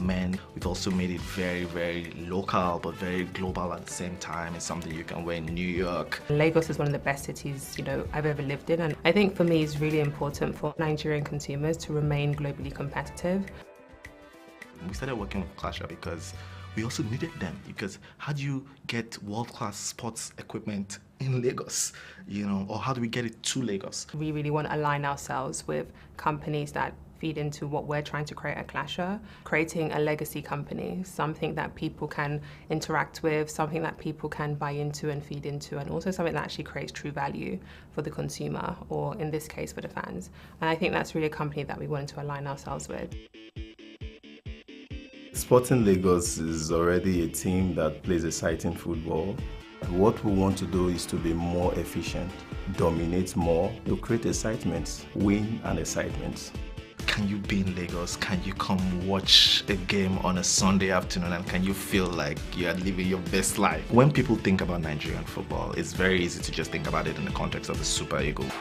men. We've also made it very, very local but very global at the same time. It's something you can wear in New York. Lagos is one of the best cities, I've ever lived in, and I think for me it's really important for Nigerian consumers to remain globally competitive. We started working with Clasher because we also needed them, because how do you get world-class sports equipment in Lagos, or how do we get it to Lagos? We really want to align ourselves with companies that feed into what we're trying to create at Clasher, creating a legacy company, something that people can interact with, something that people can buy into and feed into, and also something that actually creates true value for the consumer, or in this case for the fans. And I think that's really a company that we wanted to align ourselves with. Sporting Lagos is already a team that plays exciting football. What we want to do is to be more efficient, dominate more, to create excitement, win and excitement. Can you be in Lagos? Can you come watch a game on a Sunday afternoon, and can you feel like you are living your best life? When people think about Nigerian football, it's very easy to just think about it in the context of the Super Eagles.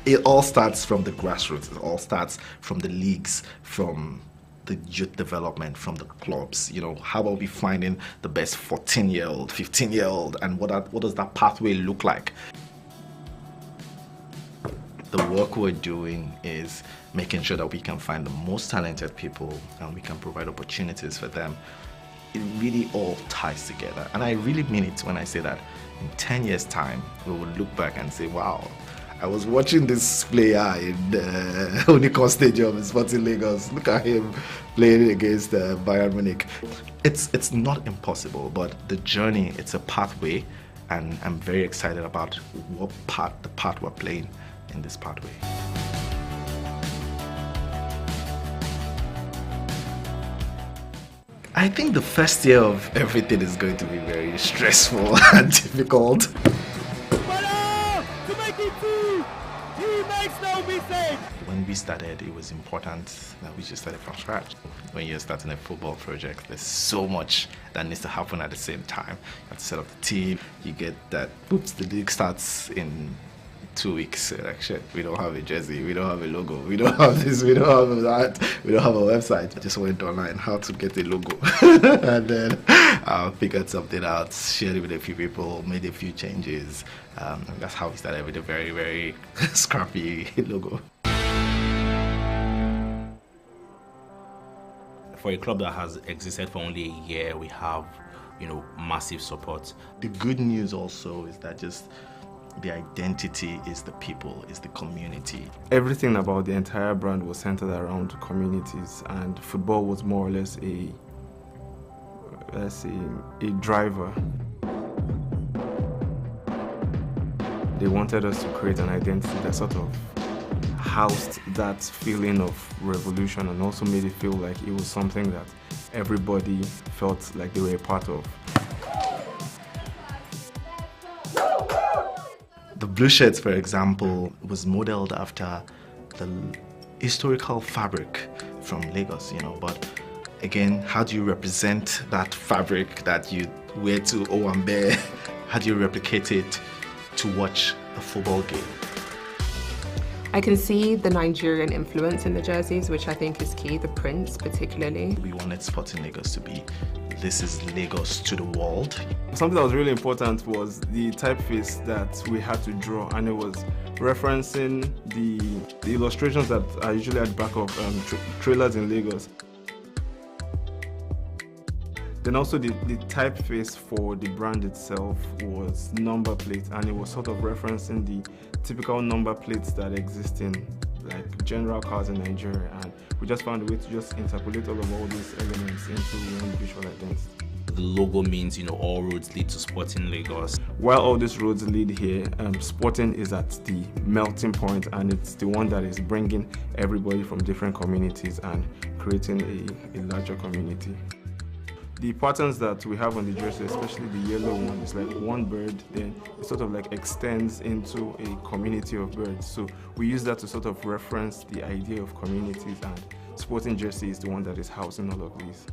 It all starts from the grassroots. It all starts from the leagues, from the youth development, from the clubs. How about we finding the best 14-year-old, 15-year-old, and what does that pathway look like? The work we're doing is making sure that we can find the most talented people and we can provide opportunities for them. It really all ties together. And I really mean it when I say that in 10 years' time, we will look back and say, wow, I was watching this player in Unicon Stadium in Sporting Lagos. Look at him playing against Bayern Munich. It's not impossible, but the journey, it's a pathway, and I'm very excited about the part we're playing in this pathway. I think the first year of everything is going to be very stressful and difficult. When we started, it was important that we just started from scratch. When you're starting a football project, there's so much that needs to happen at the same time. You have to set up the team, you get that, oops, the league starts in 2 weeks. Like, shit, we don't have a jersey, we don't have a logo, we don't have this, we don't have that, we don't have a website. I just went online how to get a logo and then I figured something out, shared it with a few people, made a few changes. And that's how we started with a very, very scrappy logo. For a club that has existed for only a year, we have, massive support. The good news also is that just the identity is the people, is the community. Everything about the entire brand was centered around communities, and football was more or less a driver. They wanted us to create an identity that sort of housed that feeling of revolution and also made it feel like it was something that everybody felt like they were a part of. The blue shirts, for example, was modeled after the historical fabric from Lagos, but again, how do you represent that fabric that you wear to Owambe? How do you replicate it to watch a football game? I can see the Nigerian influence in the jerseys, which I think is key, the prints particularly. We wanted Sporting Lagos to be, this is Lagos to the world. Something that was really important was the typeface that we had to draw, and it was referencing the illustrations that are usually at the back of trailers in Lagos. Then also the typeface for the brand itself was number plate, and it was sort of referencing the typical number plates that exist in like general cars in Nigeria, and we just found a way to just interpolate all these elements into one visual identity. The logo means, all roads lead to Sporting Lagos. While all these roads lead here, Sporting is at the melting point, and it's the one that is bringing everybody from different communities and creating a larger community. The patterns that we have on the jersey, especially the yellow one, is like one bird, then it sort of like extends into a community of birds. So we use that to sort of reference the idea of communities, and Sporting jersey is the one that is housing all of these.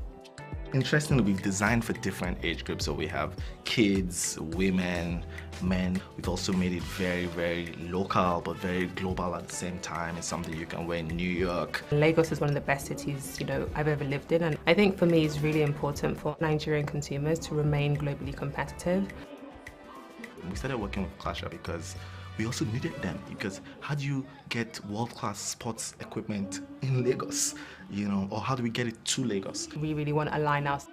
Interestingly, we've designed for different age groups. So we have kids, women, men. We've also made it very, very local, but very global at the same time. It's something you can wear in New York. Lagos is one of the best cities, I've ever lived in. And I think for me, it's really important for Nigerian consumers to remain globally competitive. We started working with Clasher because we also needed them, because how do you get world-class sports equipment in Lagos, or how do we get it to Lagos? We really want to align us.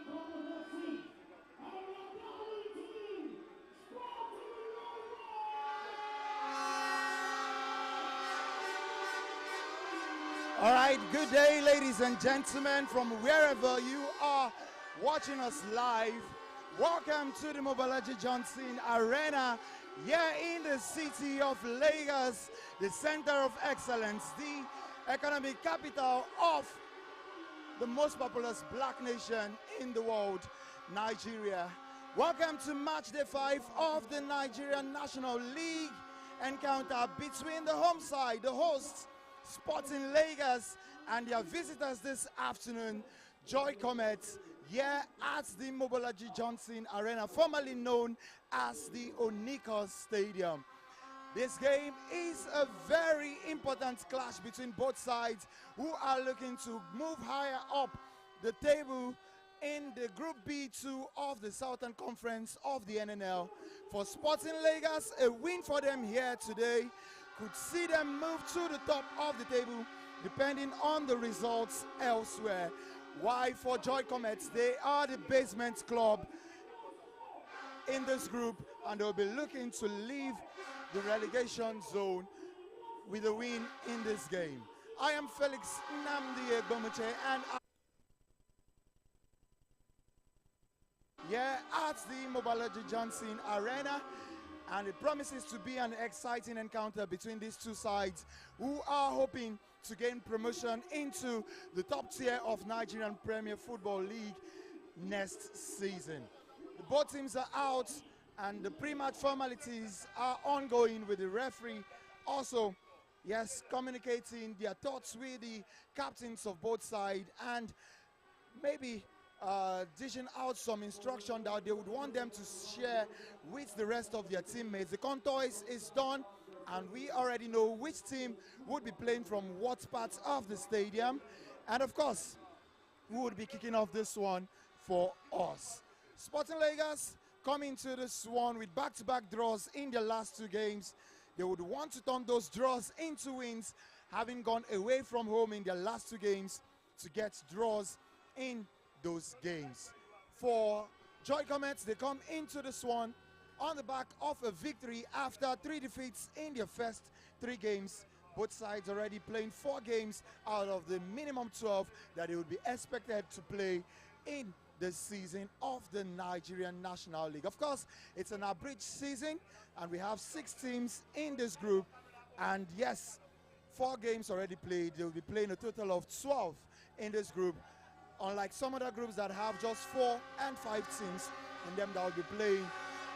All right, good day, ladies and gentlemen, from wherever you are watching us live. Welcome to the Mobolaji Johnson Arena here in the city of Lagos, the center of excellence, the economic capital of the most populous black nation in the world, Nigeria. Welcome to match day 5 of the Nigerian National League encounter between the home side, the hosts, Sporting Lagos, and their visitors this afternoon, Joy Cometh, here at the Mobolaji Johnson Arena, formerly known as the Onikos Stadium. This game is a very important clash between both sides, who are looking to move higher up the table in the Group B2 of the Southern Conference of the NNL. For Sporting Lagos, a win for them here today could see them move to the top of the table, depending on the results elsewhere. Why for Joy Cometh, they are the basement club in this group, and they'll be looking to leave the relegation zone with a win in this game. I am Felix Nnamdi Egbomuche, and at the Mobolaji Johnson Arena, and it promises to be an exciting encounter between these two sides, who are hoping to gain promotion into the top tier of Nigerian Premier Football League next season. Both teams are out, and the pre-match formalities are ongoing, with the referee also, communicating their thoughts with the captains of both sides, and maybe dishing out some instruction that they would want them to share with the rest of their teammates. The contour is done, and we already know which team would be playing from what parts of the stadium. And of course, who would be kicking off this one for us. Sporting Lagos coming to this one with back-to-back draws in their last 2 games. They would want to turn those draws into wins, having gone away from home in their last 2 games to get draws in those games. For Joy Cometh, they come into this one on the back of a victory after 3 defeats in their first 3 games. Both sides already playing 4 games out of the minimum 12 that they would be expected to play in the season of the Nigerian National League. Of course, it's an abridged season, and we have 6 teams in this group, and 4 games already played. They will be playing a total of 12 in this group, unlike some other groups that have just 4 and 5 teams in them that will be playing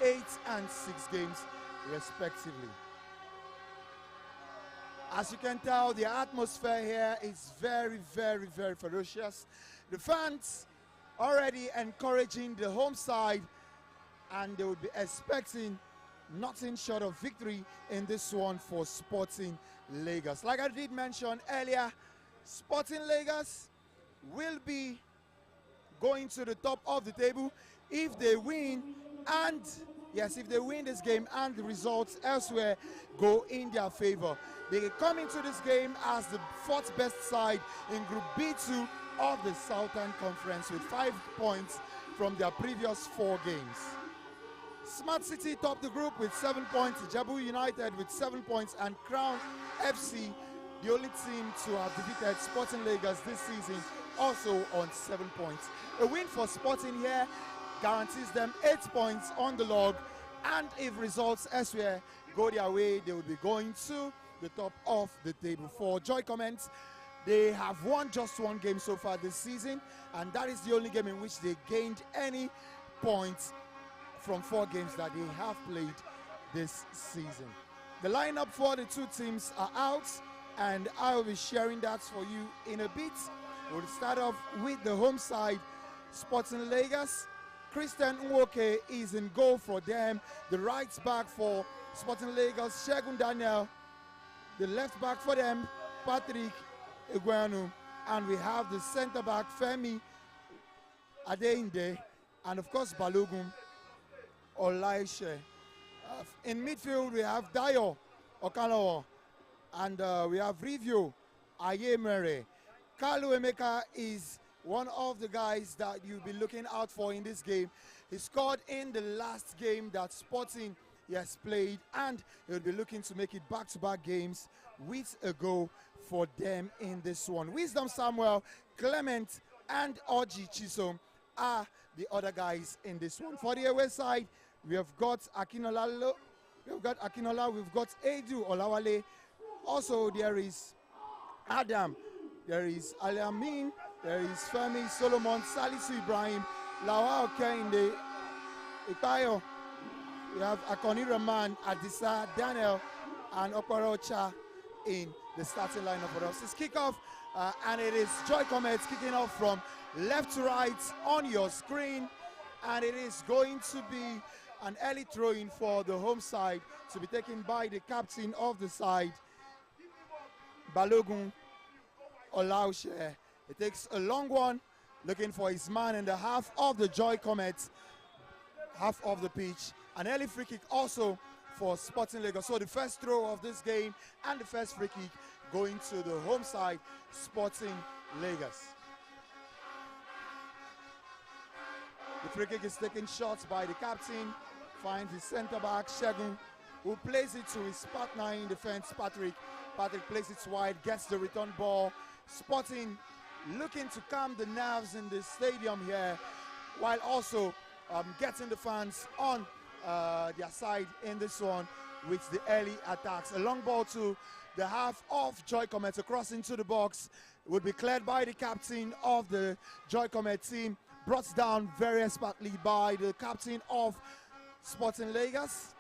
8 and 6 games respectively. As you can tell, the atmosphere here is very, very, very ferocious. The fans already encouraging the home side, and they would be expecting nothing short of victory in this one for Sporting Lagos. Like I did mention earlier, Sporting Lagos will be going to the top of the table if they win, and if they win this game and the results elsewhere go in their favor. They come into this game as the 4th best side in Group B2 of the Southern Conference with 5 points from their previous 4 games. Smart City topped the group with 7 points, Ijebu United with 7 points, and Crown FC, the only team to have defeated Sporting Lagos this season, also on 7 points. A win for Sporting here guarantees them 8 points on the log, and if results elsewhere go their way, they will be going to the top of the table. For Joy Cometh, they have won just 1 game so far this season, and that is the only game in which they gained any points from 4 games that they have played this season. The lineup for the 2 teams are out, and I will be sharing that for you in a bit. We'll start off with the home side. Sporting Lagos. Christian Nwoke is in goal for them. The right back for Sporting Lagos, Shegun Daniel. The left back for them, Patrick Iguanu. And we have the center back, Femi Adeinde. And of course, Balogun Olaishe. In midfield, we have Dayo Okalawo. And we have Review Ayemere. Kalu Emeka is one of the guys that you'll be looking out for in this game. He scored in the last game that Sporting has played, and he'll be looking to make it back-to-back games with a goal for them in this one. Wisdom Samuel, Clement, and Oji Chisom are the other guys in this one. For the away side, we have got Akinola, we've got Edu Olawale. Also, there is Adam, there is Aliamin, there is Femi Solomon, Salisu Ibrahim, Lawa Okende, Ikayo. We have Akoni Rahman, Adisa, Daniel, and Okwarocha in the starting lineup for us. It's kickoff, and it is Joy Cometh kicking off from left to right on your screen, and it is going to be an early throw-in for the home side to be taken by the captain of the side, Balogun Olaushe. It takes a long one, looking for his man in the half of the Joy Cometh, half of the pitch. An early free kick also for Sporting Lagos. So the first throw of this game and the first free kick going to the home side, Sporting Lagos. The free kick is taken shots by the captain, finds his centre back, Shegun, who plays it to his partner in defense, Patrick. Patrick plays it wide, gets the return ball. Sporting looking to calm the nerves in the stadium here, while also getting the fans on their side in this one with the early attacks. A long ball to the half of Joy Cometh across into the box would be cleared by the captain of the Joy Cometh team, brought down very expertly by the captain of Sporting Lagos.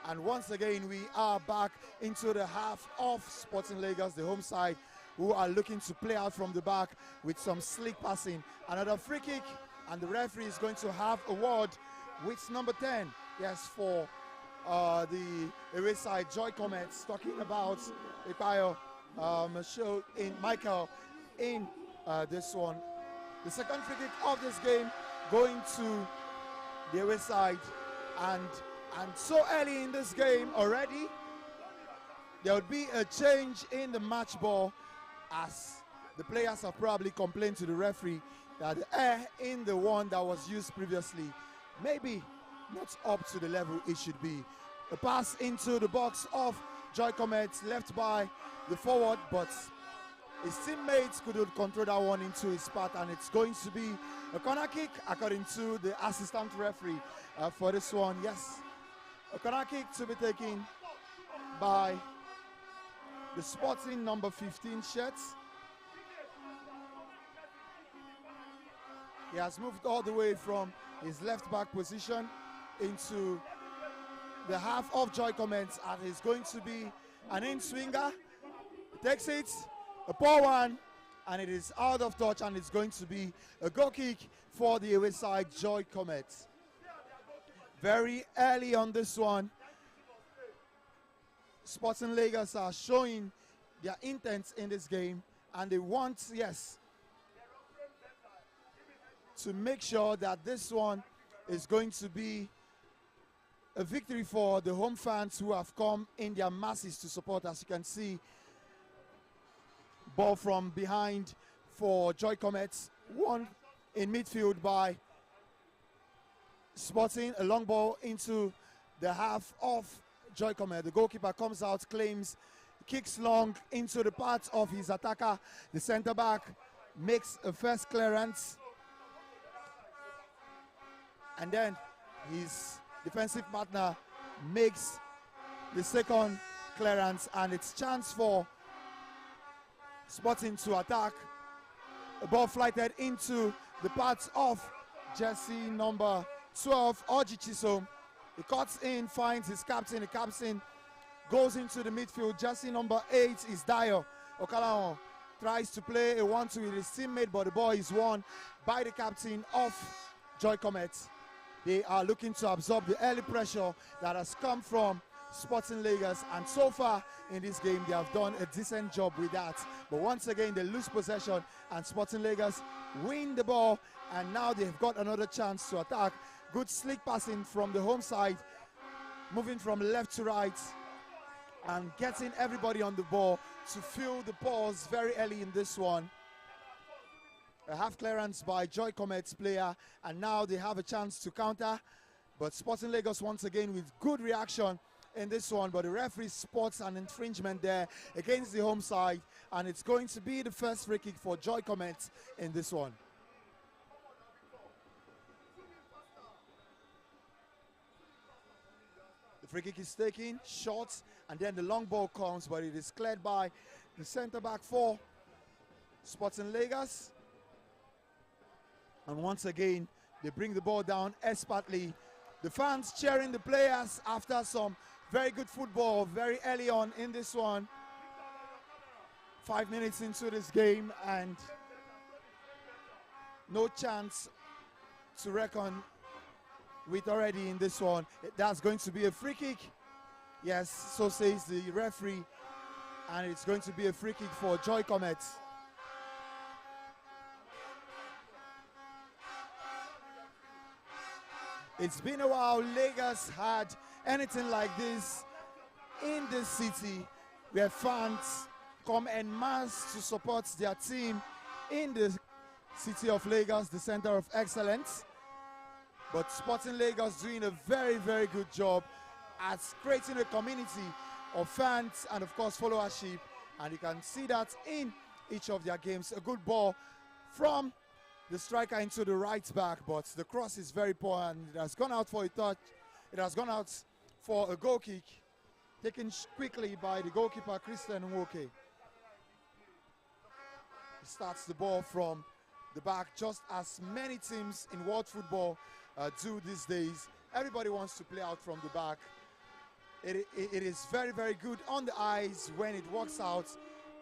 And once again, we are back into the half of Sporting Lagos, the home side, who are looking to play out from the back with some slick passing. Another free kick, and the referee is going to have a word with number 10. Yes, for the away side, Joy Cometh, talking about Ikayo, Michael in this one. The second free kick of this game going to the away side, and so early in this game already, there would be a change in the match ball, as the players have probably complained to the referee that the air in the one that was used previously maybe not up to the level it should be. A pass into the box of Joy Cometh, left by the forward, but his teammates couldn't control that one into his path, and it's going to be a corner kick according to the assistant referee for this one. Yes, a corner kick to be taken by the Sporting number 15 shirts. He has moved all the way from his left back position into the half of Joy Cometh, and is going to be an in-swinger. Takes it, a poor one, and it is out of touch, and it's going to be a goal kick for the away side, Joy Cometh. Very early on this one, Sporting Lagos are showing their intent in this game, and they want, yes, to make sure that this one is going to be a victory for the home fans who have come in their masses to support. As you can see, ball from behind for Joy Cometh, one in midfield by Sporting, a long ball into the half of Joy Cometh. The goalkeeper comes out, claims, kicks long into the path of his attacker. The centre back makes a first clearance, and then his defensive partner makes the second clearance, and it's chance for Sporting to attack. A ball flighted into the path of jersey number 12, Oji Chisom. He cuts in, finds his captain. The captain goes into the midfield. Jersey number 8 is Dayo Okalaon. tries to play a 1-2 with his teammate, but the ball is won by the captain of Joy Cometh. They are looking to absorb the early pressure that has come from Sporting Lagos, and so far in this game they have done a decent job with that. But once again they lose possession and Sporting Lagos win the ball, and now they've got another chance to attack. Good slick passing from the home side, moving from left to right and getting everybody on the ball to fill the pause very early in this one. A half clearance by Joy Cometh's player, and now they have a chance to counter, but Sporting Lagos once again with good reaction in this one, but the referee spots an infringement there against the home side, and it's going to be the first free kick for Joy Cometh in this one. The free kick is taken, short, and then the long ball comes, but it is cleared by the centre back for Sporting Lagos. And once again, they bring the ball down expertly. The fans cheering the players after some very good football very early on in this one. 5 minutes into this game, and no chance to reckon with already in this one. That's going to be a free kick. Yes, so says the referee, and it's going to be a free kick for Joy Cometh. It's been a while Lagos had anything like this in this city, where fans come en masse to support their team in the city of Lagos, the center of excellence. But Sporting Lagos doing a very, very good job at creating a community of fans and of course followership, and you can see that in each of their games. A good ball from the striker into the right back, but the cross is very poor and it has gone out for a touch. It has gone out for a goal kick, taken quickly by the goalkeeper Christian Nwoke. He starts the ball from the back, just as many teams in world football do these days. Everybody wants to play out from the back. It is very, very good on the eyes when it works out,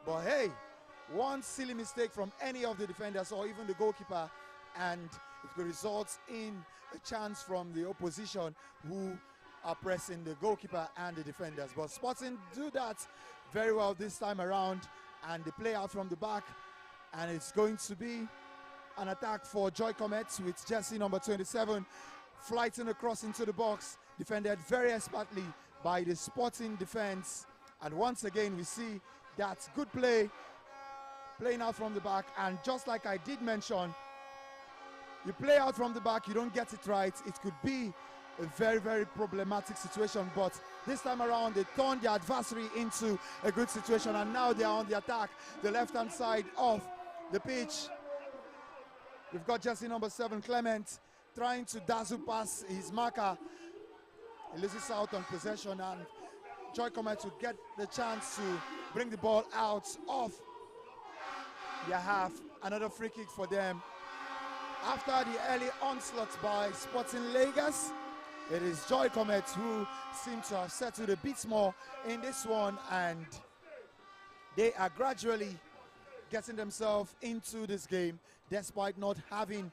but hey, one silly mistake from any of the defenders or even the goalkeeper, and it could result in a chance from the opposition who are pressing the goalkeeper and the defenders. But Sporting do that very well this time around, and they play out from the back, and it's going to be an attack for Joy Cometh with jersey number 27 flighting across into the box, defended very expertly by the Sporting defense. And once again we see that good play, playing out from the back, and just like I did mention, you play out from the back, you don't get it right, it could be a very, very problematic situation. But this time around they turned the adversary into a good situation, and now they are on the attack, the left hand side of the pitch. We've got jersey number 7 Clement trying to dazzle past his marker. He loses out on possession, and Joy Cometh to get the chance to bring the ball out of their half. Another free kick for them. After the early onslaught by Sporting Lagos, it is Joy Cometh who seem to have settled a bit more in this one, and they are gradually getting themselves into this game despite not having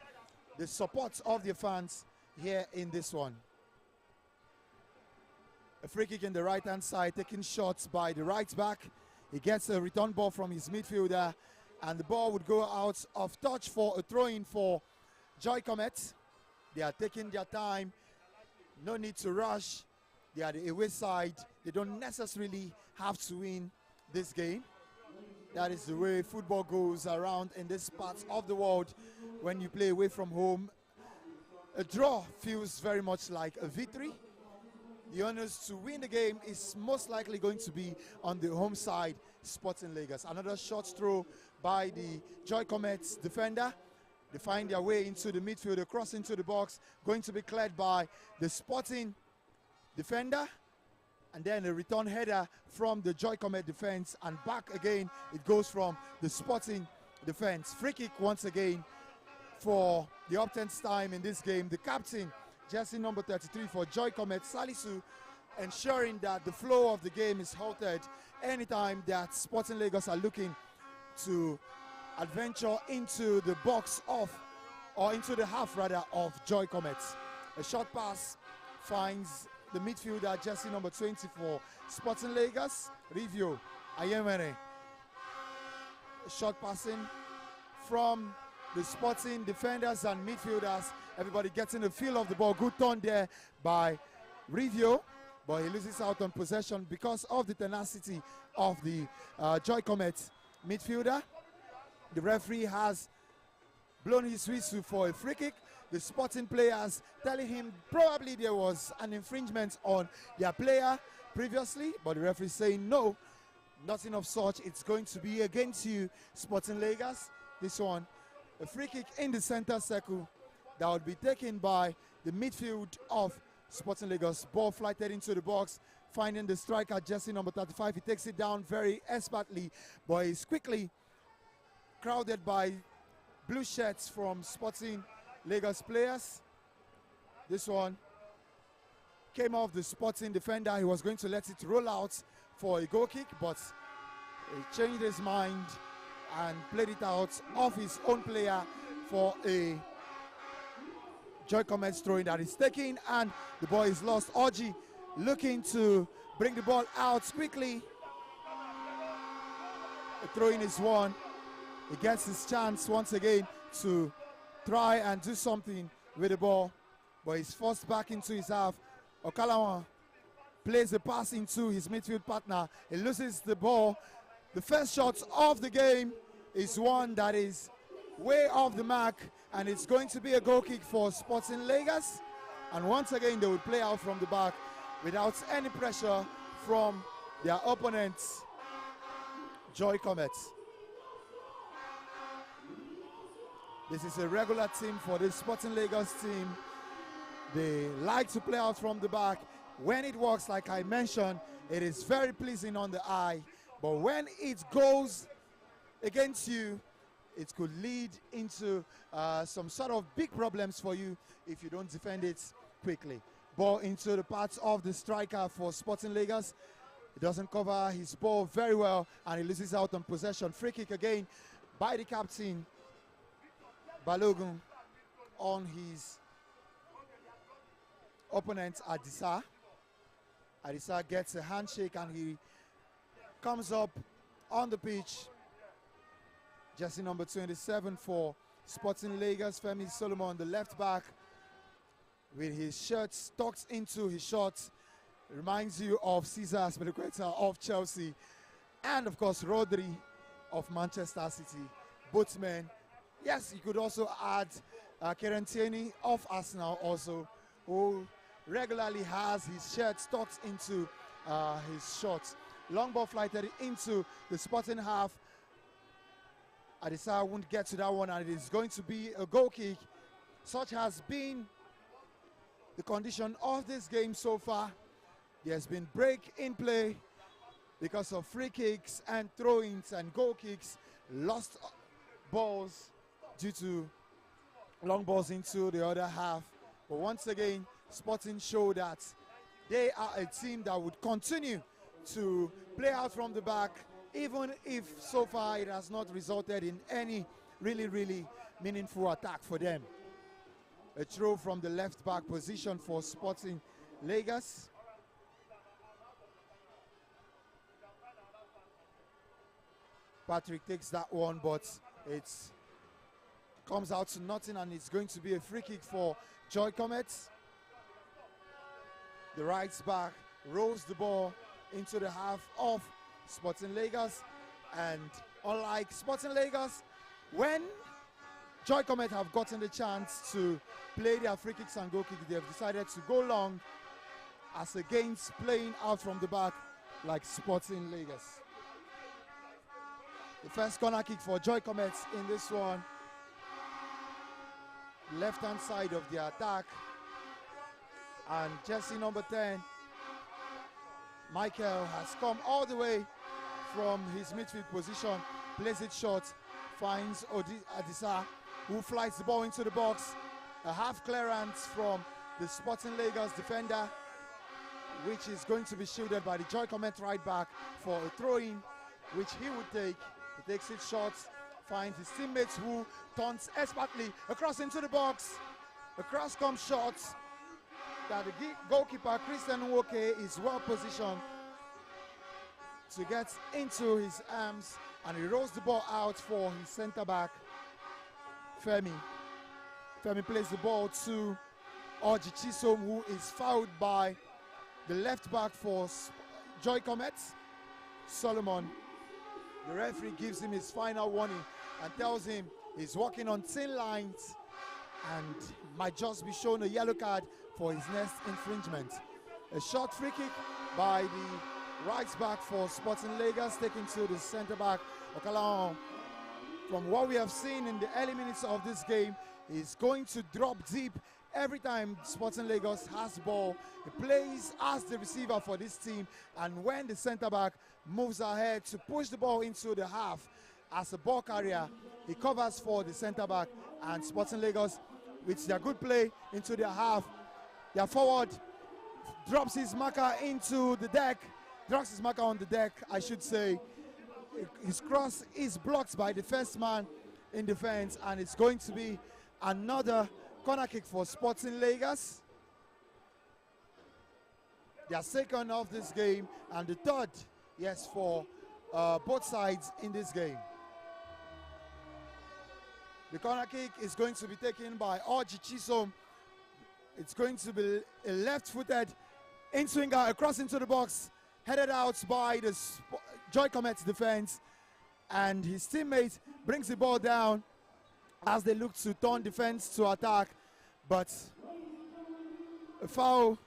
the support of their fans here in this one. A free kick in the right hand side, taking shots by the right back. He gets a return ball from his midfielder, and the ball would go out of touch for a throw-in for Joy Cometh. They are taking their time, no need to rush. They are the away side. They don't necessarily have to win this game. That is the way football goes around in this part of the world. When you play away from home, a draw feels very much like a victory. The onus to win the game is most likely going to be on the home side, Sporting Lagos. Another short throw by the Joy Cometh defender. They find their way into the midfield, they cross into the box, going to be cleared by the Sporting defender. And then a return header from the Joy Cometh defense, and back again it goes from the Sporting defense. Free kick once again for the up-10th time in this game. The captain, jersey number 33 for Joy Cometh, Salisu, ensuring that the flow of the game is halted anytime that Sporting Lagos are looking to adventure into the box of, or into the half rather, of Joy Cometh. A short pass finds the midfielder, jersey number 24, Sporting Lagos, Review Ayemene. Short passing from the Sporting defenders and midfielders. Everybody getting the feel of the ball. Good turn there by Review, but he loses out on possession because of the tenacity of the Joy Cometh midfielder. The referee has blown his whistle for a free kick. The Sporting players telling him probably there was an infringement on their player previously, but the referee saying no, nothing of such. It's going to be against you, Sporting Lagos. This one, a free kick in the center circle that would be taken by the midfield of Sporting Lagos. Ball flighted into the box, finding the striker, jersey number 35. He takes it down very expertly, but he's quickly crowded by blue shirts from Sporting Lagos players. This one came off the Sporting defender. He was going to let it roll out for a goal kick, but he changed his mind and played it out off his own player for a Joy Cometh throwing that is taken, and the ball is lost. Orji looking to bring the ball out quickly. The throw-in is won. He gets his chance once again to try and do something with the ball, but he's forced back into his half. Okalawan plays the pass into his midfield partner. He loses the ball. The first shot of the game is one that is way off the mark, and it's going to be a goal kick for Sporting Lagos. And once again, they will play out from the back without any pressure from their opponents, Joy Cometh. This is a regular team for the Sporting Lagos team. They like to play out from the back. When it works, like I mentioned, it is very pleasing on the eye. But when it goes against you, it could lead into some sort of big problems for you if you don't defend it quickly. Ball into the parts of the striker for Sporting Lagos. He doesn't cover his ball very well, and he loses out on possession. Free kick again by the captain, Balogun, on his opponent, Adisa. Adisa gets a handshake and he comes up on the pitch. Jersey number 27 for Sporting Lagos, Femi Solomon, the left back, with his shirt tucked into his shorts. Reminds you of Cesar Azpilicueta of Chelsea, and of course Rodri of Manchester City. Both men. Yes, you could also add Kieran Tierney of Arsenal also, who regularly has his shirt tucked into his shorts. Long ball flighted into the Sporting half. Adisa won't get to that one, and it is going to be a goal kick. Such has been the condition of this game so far. There's been break in play because of free kicks and throw-ins and goal kicks, lost balls due to long balls into the other half. But once again, Sporting show that they are a team that would continue to play out from the back, even if so far it has not resulted in any really meaningful attack for them. A throw from the left back position for Sporting Lagos. Patrick takes that one, but it comes out to nothing, and it's going to be a free kick for Joy Cometh. The right back rolls the ball into the half of Sporting Lagos, and unlike Sporting Lagos, when Joy Cometh have gotten the chance to play their free kicks and goal kicks, they have decided to go long as against playing out from the back like Sporting Lagos. The first corner kick for Joy Cometh in this one. Left-hand side of the attack. And jersey number 10, Michael, has come all the way from his midfield position, plays it short, finds Adisa, who flies the ball into the box. A half clearance from the Sporting Lagos defender, which is going to be shielded by the Joy Cometh right back for a throw-in, which he would take. He takes it short, finds his teammates who turns expertly across into the box. Across comes shots that the goalkeeper Christian Nwoke is well positioned to get into his arms, and he rolls the ball out for his centre back Femi. Femi plays the ball to Orji Chisom, who is fouled by the left back for Joy Cometh, Solomon. The referee gives him his final warning and tells him he's walking on thin lines and might just be shown a yellow card for his next infringement. A short free kick by the right back for Sporting Lagos, taken to the centre back Okalaon. From what we have seen in the early minutes of this game, he's going to drop deep every time Sporting Lagos has ball. He plays as the receiver for this team, and when the centre back moves ahead to push the ball into the half as a ball carrier, he covers for the centre back, and Sporting Lagos, with their good play into their half, their forward drops his marker into the deck, drops his marker on the deck, I should say. His cross is blocked by the first man in defense, and it's going to be another corner kick for Sporting Lagos. Their second of this game, and the third, yes, for both sides in this game. The corner kick is going to be taken by Orji Chisom. It's going to be a left-footed in-swinger across into the box, headed out by the Joy Cometh defense, and his teammate brings the ball down as they look to turn defense to attack, but a foul,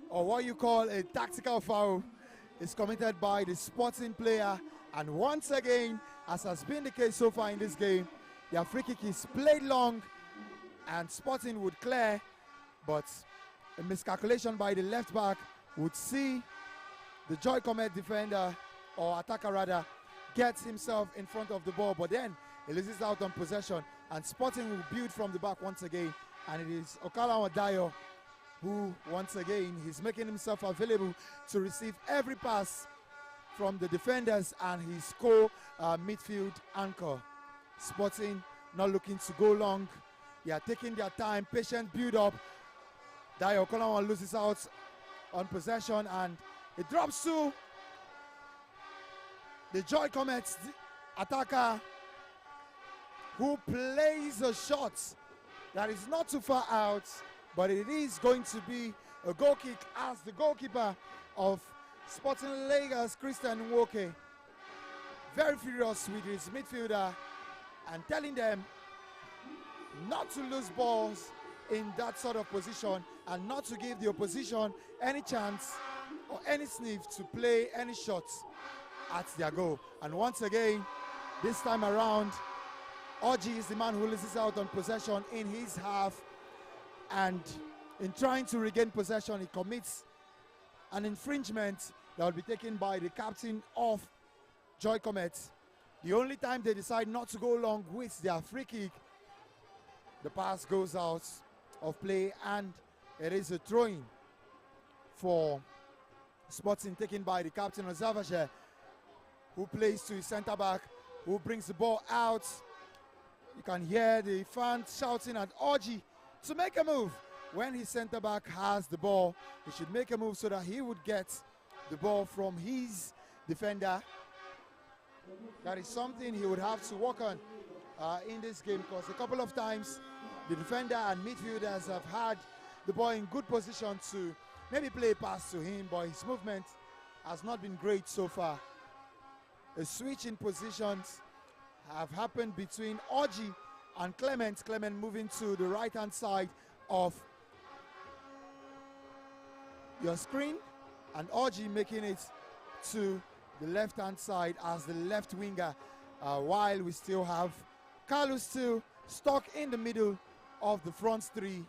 or what you call a tactical foul, is committed by the Sporting player, and once again, as has been the case so far in this game, their free kick is played long and Sporting would clear, but a miscalculation by the left back would see the Joy Cometh defender, or attacker rather, gets himself in front of the ball, but then he loses out on possession, and Sporting will build from the back once again, and it is Okalawan Dayo who, once again, he's making himself available to receive every pass from the defenders and his midfield anchor. Sporting not looking to go long. They are taking their time, patient build up. Dayo Okalawan loses out on possession, and it drops to the Joy Cometh attacker, who plays a shot that is not too far out, but it is going to be a goal kick, as the goalkeeper of Sporting Lagos, Christian Nwoke, very furious with his midfielder and telling them not to lose balls in that sort of position and not to give the opposition any chance or any sniff to play any shots at their goal. And once again, this time around, Orji is the man who loses out on possession in his half, and in trying to regain possession, he commits an infringement that will be taken by the captain of Joy Cometh. The only time they decide not to go long with their free kick, the pass goes out of play, and it is a throw-in for Sporting, taken by the captain of Zavashe, who plays to his centre back, who brings the ball out. You can hear the fans shouting at Orji to make a move. When his centre back has the ball, he should make a move so that he would get the ball from his defender. That is something he would have to work on in this game, because a couple of times the defender and midfielders have had the ball in good position to maybe play a pass to him, but his movement has not been great so far. A switch in positions have happened between Orji and Clement. Clement moving to the right-hand side of your screen, and Orji making it to the left-hand side as the left winger, while we still have Carlos still stuck in the middle of the front three,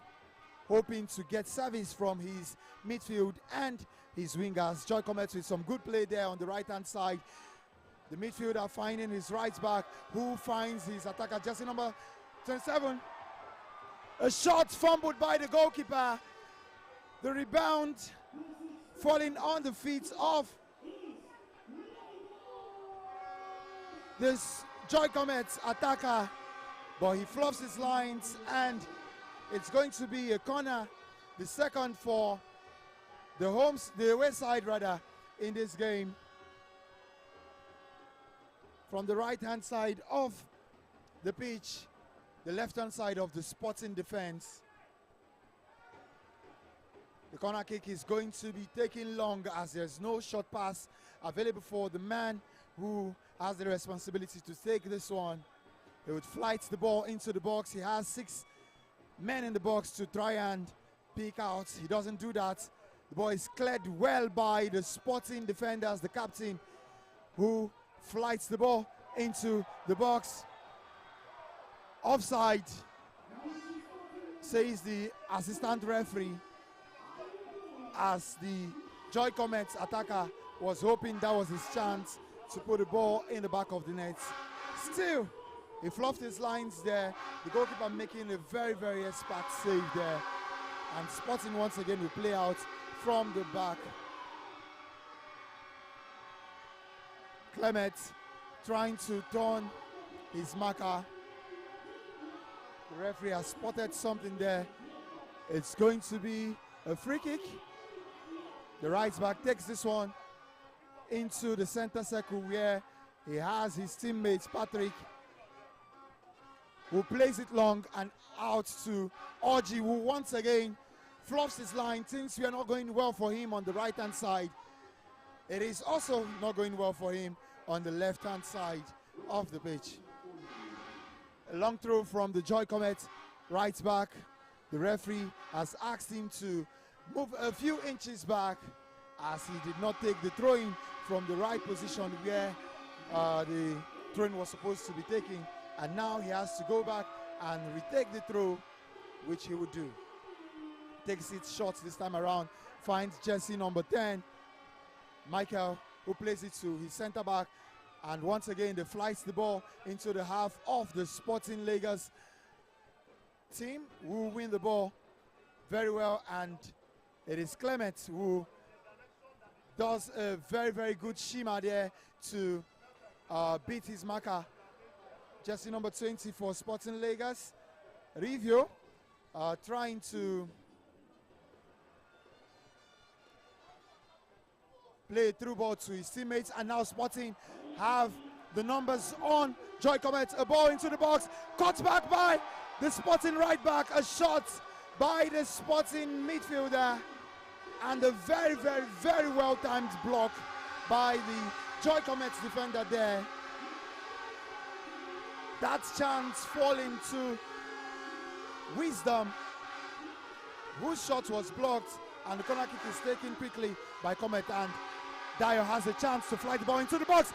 hoping to get service from his midfield and his wingers. Joy Cometh with some good play there on the right-hand side. The midfielder finding his right back, who finds his attacker, jersey number 27. A shot fumbled by the goalkeeper. The rebound falling on the feet of this Joy Cometh attacker, but he fluffs his lines, and it's going to be a corner, the second for the away side rather, in this game. From the right-hand side of the pitch, the left-hand side of the Sporting defense. The corner kick is going to be taking long as there's no short pass available for the man who has the responsibility to take this one. He would flight the ball into the box. He has 6 men in the box to try and pick out. He doesn't do that. The ball is cleared well by the Sporting defenders, the captain, who flights the ball into the box. Offside, says the assistant referee, as the Joy Cometh attacker was hoping that was his chance to put the ball in the back of the net. Still, he fluffed his lines there. The goalkeeper making a very, very expert save there. And Sporting once again will play out from the back. Cometh trying to turn his marker. The referee has spotted something there. It's going to be a free kick. The right back takes this one into the center circle where he has his teammate Patrick, who plays it long and out to Orji, who once again fluffs his line. Things were not going well for him on the right hand side. It is also not going well for him on the left hand side of the pitch. A long throw from the Joy Cometh right back. The referee has asked him to move a few inches back as he did not take the throw-in from the right position where the throw-in was supposed to be taken, and now he has to go back and retake the throw, which he would do. Takes it short this time around, finds jersey number 10, Michael, who plays it to his center back, and once again they flights the ball into the half of the Sporting Lagos team, who win the ball very well, and it is Cometh who does a very, very good shima there to beat his marker. Jersey number 20 for Sporting Lagos. Review trying to play a through ball to his teammates, and now Sporting have the numbers on Joy Cometh. A ball into the box, cut back by the Sporting right back, a shot by the Sporting midfielder, and a very, very, very well timed block by the Joy Cometh defender there. That chance falling to Wisdom, whose shot was blocked, and the corner kick is taken quickly by Cometh, and Dio has a chance to fly the ball into the box.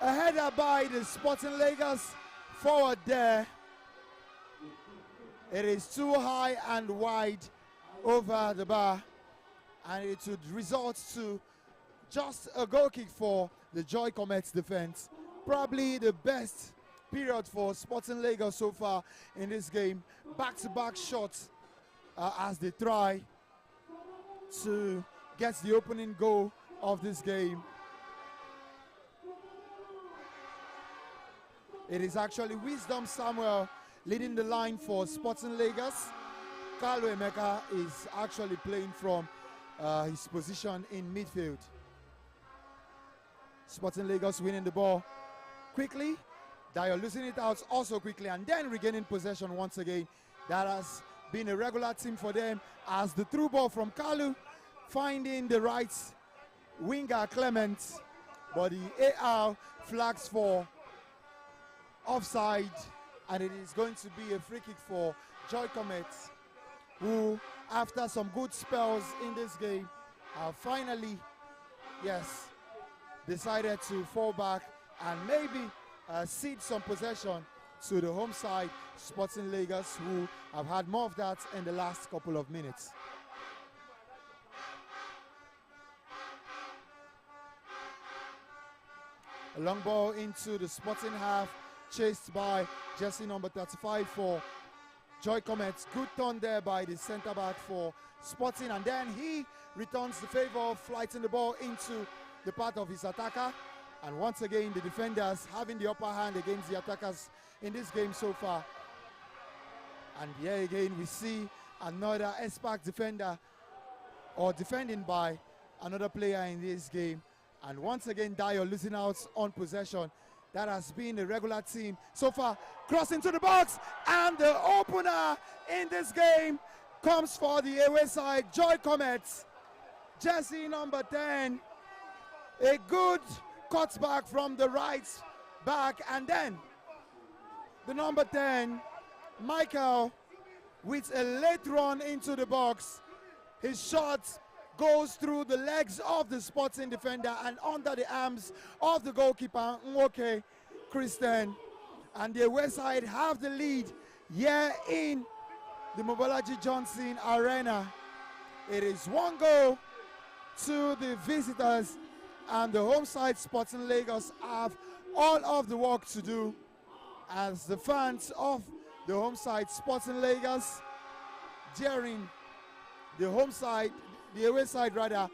A header by the Sporting Lagos forward there. It is too high and wide over the bar, and it would result to just a goal kick for the Joy Cometh defense. Probably the best period for Sporting Lagos so far in this game. Back-to-back shots as they try to get the opening goal of this game. It is actually Wisdom Samuel leading the line for Sporting Lagos. Carlo Emeka is actually playing from his position in midfield. Sporting Lagos winning the ball quickly. Dio losing it out also quickly and then regaining possession once again. That has been a regular team for them as the through ball from Kalu finding the right winger Clement, but the AR flags for offside, and it is going to be a free kick for Joy Cometh, who after some good spells in this game finally, yes, decided to fall back and maybe cede some possession to the home side, Sporting Lagos, who have had more of that in the last couple of minutes. A long ball into the Sporting half, chased by jersey number 35 for Joy Cometh. Good turn there by the centre back for Sporting, and then he returns the favour, flighting the ball into the path of his attacker, And once again, the defenders having the upper hand against the attackers in this game so far. And here again, we see another S-Pack defender, or defending by another player in this game. And once again, Dio losing out on possession. That has been a regular team so far. Cross into the box, and the opener in this game comes for the away side, Joy Cometh. Jersey number 10. A good cutback from the right back, and then the number 10, Michael, with a late run into the box. His shot goes through the legs of the Sporting defender and under the arms of the goalkeeper, Nwoke Christian. And the away side have the lead here in the Mobolaji Johnson Arena. It is 1 goal to the visitors, and the home side Sporting Lagos have all of the work to do, as the fans of the home side Sporting Lagos during the home side, the away side rather,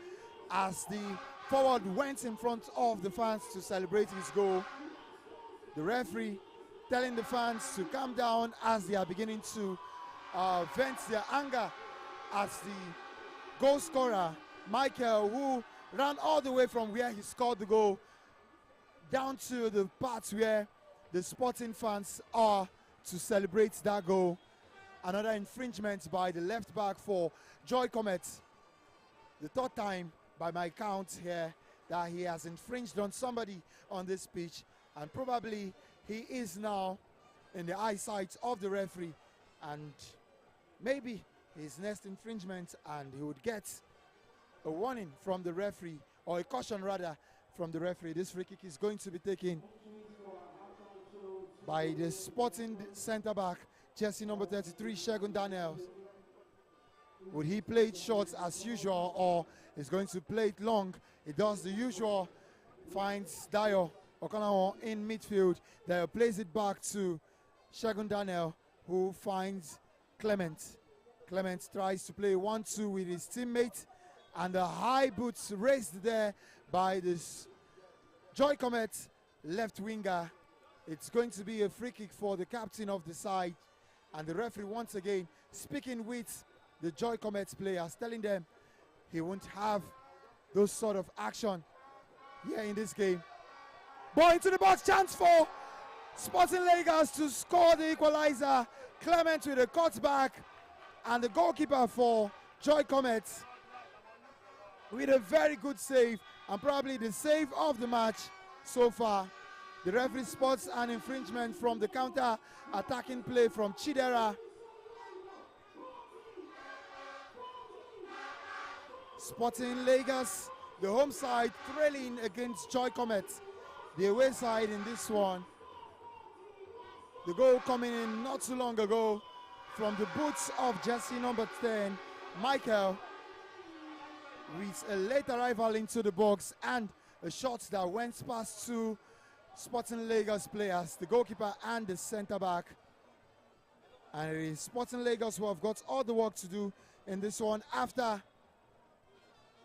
as the forward went in front of the fans to celebrate his goal. The referee telling the fans to calm down as they are beginning to vent their anger as the goal scorer, Michael, who ran all the way from where he scored the goal down to the part where the Sporting fans are to celebrate that goal. Another infringement by the left back for Joy Cometh. The third time by my count here that he has infringed on somebody on this pitch, and probably he is now in the eyesight of the referee, and maybe his next infringement and he would get a warning from the referee, or a caution rather from the referee. This free kick is going to be taken by the Sporting centre back, jersey number 33, Segun Daniels. Would he play it short as usual, or is going to play it long? He does the usual, finds Dio Okanawon in midfield. Dio plays it back to Segun Daniel, who finds Clement. Clement tries to play 1-2 with his teammate, and the high boots raised there by this Joy Cometh left winger. It's going to be a free kick for the captain of the side, and the referee once again speaking with the Joy Cometh players, telling them he won't have those sort of action here in this game. Ball into the box, chance for Sporting Lagos to score the equalizer. Clement with a cutback, and the goalkeeper for Joy Cometh with a very good save, and probably the save of the match so far. The referee spots an infringement from the counter-attacking play from Chidera. Sporting Lagos, the home side, thrilling against Joy Cometh. The away side in this one. The goal coming in not too long ago from the boots of jersey number 10, Michael, with a late arrival into the box and a shot that went past two Sporting Lagos players, the goalkeeper and the centre back. And it is Sporting Lagos who have got all the work to do in this one after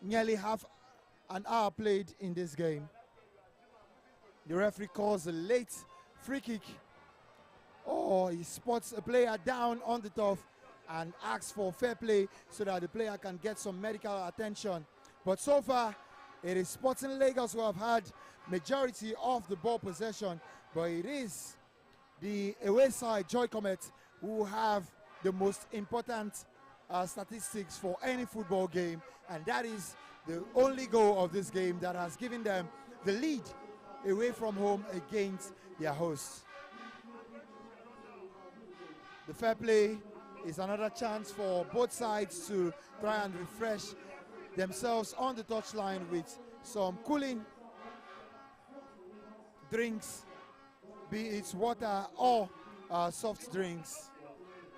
nearly half an hour played in this game. The referee calls a late free kick. Oh, he spots a player down on the turf and asks for fair play so that the player can get some medical attention. But so far, it is Sporting Lagos who have had majority of the ball possession, but it is the away side, Joy Cometh, who have the most important statistics for any football game, and that is the only goal of this game that has given them the lead away from home against their hosts. The fair play is another chance for both sides to try and refresh themselves on the touchline with some cooling drinks, be it water or soft drinks.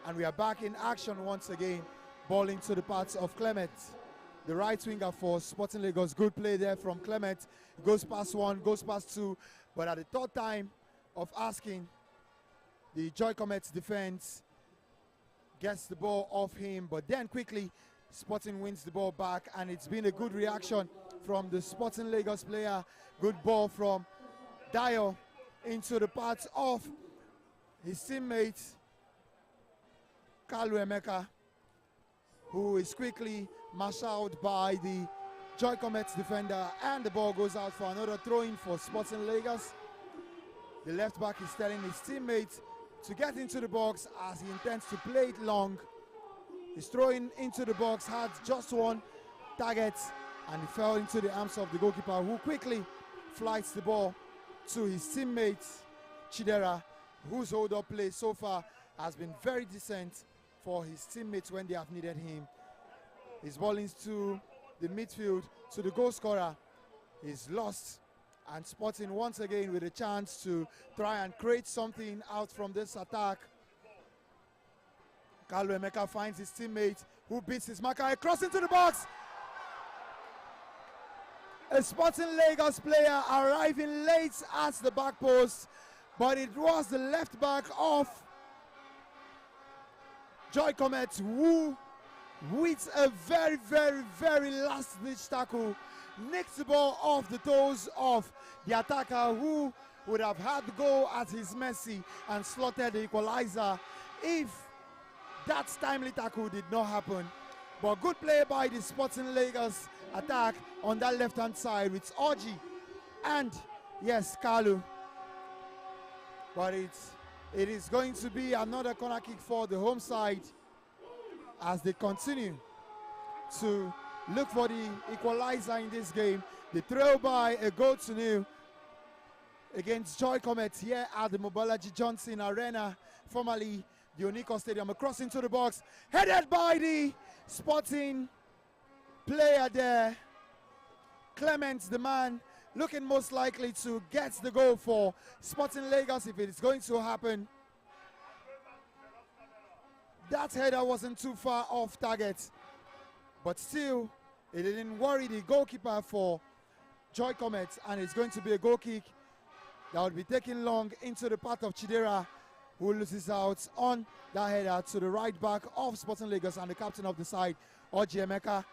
And we are back in action once again. Ball into the parts of Clement, the right winger for Sporting Lagos. Good play there from Clement. Goes past one, goes past two, but at the third time of asking, the Joy Cometh defense gets the ball off him, but then quickly Sporting wins the ball back, and it's been a good reaction from the Sporting Lagos player. Good ball from Dio into the path of his teammate Kalu Emeka, who is quickly marshaled by the Joy Cometh defender, and the ball goes out for another throw-in for Sporting Lagos. The left back is telling his teammate to get into the box as he intends to play it long. His throwing into the box had just one target, and he fell into the arms of the goalkeeper, who quickly flights the ball to his teammate Chidera, whose hold-up play so far has been very decent for his teammates when they have needed him. His ball into the midfield to the goal scorer. He's lost, and Sporting once again with a chance to try and create something out from this attack. Kalu Emeka finds his teammate, who beats his marker across into the box. A Sporting Lagos player arriving late at the back post, but it was the left back of Joy Cometh who, with a very, very, very last-ditch tackle, nicks the ball off the toes of the attacker, who would have had the goal at his mercy and slotted the equalizer if that timely tackle did not happen. But good play by the Sporting Lagos attack on that left-hand side with Orji and, yes, Kalu. But it is going to be another corner kick for the home side as they continue to look for the equalizer in this game. They trail by a goal to nil against Joy Cometh here at the Mobolaji Johnson Arena, formerly the Oniko Stadium. Across into the box, headed by the Sporting player there. Clement, the man looking most likely to get the goal for Sporting Lagos if it is going to happen. That header wasn't too far off target, but still it didn't worry the goalkeeper for Joy Cometh, and it's going to be a goal kick that would be taken long into the path of Chidera, who loses out on that header to the right back of Sporting Lagos, and the captain of the side, Orji Emeka,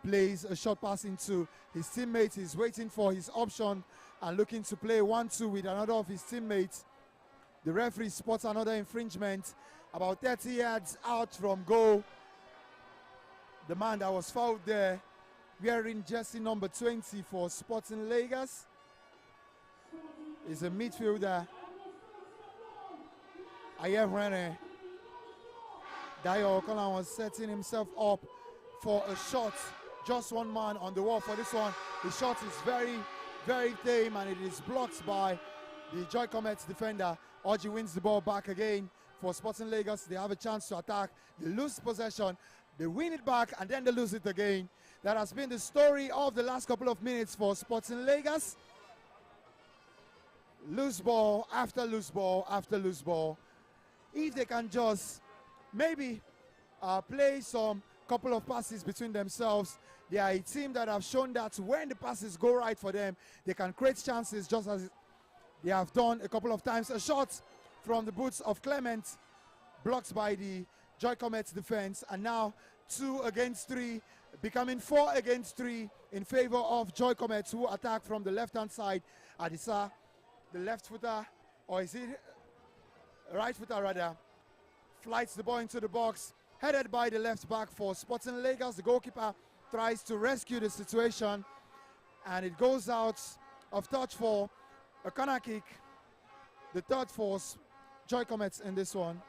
plays a short pass into his teammate. He's waiting for his option and looking to play 1-2 with another of his teammates. The referee spots another infringement about 30 yards out from goal. The man that was fouled there, wearing jersey number 20 for Sporting Lagos, is a midfielder, Ayevene. Dio Okolan was setting himself up for a shot. Just one man on the wall for this one. The shot is very, very tame, and it is blocked by the Joy Cometh defender. Orji wins the ball back again for Sporting Lagos. They have a chance to attack. They lose possession. They win it back, and then they lose it again. That has been the story of the last couple of minutes for Sporting Lagos. Loose ball after loose ball after loose ball. If they can just maybe play some couple of passes between themselves, they are a team that have shown that when the passes go right for them, they can create chances, just as they have done a couple of times. A shot from the boots of Clement, blocked by the Joy Cometh defense, and now 2 against 3, becoming 4 against 3 in favor of Joy Cometh, who attack from the left-hand side. Adisa, the left footer, or is it right footer rather, flights the ball into the box, headed by the left back for Sporting Lagos. The goalkeeper tries to rescue the situation, and it goes out of touch for a corner kick. The third for Joy Cometh in this one.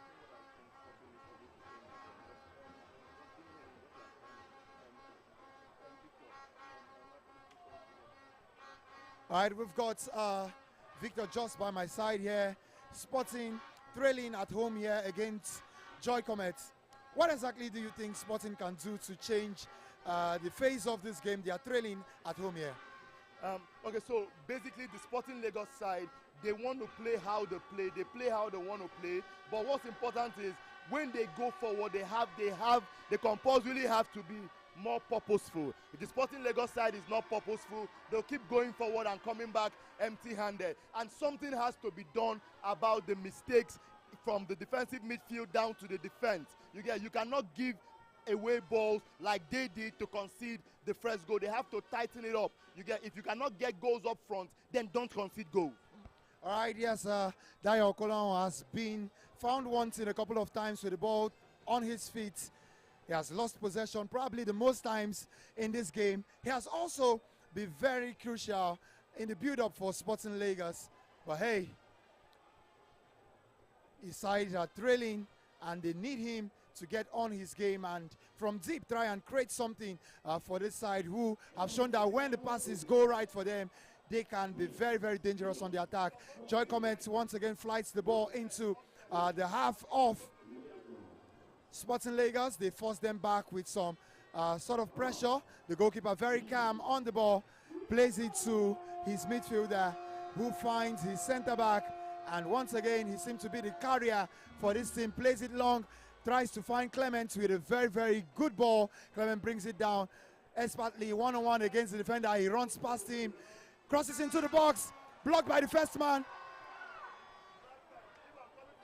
All right, we've got Victor just by my side here. Sporting trailing at home here against Joy Cometh. What exactly do you think Sporting can do to change the phase of this game? They are trailing at home here. Okay, so basically the Sporting Lagos side, they want to play how they play. They play how they want to play. But what's important is when they go forward, they compulsorily have to be more purposeful. If the Sporting Lagos side is not purposeful, they'll keep going forward and coming back empty-handed. And something has to be done about the mistakes from the defensive midfield down to the defense. You cannot give away balls like they did to concede the first goal. They have to tighten it up. If you cannot get goals up front, then don't concede goals. All right, yes, Dayo Okolon has been found wanting a couple of times with the ball on his feet. He has lost possession probably the most times in this game. He has also been very crucial in the build-up for Sporting Lagos. But hey, his sides are trailing and they need him to get on his game and from deep try and create something for this side, who have shown that when the passes go right for them, they can be very, very dangerous on the attack. Joy Cometh once again flights the ball into the half of Sporting Lagos. They force them back with some sort of pressure. The goalkeeper very calm on the ball, plays it to his midfielder, who finds his centre back, and once again he seems to be the carrier for this team. Plays it long, tries to find Clement with a very, very good ball. Clement brings it down expertly, one-on-one against the defender. He runs past him, crosses into the box, blocked by the first man.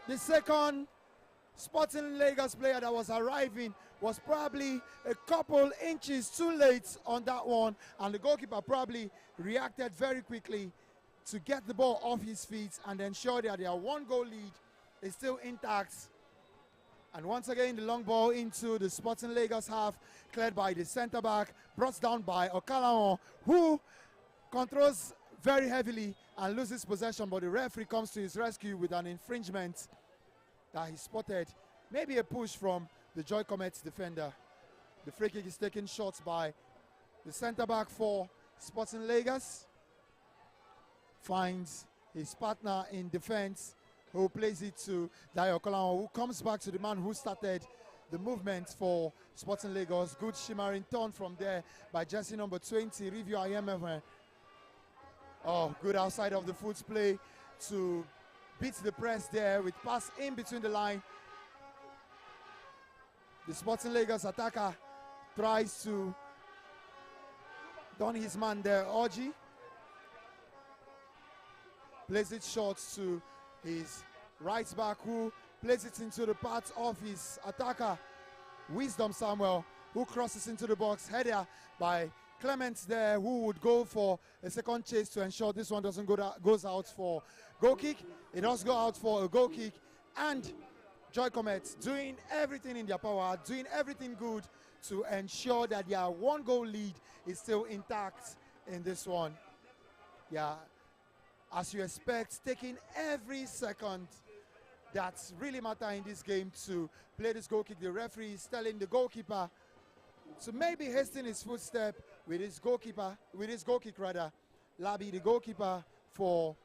The second Sporting Lagos player that was arriving was probably a couple inches too late on that one, and the goalkeeper probably reacted very quickly to get the ball off his feet and ensure that their one-goal lead is still intact. And once again, the long ball into the Sporting Lagos half, cleared by the centre-back, brought down by Okalawon, who controls very heavily and loses possession, but the referee comes to his rescue with an infringement that he spotted. Maybe a push from the Joy Cometh defender. The free kick is taken short by the centre-back for Sporting Lagos. Finds his partner in defence, who plays it to Dayo Okolawon, who comes back to the man who started the movement for Sporting Lagos. Good shimmering turn from there by jersey number 20, Review IMF. Oh, good outside of the foot play to beat the press there with pass in between the line. The Sporting Lagos attacker tries to don his man there, Orji. Plays it short to his right back, who plays it into the path of his attacker, Wisdom Samuel, who crosses into the box. Header by Clement there, who would go for a second chase to ensure this one doesn't goes out for goal kick. It does go out for a goal kick, and Joy Cometh doing everything in their power, doing everything good to ensure that their one-goal lead is still intact in this one. Yeah, as you expect, taking every second that's really matter in this game to play this goal kick. The referee is telling the goalkeeper to maybe hasten his footstep with his goal kick rather. Labi, the goalkeeper for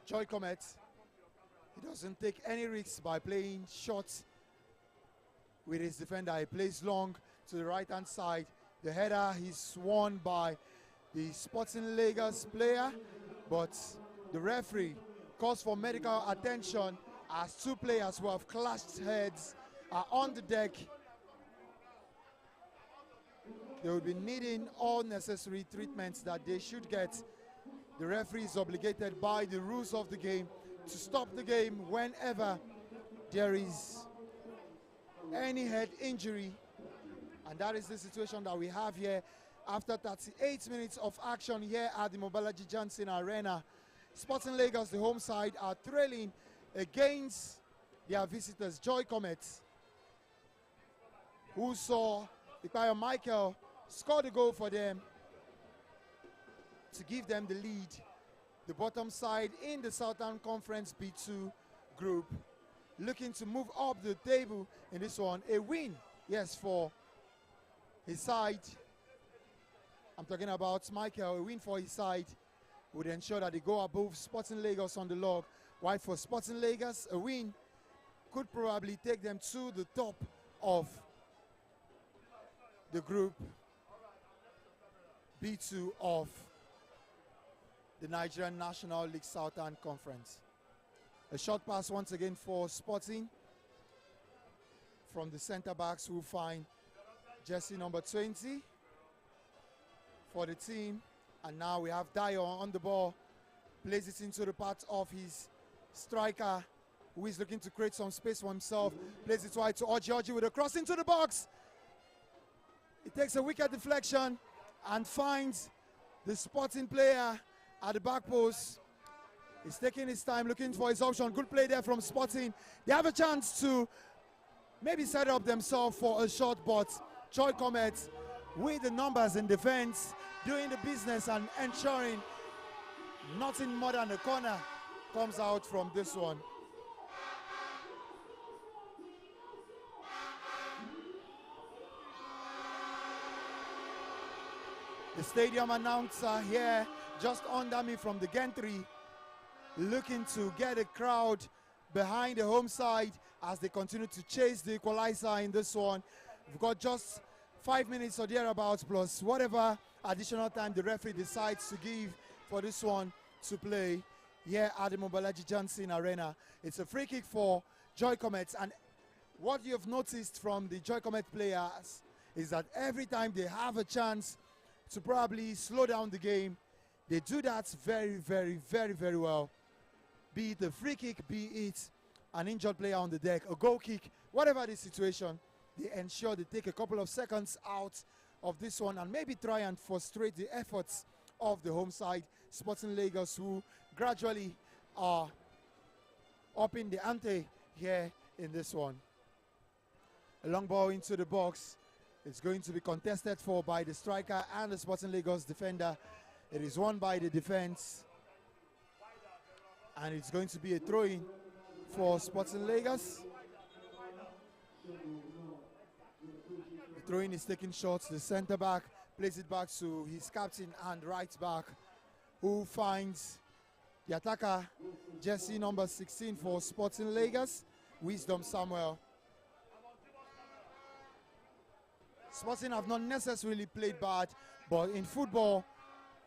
Joy Cometh, he doesn't take any risks by playing short with his defender. He plays long to the right hand side. The header is won by the Sporting Lagos player, but the referee calls for medical attention as two players who have clashed heads are on the deck. They will be needing all necessary treatments that they should get. The referee is obligated by the rules of the game to stop the game whenever there is any head injury, and that is the situation that we have here after 38 minutes of action here at the Mobalaji Johnson Arena. Sporting Lagos, the home side, are trailing against their visitors, Joy Cometh, who saw Ikayo Michael score the goal for them to give them the lead. The bottom side in the Southern Conference B2 group, looking to move up the table in this one. A win, yes, for his side. I'm talking about Michael. A win for his side would ensure that they go above Sporting Lagos on the log. While for Sporting Lagos, a win could probably take them to the top of the group B2 of the Nigerian National League Southern Conference. A short pass once again for Sporting from the centre backs, who find jersey number 20 for the team. And now we have Dayo on the ball, plays it into the path of his striker, who is looking to create some space for himself. Plays it wide to Orji with a cross into the box. He takes a wicked deflection and finds the Sporting player at the back post. He's taking his time, looking for his option. Good play there from Sporting. They have a chance to maybe set up themselves for a shot, but Joy Cometh with the numbers in defense, doing the business and ensuring nothing more than a corner comes out from this one. The stadium announcer here just under me from the gantry, looking to get a crowd behind the home side as they continue to chase the equalizer in this one. We've got just 5 minutes or thereabouts plus whatever additional time the referee decides to give for this one to play here at the Mobolaji Johnson Arena. It's a free kick for Joy Cometh, and what you've noticed from the Joy Cometh players is that every time they have a chance to probably slow down the game, they do that very, very, very, very well. Be it a free kick, be it an injured player on the deck, a goal kick, whatever the situation, they ensure they take a couple of seconds out of this one and maybe try and frustrate the efforts of the home side, Sporting Lagos, who gradually are upping the ante here in this one. A long ball into the box. It's going to be contested for by the striker and the Sporting Lagos defender. It is won by the defense. And it's going to be a throw-in for Sporting Lagos. The throw-in is taking shots. The centre back plays it back to his captain and right back, who finds the attacker, jersey number 16 for Sporting Lagos, Wisdom Samuel. Sporting have not necessarily played bad, but in football,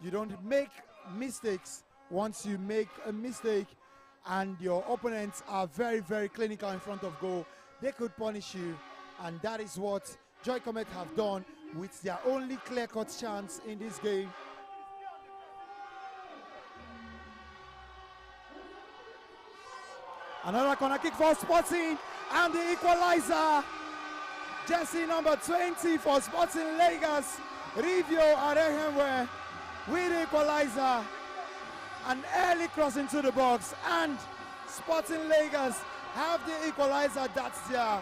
you don't make mistakes. Once you make a mistake and your opponents are very, very clinical in front of goal, they could punish you. And that is what Joy Cometh have done with their only clear-cut chance in this game. Another corner kick for Sporting, and the equalizer. Jersey number 20 for Sporting Lagos, Rivio Arehemwe with the equalizer. An early cross into the box, and Sporting Lagos have the equalizer. That's their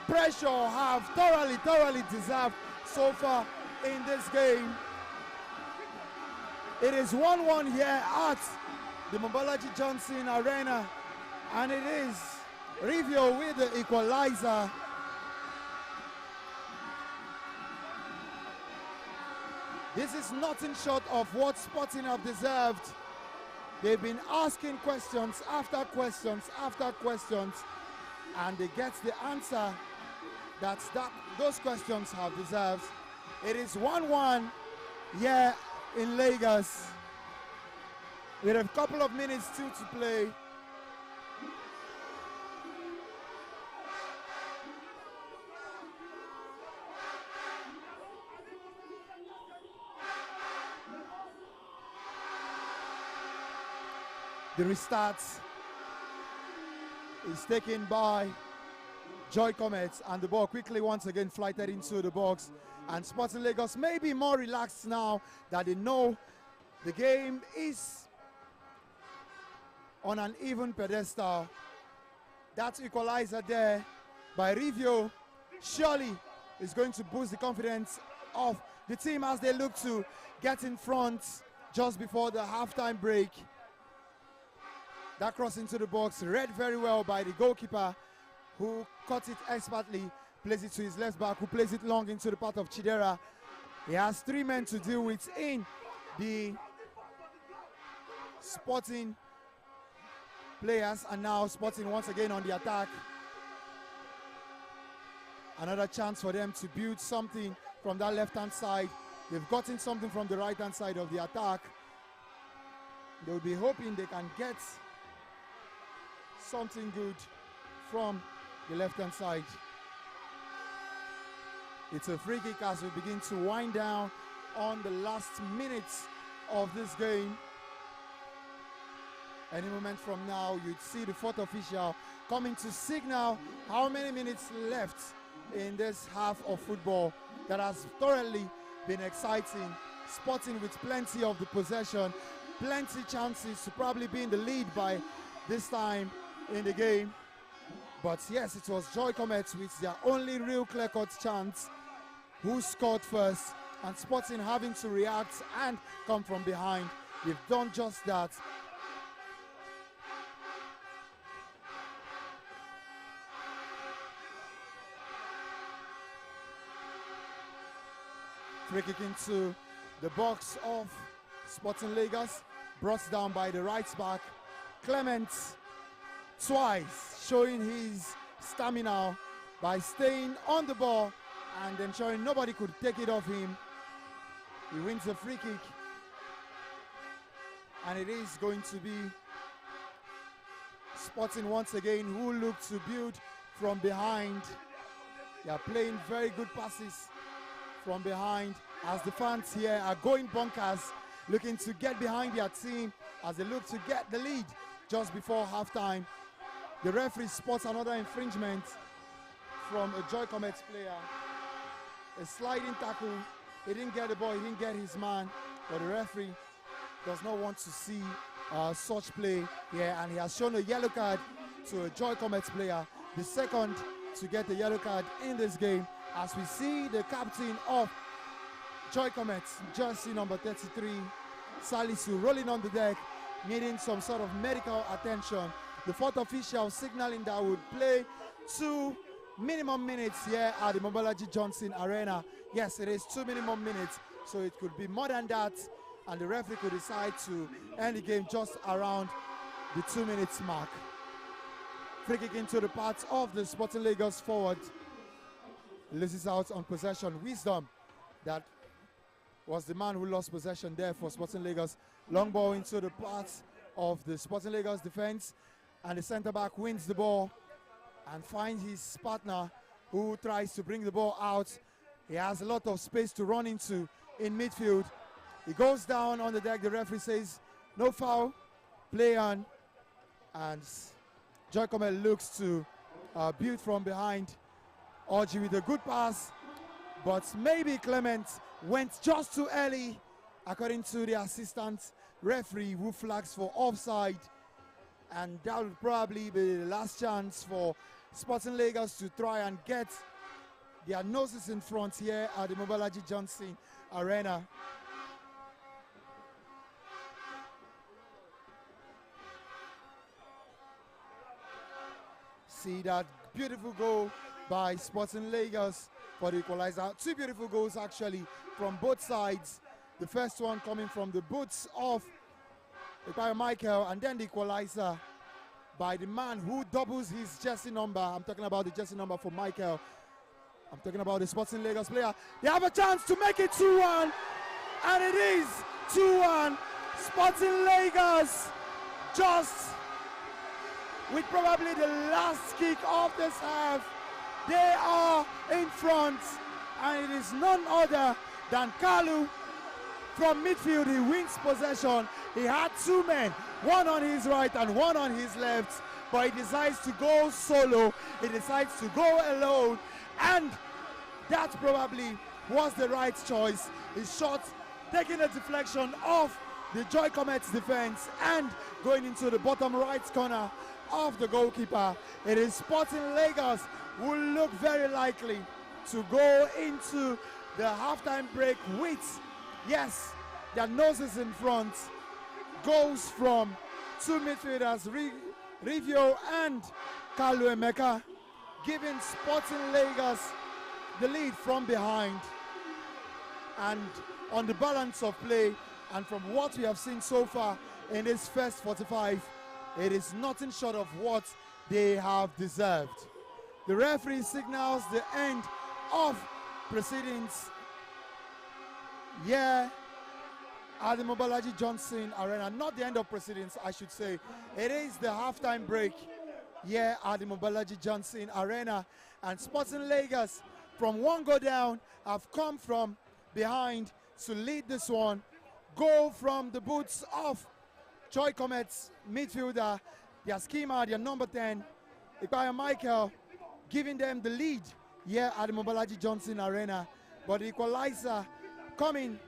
pressure have thoroughly deserved so far in this game. It is 1-1 here at the Mobolaji Johnson Arena, and it is Rivio with the equalizer. This is nothing short of what Sporting have deserved. They've been asking questions after questions after questions, and they get the answer that those questions have deserved. It is 1-1 here in Lagos with a couple of minutes still to play. The restart is taken by Joy Cometh, and the ball quickly once again flighted into the box. And Sporting Lagos may be more relaxed now that they know the game is on an even pedestal. That equalizer there by Rivio surely is going to boost the confidence of the team as they look to get in front just before the halftime break. That cross into the box, read very well by the goalkeeper, who caught it expertly, plays it to his left back, who plays it long into the path of Chidera. He has 3 men to deal with in the Sporting players, and now Sporting once again on the attack. Another chance for them to build something from that left-hand side. They've gotten something from the right-hand side of the attack. They'll be hoping they can get something good from the left-hand side. It's a free kick as we begin to wind down on the last minutes of this game. Any moment from now, you'd see the fourth official coming to signal how many minutes left in this half of football that has thoroughly been exciting. Sporting with plenty of the possession, plenty chances to probably be in the lead by this time in the game. But yes, it was Joy Cometh with their only real clear-cut chance who scored first, and Sporting having to react and come from behind. They've done just that. Free kick into the box of Sporting Lagos, brought down by the right back. Clement twice showing his stamina by staying on the ball and ensuring nobody could take it off him. He wins the free kick, and it is going to be Sporting once again who look to build from behind. They are playing very good passes from behind as the fans here are going bonkers, looking to get behind their team as they look to get the lead just before halftime. The referee spots another infringement from a Joy Cometh player. A sliding tackle. He didn't get the ball, he didn't get his man, but the referee does not want to see such play here, and he has shown a yellow card to a Joy Cometh player, the second to get the yellow card in this game, as we see the captain of Joy Cometh, jersey number 33, Salisu, rolling on the deck, needing some sort of medical attention. The fourth official signaling that would play 2 minimum minutes here at the Mobolaji Johnson Arena. Yes, it is 2 minimum minutes, so it could be more than that, and the referee could decide to end the game just around the 2 minutes mark. Free kick into the path of the Sporting Lagos forward. Loses out on possession. Wisdom, that was the man who lost possession there for Sporting Lagos. Long ball into the path of the Sporting Lagos defense, and the centre back wins the ball and finds his partner who tries to bring the ball out. He has a lot of space to run into in midfield. He goes down on the deck. The referee says no foul, play on, and Joy Cometh looks to build from behind. Orji with a good pass, but maybe Clement went just too early, according to the assistant referee, who flags for offside, and that will probably be the last chance for Sporting Lagos to try and get their noses in front here at the Mobolaji Johnson Arena. See that beautiful goal by Sporting Lagos for the equalizer. 2 beautiful goals actually from both sides. The first one coming from the boots of Michael, and then the equalizer by the man who doubles his jersey number. I'm talking about the jersey number for Michael. I'm talking about the Sporting Lagos player. They have a chance to make it 2-1, and it is 2-1. Sporting Lagos, just with probably the last kick of this half, they are in front, and it is none other than Kalu from midfield. He wins possession. He had 2 men, one on his right and one on his left, but he decides to go solo. He decides to go alone, and that probably was the right choice. His shot taking a deflection off the Joy Cometh defense and going into the bottom right corner of the goalkeeper. It is Sporting Lagos who look very likely to go into the halftime break with, yes, their noses in front. Goals from 2 midfielders, Rivio and Kalu Emeka, giving Sporting Lagos the lead from behind. And on the balance of play, and from what we have seen so far in this first 45, it is nothing short of what they have deserved. The referee signals the end of proceedings here at the Mobolaji Johnson Arena. Not the end of proceedings, I should say. It is the halftime break here at the Mobolaji Johnson Arena. And Sporting Lagos, from 1 goal down, have come from behind to lead this one. Goal from the boots of Joy Cometh's midfielder, their schema, their number 10, Ikpaya Michael, giving them the lead here at the Mobolaji Johnson Arena. But the equalizer coming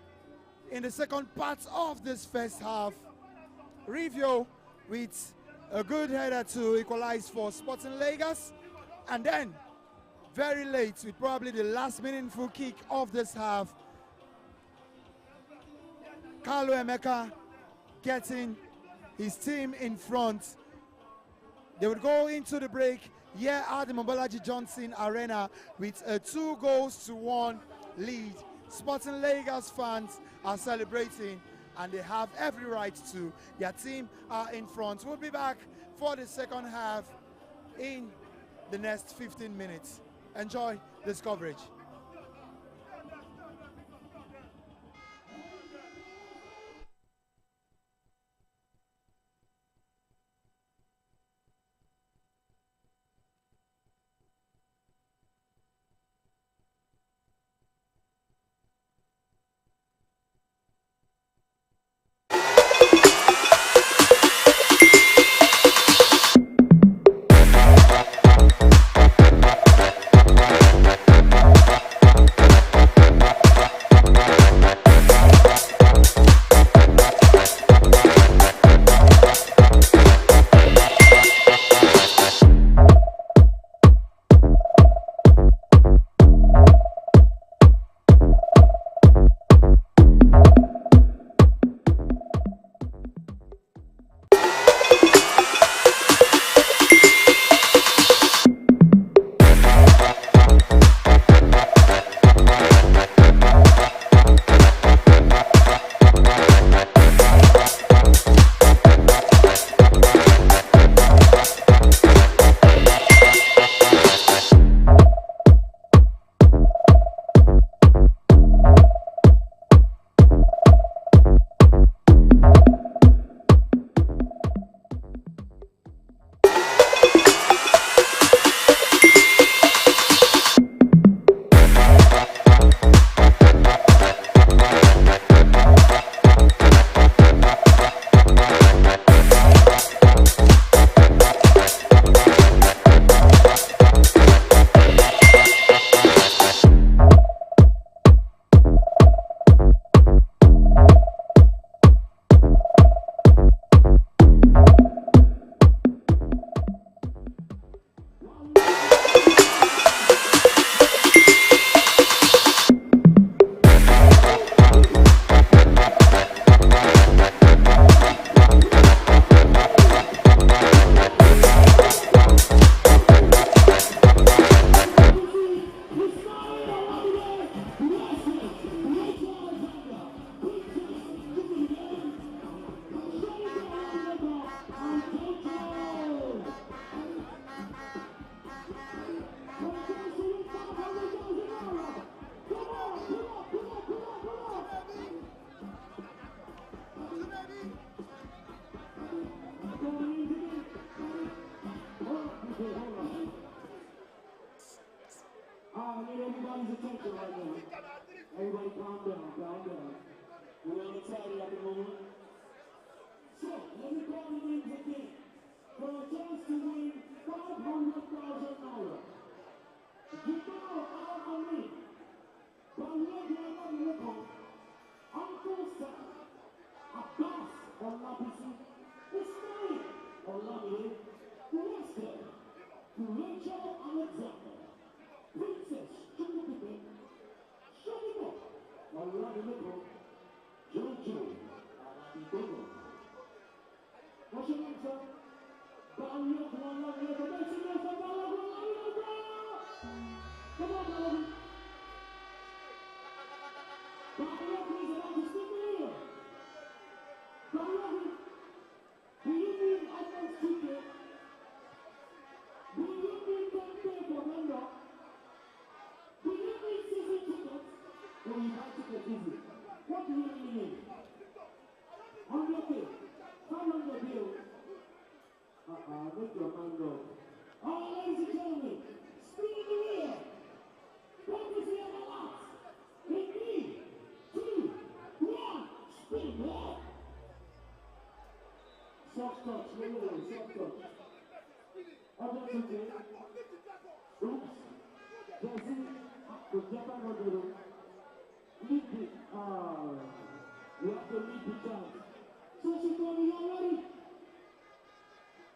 in the second part of this first half. Review with a good header to equalize for Sporting Lagos. And then, very late, with probably the last meaningful kick of this half, Carlo Emeka getting his team in front. They would go into the break here at the Mobolaji Johnson Arena with a 2-1 lead. Sporting Lagos fans are celebrating, and they have every right to. Their team are in front. We'll be back for the second half in the next 15 minutes. Enjoy this coverage. everybody's attention right now. Everybody calm down, calm down. We're on excited at the moment. So, let me call the names again. For a chance to win $500,000. Jimbo Al-Amin, Balogun Alamoko, Uncle Sam, Abbas Olabisi, Ismail Olamide, Wester, Rachel Alexander, Princess Chukwuke, Shonibo Olamide, Jojo Alabidogo. What's your name, sir? Balogun Alamide, make some noise for Balogun Alamide! Come on, Balogun. Balogun is about to speak to you. Balogun, do you need iPhone ticket? Do you need template for member? Do you need season tickets? Or you buy ticket easy? What do you really need? 100K, 500 bill. Make your mind go. All right, ladies and gentlemen, spin in the air. What is the other last? In 3, 2, 1, spin there. Soft touch, soft touch. Other today. Oops. Jesse, the Japan Modelo. Lead it. You have to lead the chance. Social Glory, y'all ready?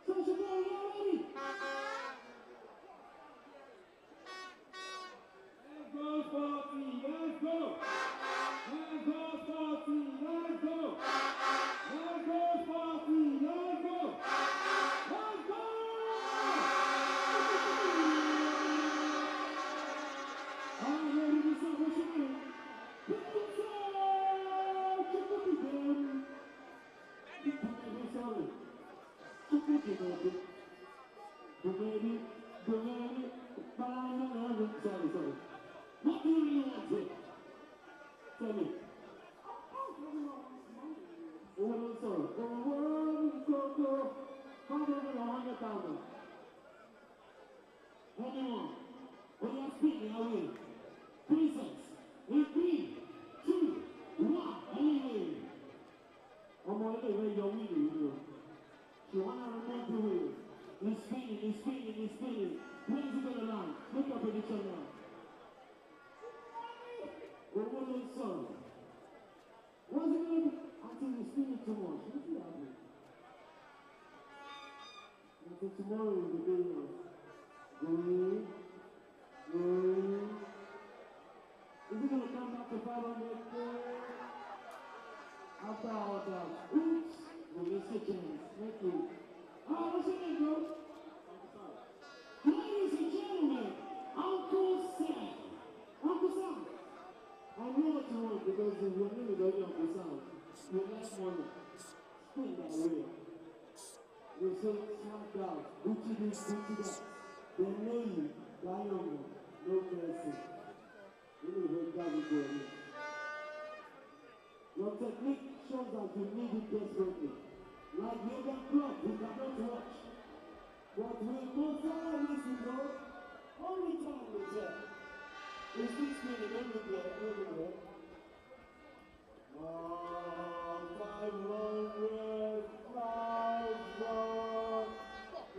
Social Glory, y'all ready? Let's go, 40, let's go! Let's go, 40, let's go! Let's go, 40, let's go! Let's go! I'm ready to say what you mean. Sorry. What do you really want to? Tell me. What is it? The world is so cool. 100,000. Anyone? When you're speaking, I will. 3 cents. In 3, 2, 1. Anyway. I'm already your winning, you know. She wanna remove the wheel. He's spinning. Where is it gonna land? Look up at each other. What was it, son? What's it gonna be? Until you spin it too much. What do you have? Until tomorrow is the day of going. Is it gonna come back to 500? After all that, oops, we missed a chance. Thank you. What's your name, bro? Ladies and gentlemen, Uncle Sam. Uncle Sam. I know what you want because your name is already Uncle Sam. You like money. Spin that way. You say, smack out. Gucci this, Gucci that. They know you. That young man. No mercy. You need to wake up with your name. Your technique shows that you need it desperately. Like Megan Clark, we cannot watch. But we must all listen, bro. Only time we tell. It's this minute, everywhere. 500,000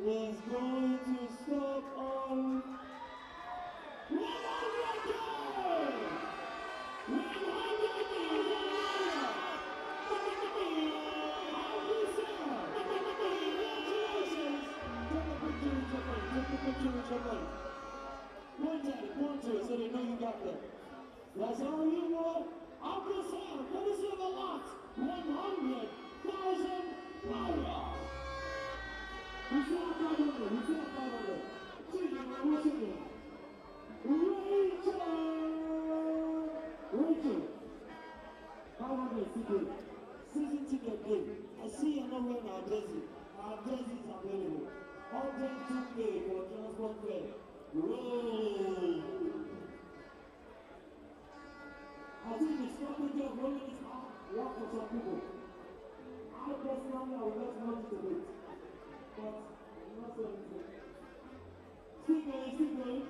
is going to stop on 100,000! 1 2, so they know you got that. That's all you want. Uncle Sam, let us hear the lot. 100,000 naira. We still have 500. What's your name? Rachel. 500 ticket. Season ticket game. I see you're not wearing our jersey. Our jersey is available. 102K for transport fare. Whoa! I think the starting job rolling is hard work for some people. I personally I would like money to it. But I'm not saying anything. Still going.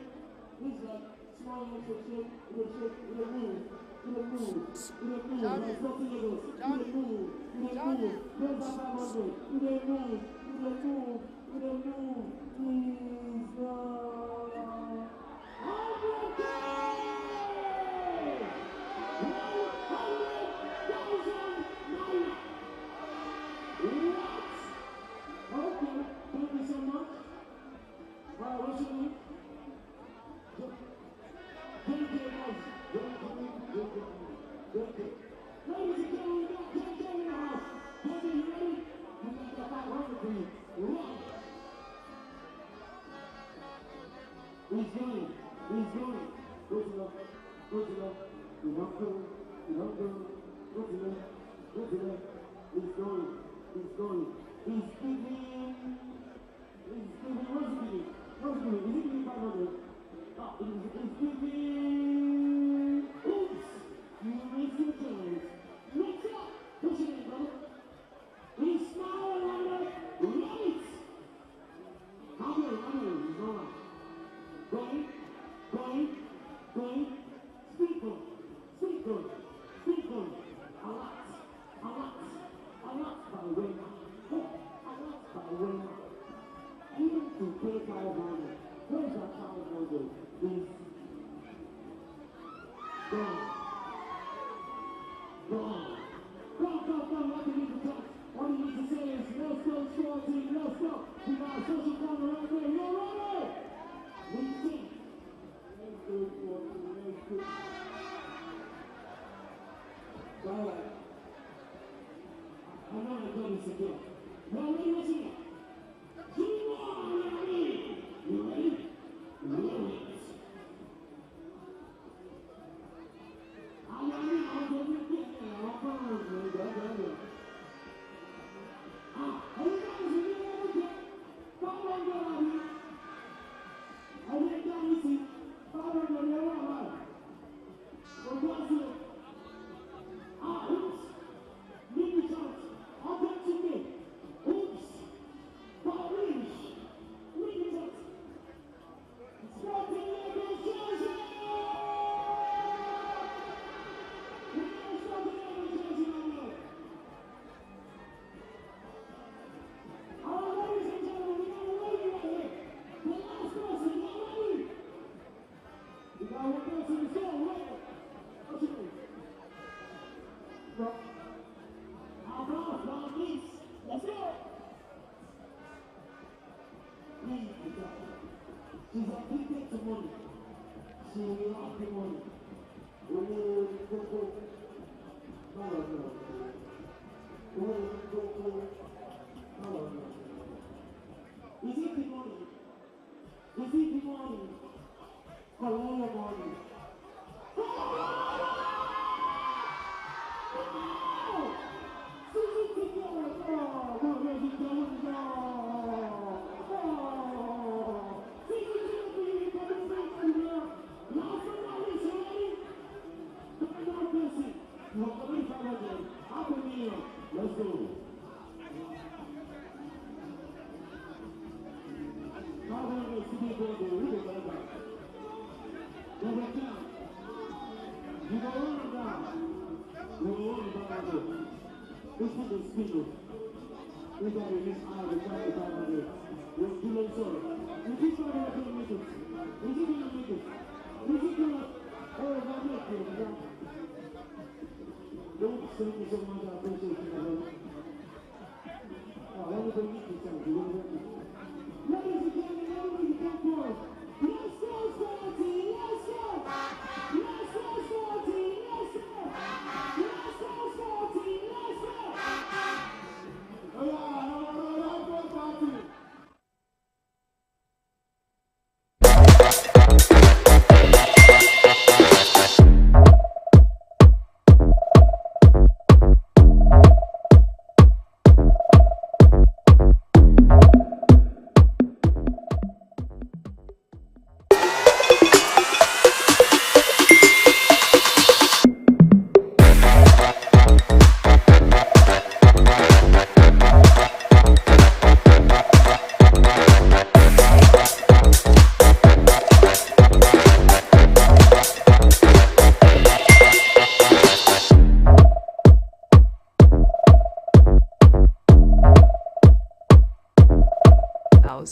He's like small to shake, move. There's nothing else. Move. There's that 500. Move. Please, no. Okay, thank you so much. What's your name? Thank you, guys. Ladies and gentlemen, we got JJ in the house. JJ, you ready? We got the 500 for you. Run! He's going. Good enough. Good enough. He's going. He's going. He's giving. What's he giving? Is he giving 500? He's giving. Oops! You missed your chance. Next up! What's your name, brother? He's smiling on us. Right! How many? He's all right. Going. Speak on. A lot by winner. Even to pay 500. Where's that 500? Please. Gone. Let me give the chance. Is it the money? Is it the money? Color money. Let's go.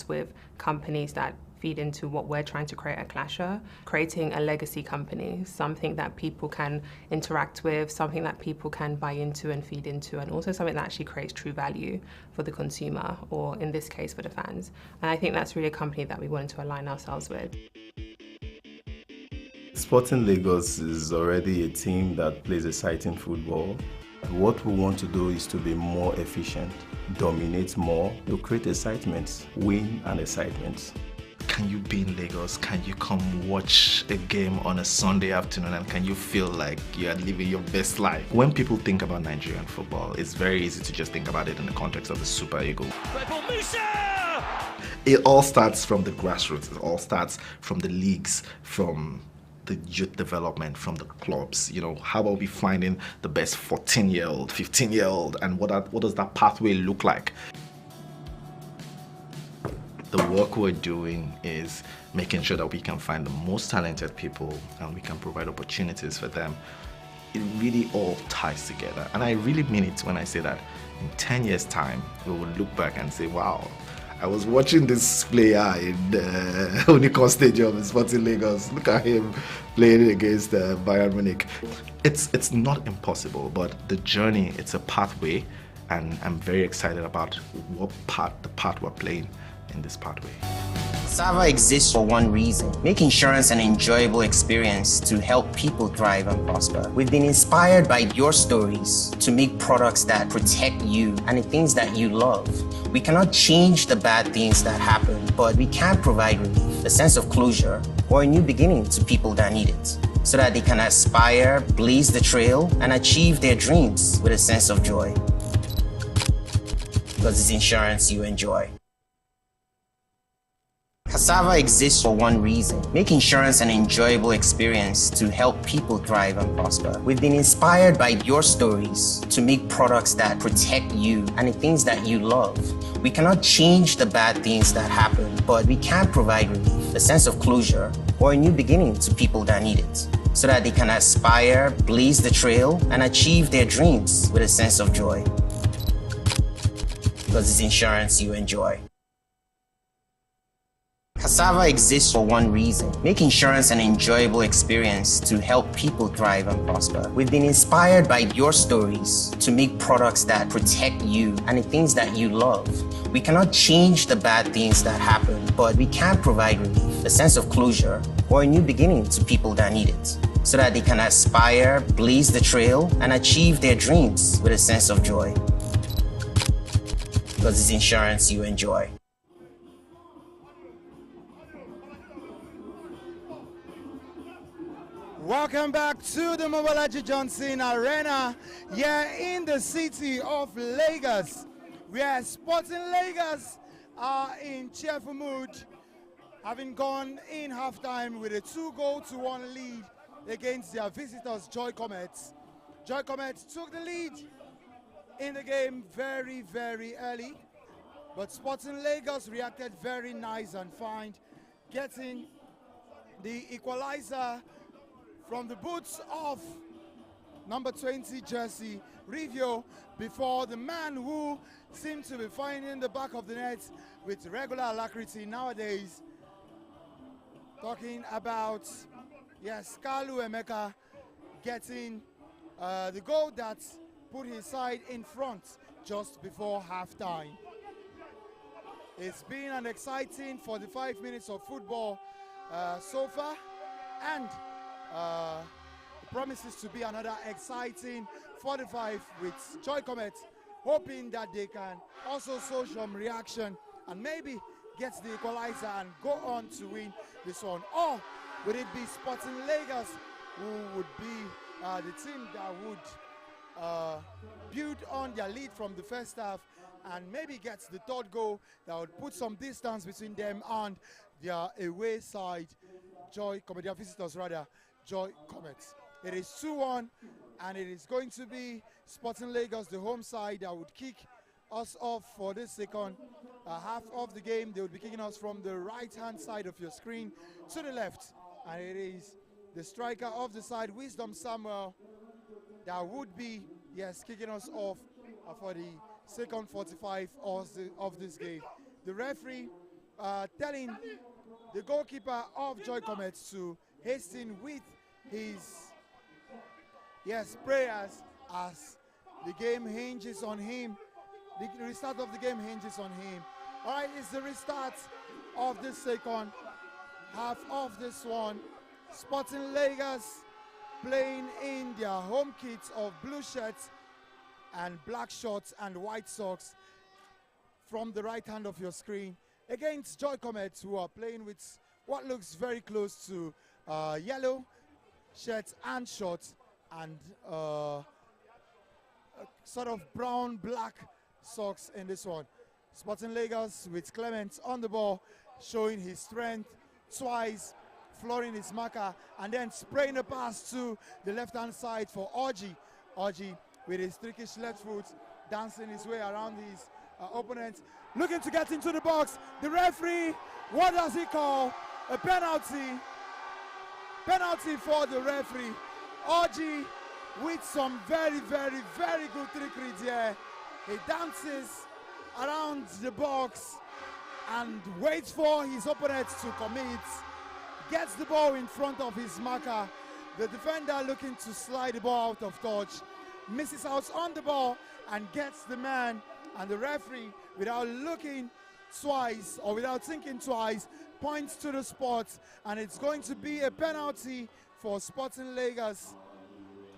With companies that feed into what we're trying to create at Clasher, creating a legacy company, something that people can interact with, something that people can buy into and feed into, and also something that actually creates true value for the consumer, or in this case for the fans. And I think that's really a company that we wanted to align ourselves with. Sporting Lagos is already a team that plays exciting football. What we want to do is to be more efficient, dominate more, to create excitement, win and excitement. Can you be in Lagos? Can you come watch a game on a Sunday afternoon and can you feel like you are living your best life? When people think about Nigerian football, it's very easy to just think about it in the context of the Super Eagles. It all starts from the grassroots. It all starts from the leagues, from the youth development, from the clubs. You know, how about we finding the best 14-year-old, 15-year-old, and what does that pathway look like? The work we're doing is making sure that we can find the most talented people and we can provide opportunities for them. It really all ties together. And I really mean it when I say that in 10 years' time, we will look back and say, wow, I was watching this player in Unicon Stadium in Sporting Lagos. Look at him playing against Bayern Munich. It's not impossible, but the journey, it's a pathway, and I'm very excited about the part we're playing in this pathway. Cassava exists for one reason: make insurance an enjoyable experience to help people thrive and prosper. We've been inspired by your stories to make products that protect you and the things that you love. We cannot change the bad things that happen, but we can provide relief, a sense of closure, or a new beginning to people that need it, so that they can aspire, blaze the trail, and achieve their dreams with a sense of joy. Because it's insurance you enjoy. Cassava exists for one reason: make insurance an enjoyable experience to help people thrive and prosper. We've been inspired by your stories to make products that protect you and the things that you love. We cannot change the bad things that happen, but we can provide relief, a sense of closure, or a new beginning to people that need it, so that they can aspire, blaze the trail, and achieve their dreams with a sense of joy. Because it's insurance you enjoy. Cassava exists for one reason: make insurance an enjoyable experience to help people thrive and prosper. We've been inspired by your stories to make products that protect you and the things that you love. We cannot change the bad things that happen, but we can provide relief, a sense of closure, or a new beginning to people that need it, so that they can aspire, blaze the trail, and achieve their dreams with a sense of joy. Because it's insurance you enjoy. Welcome back to the Mobolaji Johnson Arena here in the city of Lagos, where Sporting Lagos are in cheerful mood, having gone in halftime with a 2-1 lead against their visitors, Joy Cometh. Joy Cometh took the lead in the game very, very early, but Sporting Lagos reacted very nice and fine, getting the equalizer from the boots of number 20 jersey, Rivio, before the man who seemed to be finding the back of the net with regular alacrity nowadays. Talking about, yes, Kalu Emeka getting the goal that put his side in front just before halftime. It's been an exciting 45 minutes of football so far, and promises to be another exciting 45 with Joy Cometh, hoping that they can also show some reaction and maybe get the equalizer and go on to win this one. Or would it be Sporting Lagos who would be the team that would build on their lead from the first half and maybe get the third goal that would put some distance between them and their away side, Joy Cometh, their visitors rather, Joy Cometh. It is 2-1, and it is going to be Sporting Lagos, the home side, that would kick us off for this second half of the game. They would be kicking us from the right-hand side of your screen to the left, and it is the striker of the side, Wisdom Samuel, that would be, yes, kicking us off for the second 45 of this game. The referee telling the goalkeeper of Joy Cometh to hasten with his prayers as the game hinges on him. The restart of the game hinges on him. All right, it's the restart of the second half of this one. Sporting Lagos playing in their home kits of blue shirts and black shorts and white socks from the right hand of your screen against Joy Cometh, who are playing with what looks very close to yellow shirts and shorts and sort of brown black socks in this one. Sporting Lagos with Clement on the ball, showing his strength twice, flooring his marker, and then spraying a pass to the left-hand side for Orji. Orji with his trickish left foot, dancing his way around his opponent, looking to get into the box. The referee, what does he call? A penalty. Penalty for the referee. Orji with some very, very, very good trickery there. He dances around the box and waits for his opponent to commit. Gets the ball in front of his marker. The defender looking to slide the ball out of touch. Misses out on the ball and gets the man, and the referee, without looking twice or without thinking twice, points to the spot, and it's going to be a penalty for Sporting Lagos.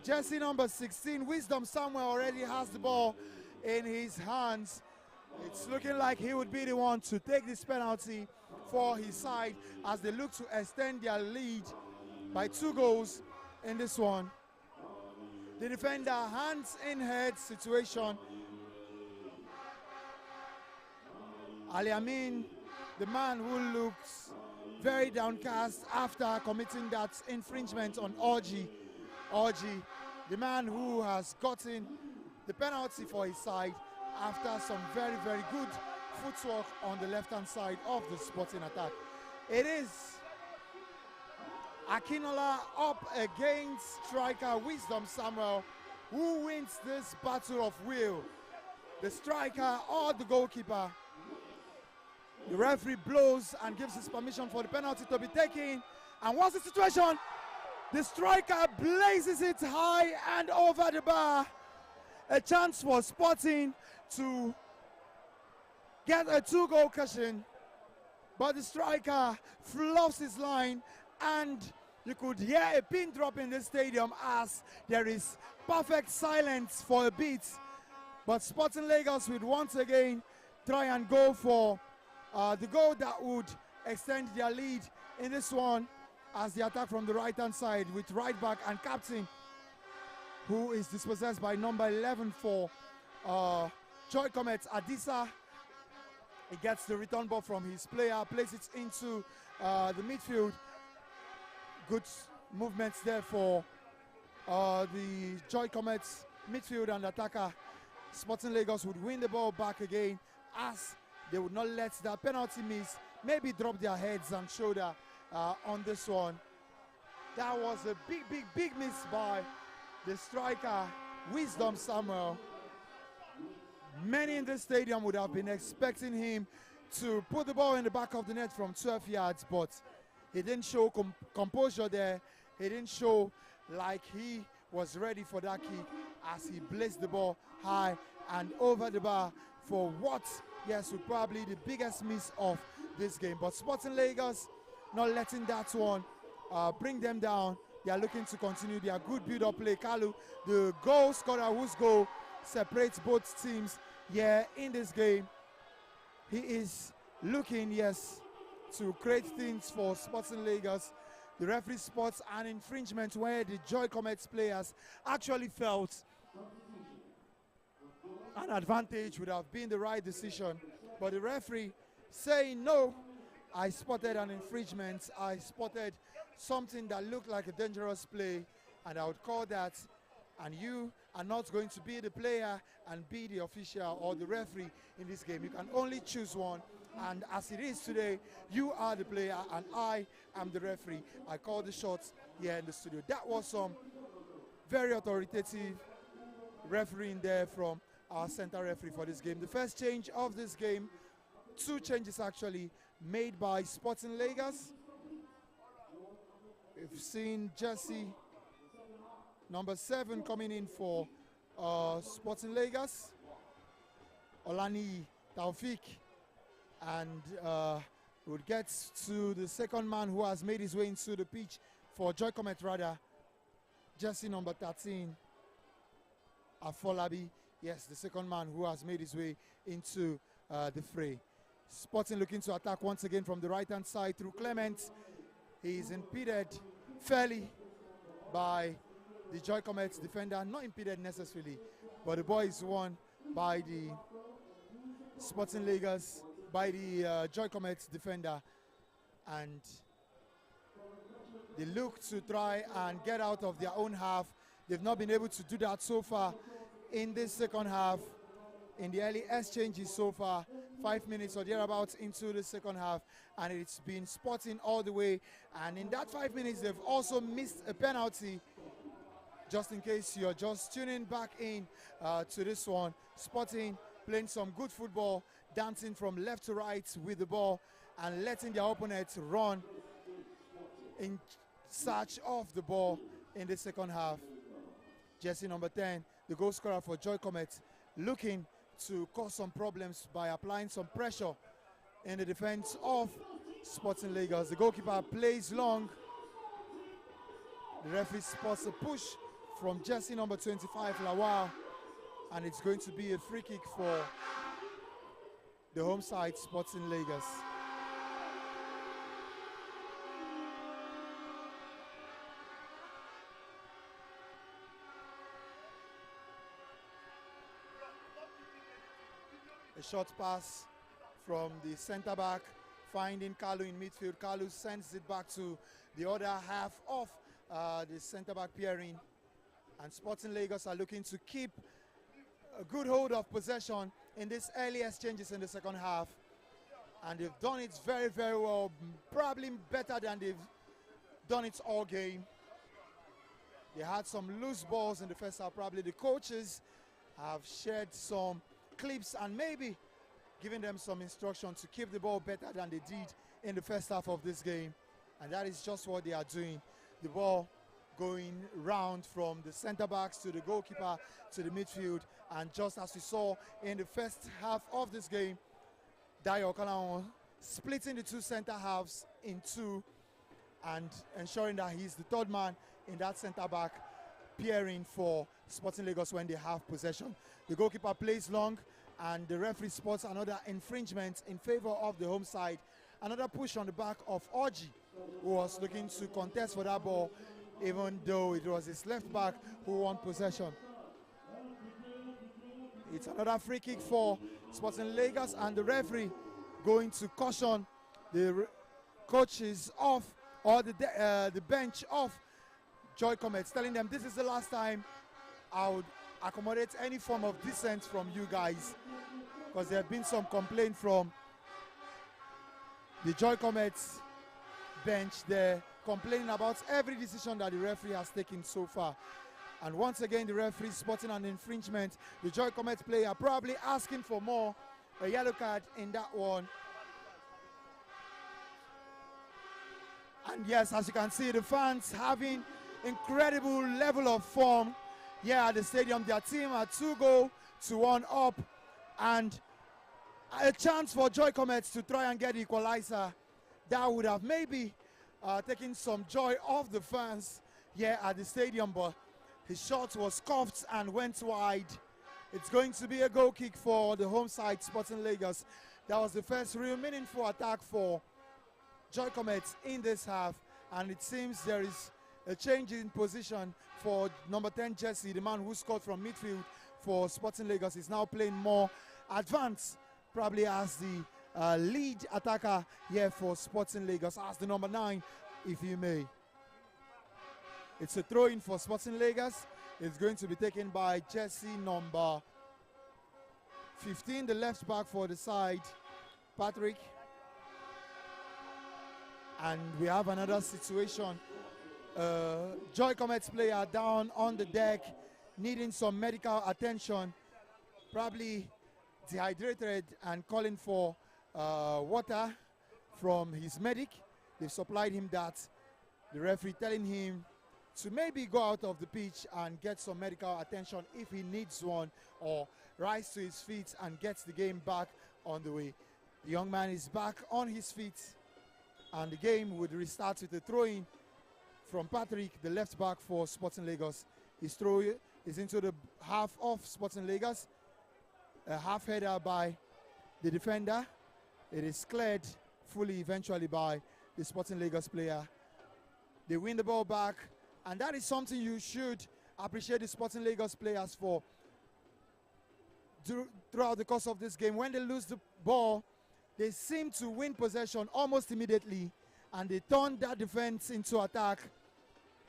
Jersey number 16, Wisdom Samuel, already has the ball in his hands. It's looking like he would be the one to take this penalty for his side as they look to extend their lead by 2 goals in this one. The defender, hands in head situation. Ali Amin, the man who looks very downcast after committing that infringement on Orji. Orji, the man who has gotten the penalty for his side after some very, very good footwork on the left-hand side of the Sporting attack. It is Akinola up against striker Wisdom Samuel. Who wins this battle of will? The striker or the goalkeeper? The referee blows and gives his permission for the penalty to be taken. And what's the situation? The striker blazes it high and over the bar. A chance for Sporting to get a 2-goal cushion. but the striker fluffs his line, and you could hear a pin drop in the stadium as there is perfect silence for a bit. But Sporting Lagos would once again try and go for the goal that would extend their lead in this one, as the attack from the right-hand side with right back and captain, who is dispossessed by number 11 for Joy Cometh, Adisa. He gets the return ball from his player, plays it into the midfield. Good movements there for the Joy Cometh midfield and attacker. Sporting Lagos would win the ball back again, as they would not let that penalty miss, maybe drop their heads and shoulder on this one. That was a big miss by the striker, Wisdom Samuel. Many in the stadium would have been expecting him to put the ball in the back of the net from 12 yards, but he didn't show composure there. He didn't show like he was ready for that kick, as he blazed the ball high and over the bar for what, yes, would probably the biggest miss of this game. But Sporting Lagos not letting that one bring them down. They are looking to continue their good build-up play. Kalu, the goal scorer whose goal separates both teams here in this game. He is looking, yes, to create things for Sporting Lagos. The referee spots an infringement where the Joy Cometh players actually felt an advantage would have been the right decision, but the referee saying no, I spotted an infringement, I spotted something that looked like a dangerous play, and I would call that, and you are not going to be the player and be the official or the referee in this game. You can only choose one, and as it is today, you are the player and I am the referee. I call the shots here in the studio. That was some very authoritative refereeing there from our center referee for this game. The first change of this game, two changes actually made by Sporting Lagos. We've seen Jesse, number 7, coming in for Sporting Lagos. Olani Taufik, and we'll get to the second man who has made his way into the pitch for Joy Cometh, rather. Jesse, number 13, Afolabi. Yes, the second man who has made his way into the fray. Sporting looking to attack once again from the right-hand side through Clement. He is impeded fairly by the Joy Cometh defender. Not impeded necessarily, but the ball is won by the Sporting Lagos, by the Joy Cometh defender. And they look to try and get out of their own half. They've not been able to do that so far in this second half. In the early exchanges so far, 5 minutes or thereabouts into the second half, and it's been Sporting all the way. And in that 5 minutes, they've also missed a penalty. Just in case you're just tuning back in to this one, Sporting playing some good football, dancing from left to right with the ball and letting their opponents run in search of the ball in the second half. Jesse, number 10, the goal scorer for Joy Cometh, looking to cause some problems by applying some pressure in the defense of Sporting Lagos. The goalkeeper plays long. The referee spots a push from Jesse, number 25, Lawal, and it's going to be a free kick for the home side, Sporting Lagos. A short pass from the centre back, finding Kalu in midfield. Kalu sends it back to the other half of the centre back Pierin. And Sporting Lagos are looking to keep a good hold of possession in these early exchanges in the second half. And they've done it very, very well, probably better than they've done it all game. They had some loose balls in the first half. Probably the coaches have shared some clips and maybe giving them some instruction to keep the ball better than they did in the first half of this game. And that is just what they are doing. The ball going round from the center backs to the goalkeeper to the midfield. And just as we saw in the first half of this game, Dayo Kalawon splitting the two center halves in two and ensuring that he's the third man in that center back peering for Sporting Lagos when they have possession. The goalkeeper plays long and the referee spots another infringement in favor of the home side. Another push on the back of Orji, who was looking to contest for that ball, even though it was his left back who won possession. It's another free kick for Sporting Lagos, and the referee going to caution the coaches off, or the bench off Joy Cometh, telling them this is the last time I would accommodate any form of dissent from you guys, because there have been some complaint from the Joy Cometh bench. They're complaining about every decision that the referee has taken so far. And once again, the referee spotting an infringement. The Joy Cometh player probably asking for more, a yellow card in that one. And yes, as you can see, the fans having incredible level of form here at the stadium. Their team are 2-1 up, and a chance for Joy Cometh to try and get the equalizer. That would have maybe taken some joy off the fans here at the stadium, but his shot was cuffed and went wide. It's going to be a goal kick for the home side, Sporting Lagos. That was the first real meaningful attack for Joy Cometh in this half, and it seems there is a change in position for number 10 Jesse, the man who scored from midfield for Sporting Lagos. Is now playing more advanced, probably as the lead attacker here for Sporting Lagos, as the number 9, if you may. It's a throw-in for Sporting Lagos. It's going to be taken by Jesse, number 15, the left back for the side, Patrick. And we have another situation. Joy Cometh player down on the deck, needing some medical attention, probably dehydrated and calling for water from his medic. They've supplied him that. The referee telling him to maybe go out of the pitch and get some medical attention if he needs one, or rise to his feet and get the game back on the way. The young man is back on his feet, and the game would restart with a throw-in from Patrick, the left back for Sporting Lagos. His throw is into the half of Sporting Lagos. A half header by the defender. It is cleared fully eventually by the Sporting Lagos player. They win the ball back, and that is something you should appreciate the Sporting Lagos players for throughout the course of this game. When they lose the ball, they seem to win possession almost immediately, and they turn that defense into attack,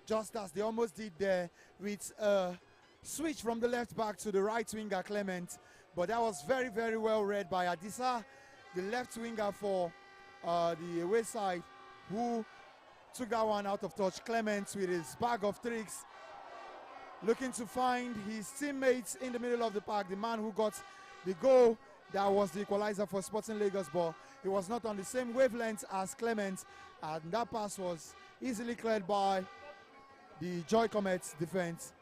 just as they almost did there with a switch from the left back to the right winger, Clement. But that was very, very well read by Adisa, the left winger for the away side, who took that one out of touch. Clement with his bag of tricks, looking to find his teammates in the middle of the park, the man who got the goal that was the equalizer for Sporting Lagos, but he was not on the same wavelength as Clement, and that pass was easily cleared by the Joy Cometh defense.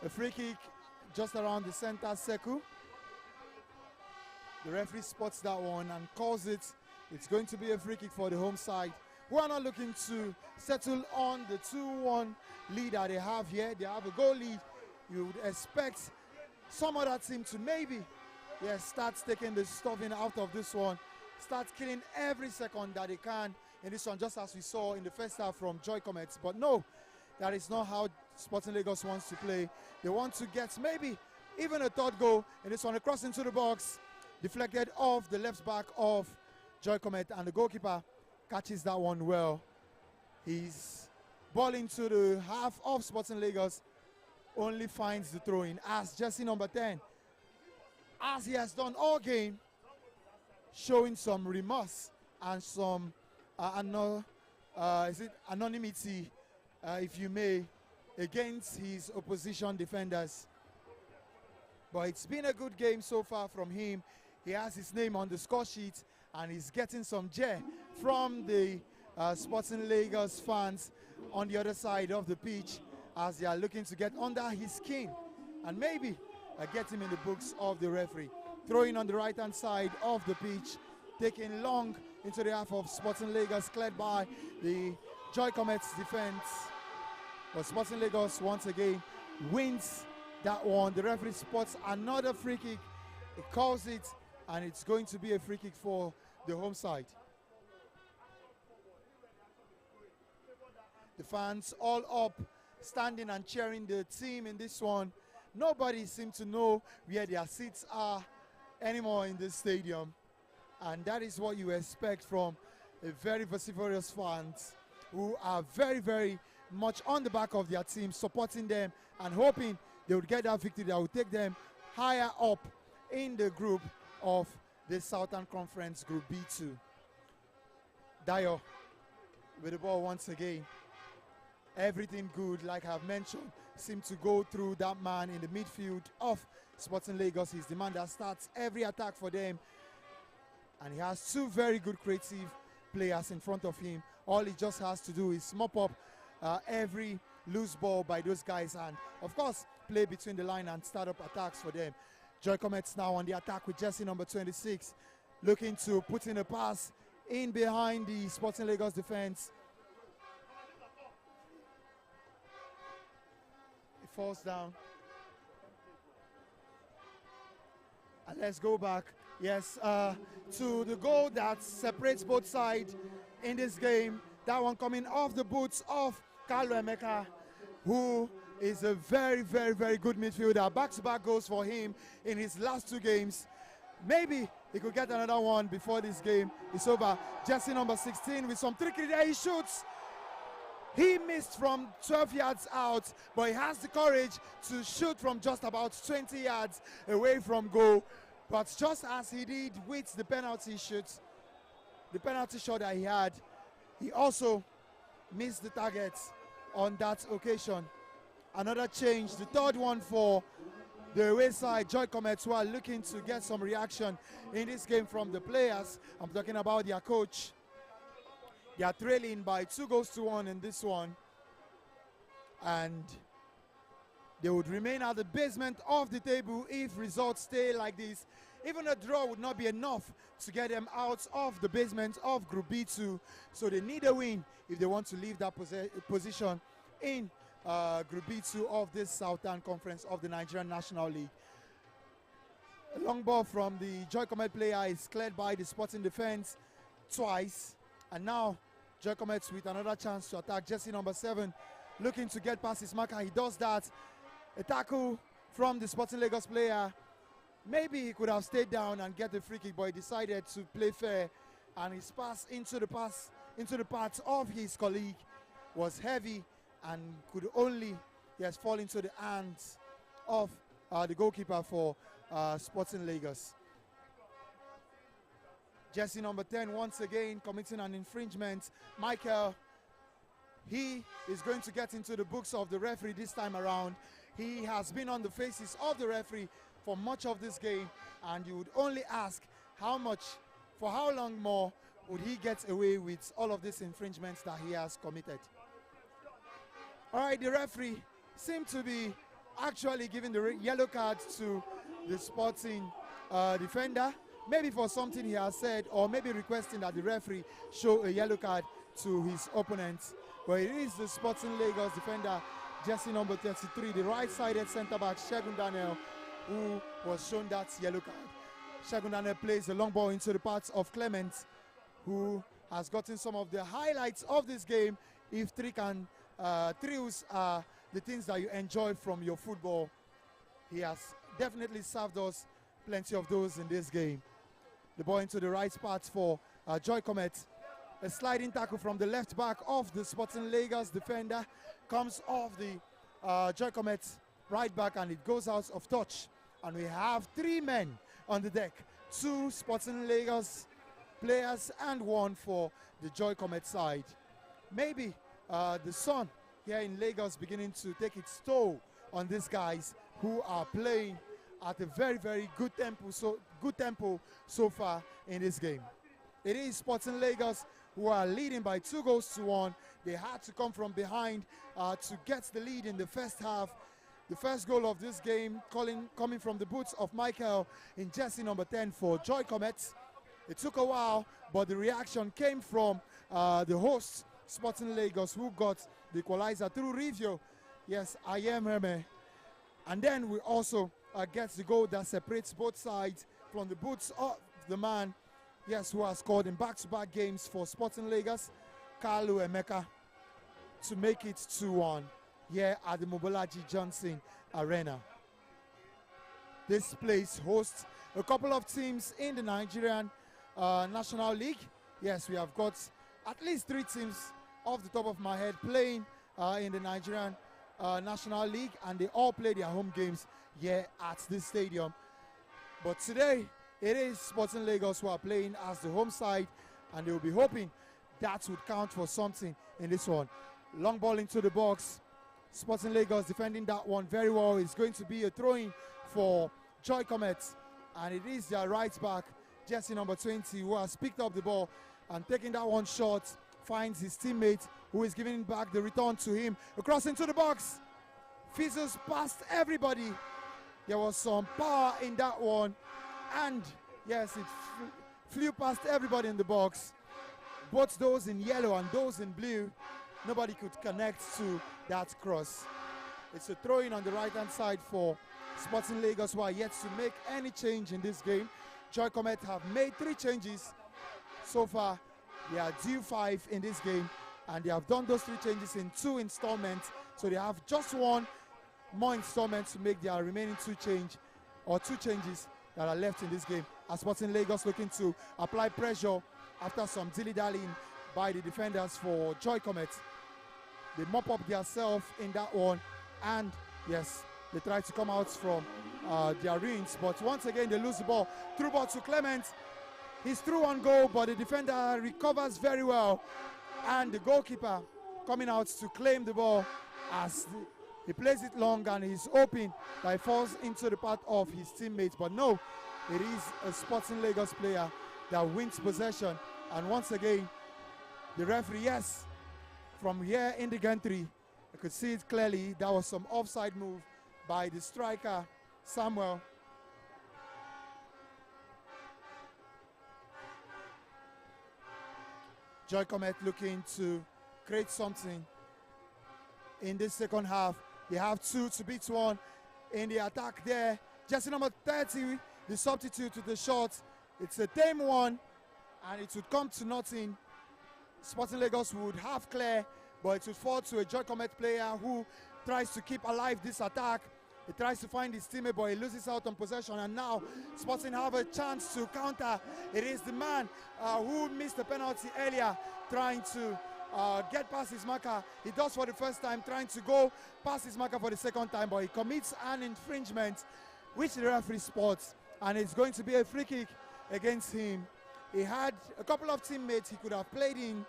A free kick just around the center circle. The referee spots that one and calls it. It's going to be a free kick for the home side, who are not looking to settle on the 2-1 lead that they have here. They have a goal lead. You would expect some other team to maybe start taking the stuffing out of this one, start killing every second that they can in this one, just as we saw in the first half from Joy Cometh. But no, that is not how Sporting Lagos wants to play. They want to get maybe even a third goal in this one. A cross into the box, deflected off the left back of Joy Cometh, and the goalkeeper catches that one well. He's ball into the half of Sporting Lagos, only finds the throw-in as Jesse, number 10, as he has done all game, showing some remorse and some anonymity, if you may, against his opposition defenders. But it's been a good game so far from him. He has his name on the score sheet, and he's getting some cheer from the Sporting Lagos fans on the other side of the pitch, as they are looking to get under his skin and maybe get him in the books of the referee. Throwing on the right-hand side of the pitch, taking long into the half of Sporting Lagos, cleared by the Joy Cometh's defense. But Sporting Lagos once again wins that one. The referee spots another free kick. He calls it, and it's going to be a free kick for the home side. The fans all up, standing and cheering the team in this one. Nobody seems to know where their seats are anymore in this stadium. And that is what you expect from a very vociferous fans who are very, very much on the back of their team, supporting them and hoping they would get that victory that would take them higher up in the group of the Southern Conference Group B2. Dayo with the ball once again. Everything good, like I've mentioned, seemed to go through that man in the midfield of Sporting Lagos. He's the man that starts every attack for them. And he has two very good creative players in front of him. All he just has to do is mop up every loose ball by those guys and, of course, play between the line and start up attacks for them. Joy Cometh now on the attack with jersey number 26, looking to put in a pass in behind the Sporting Lagos defense. It falls down. And let's go back, yes, to the goal that separates both sides in this game. That one coming off the boots of Carlo Emeka, who is a very, very, very good midfielder. Back-to-back goals for him in his last two games. Maybe he could get another one before this game is over. Jersey number 16 with some trickery there. He shoots. He missed from 12 yards out, but he has the courage to shoot from just about 20 yards away from goal. But just as he did with the penalty shoot, the penalty shot that he had, he also missed the target on that occasion. Another change, the third one for the away side, Joy Cometh, who are looking to get some reaction in this game from the players. I'm talking about their coach. They are trailing by 2-1 in this one. And they would remain at the basement of the table if results stay like this. Even a draw would not be enough to get them out of the basement of Group B2. So they need a win if they want to leave that position in Group B2 of this Southern Conference of the Nigerian National League. A long ball from the Joy Cometh player is cleared by the Sporting defense twice. And now Joy Cometh with another chance to attack. Jersey number 7 looking to get past his marker. He does that. A tackle from the Sporting Lagos player. Maybe he could have stayed down and get the free kick, but he decided to play fair. And his pass into the path of his colleague was heavy and could only fall into the hands of the goalkeeper for Sporting Lagos. Jersey number 10 once again committing an infringement. Michael, he is going to get into the books of the referee this time around. He has been on the faces of the referee for much of this game, and you would only ask for how long more would he get away with all of these infringements that he has committed. All right, the referee seemed to be actually giving the yellow card to the Sporting defender, maybe for something he has said, or maybe requesting that the referee show a yellow card to his opponent. But it is the Sporting Lagos defender, jersey number 33, the right-sided centre-back, Segun Daniel, who was shown that yellow card. Segun Daniel plays a long ball into the path of Clement, who has gotten some of the highlights of this game. If thrills are the things that you enjoy from your football, he has definitely served us plenty of those in this game. The ball into the right path for Joy Cometh. A sliding tackle from the left back of the Sporting Lagos defender comes off the Joy Cometh right back, and it goes out of touch. And we have 3 men on the deck, 2 Sporting Lagos players and 1 for the Joy Cometh side. Maybe the sun here in Lagos beginning to take its toll on these guys who are playing at a very, very good tempo so far in this game. It is Sporting Lagos who are leading by 2-1. They had to come from behind to get the lead in the first half. The first goal of this game coming from the boots of Michael in jersey number 10 for Joy Cometh. It took a while, but the reaction came from the host, Sporting Lagos, who got the equalizer through review. Yes, I am Herme. And then we also get the goal that separates both sides from the boots of the man, yes, who has scored in back-to-back games for Sporting Lagos, Kalu Emeka, to make it 2-1 here at the Mobolaji Johnson Arena. This place hosts a couple of teams in the Nigerian National League. Yes, we have got at least 3 teams off the top of my head playing in the Nigerian National League, and they all play their home games here at this stadium. But today, it is Sporting Lagos who are playing as the home side, and they will be hoping that would count for something in this one. Long ball into the box. Sporting Lagos defending that one very well. It's going to be a throw-in for Joy Cometh, and it is their right back, jersey number 20, who has picked up the ball and taking that one shot, finds his teammate who is giving back the return to him. Across into the box. Fizzles past everybody. There was some power in that one, and yes, it flew past everybody in the box. Both those in yellow and those in blue, nobody could connect to that cross. It's a throw-in on the right-hand side for Sporting Lagos, who are yet to make any change in this game. Joy Cometh have made 3 changes so far. They are due 5 in this game, and they have done those 3 changes in 2 installments. So they have just 1 more installment to make their remaining 2 changes that are left in this game. As Sporting Lagos looking to apply pressure after some dilly-dallying by the defenders for Joy Cometh. They mop up themselves in that one, and yes, they try to come out from their ruins, but once again they lose the ball. Through ball to Clement. He's through on goal, but the defender recovers very well, and the goalkeeper coming out to claim the ball as he plays it long, and he's hoping that it falls into the path of his teammates. But no, it is a Sporting Lagos player that wins possession. And once again, the referee, yes, from here in the gantry, I could see it clearly. That was some offside move by the striker, Samuel. Joy Cometh looking to create something in this second half. They have 2 to beat 1 in the attack there. Jersey number 30, the substitute to the shot. It's a tame one, and it would come to nothing. Sporting Lagos would have clear, but it would fall to a Joy Cometh player who tries to keep alive this attack. He tries to find his teammate, but he loses out on possession, and now Sporting have a chance to counter. It is the man who missed the penalty earlier, trying to get past his marker. He does for the first time, trying to go past his marker for the second time, but he commits an infringement, which the referee spots, and it's going to be a free kick against him. He had a couple of teammates he could have played in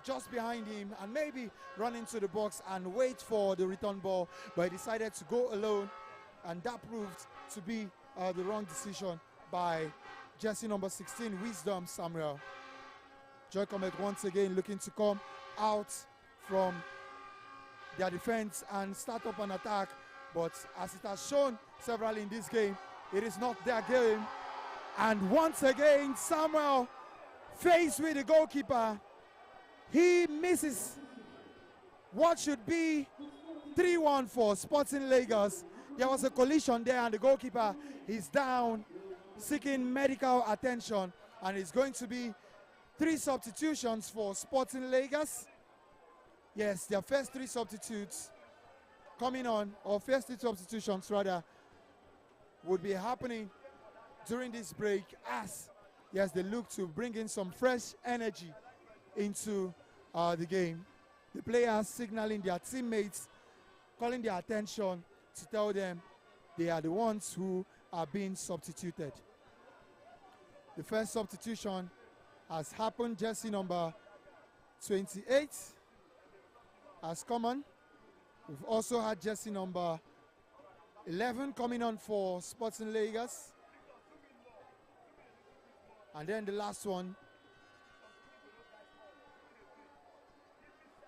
just behind him and maybe run into the box and wait for the return ball, but he decided to go alone, and that proved to be the wrong decision by jersey number 16, Wisdom Samuel. Joy Cometh once again looking to come out from their defense and start up an attack, but as it has shown several in this game, it is not their game. And once again, Samuel, faced with the goalkeeper, he misses what should be 3-1 for Sporting Lagos. There was a collision there, and the goalkeeper is down, seeking medical attention, and it's going to be 3 substitutions for Sporting Lagos. Yes, their first 3 substitutes coming on, or first 3 substitutions rather, would be happening during this break, as yes, they look to bring in some fresh energy into the game. The players signaling their teammates, calling their attention to tell them they are the ones who are being substituted. The first substitution has happened. Jersey number 28 has come on. We've also had jersey number 11 coming on for Sporting Lagos. And then the last one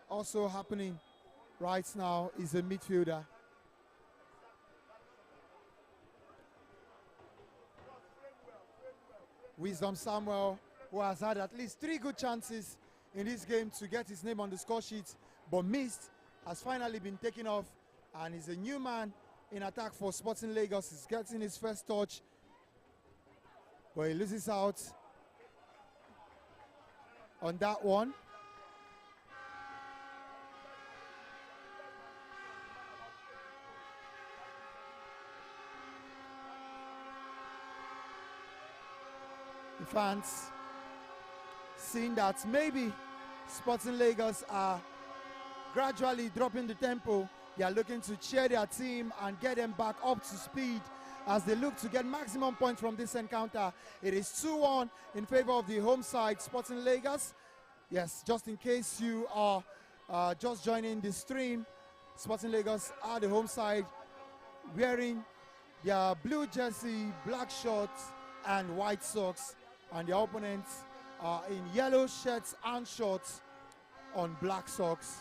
also happening right now is a midfielder. Wisdom Samuel, who has had at least 3 good chances in this game to get his name on the score sheet, but missed, has finally been taken off, and is a new man in attack for Sporting Lagos. He's getting his first touch, but he loses out on that one. The fans seeing that maybe Sporting Lagos are gradually dropping the tempo. They are looking to cheer their team and get them back up to speed as they look to get maximum points from this encounter. It is 2-1 in favor of the home side, Sporting Lagos. Yes, just in case you are just joining the stream, Sporting Lagos are the home side, wearing their blue jersey, black shorts and white socks, and the opponents are in yellow shirts and shorts on black socks.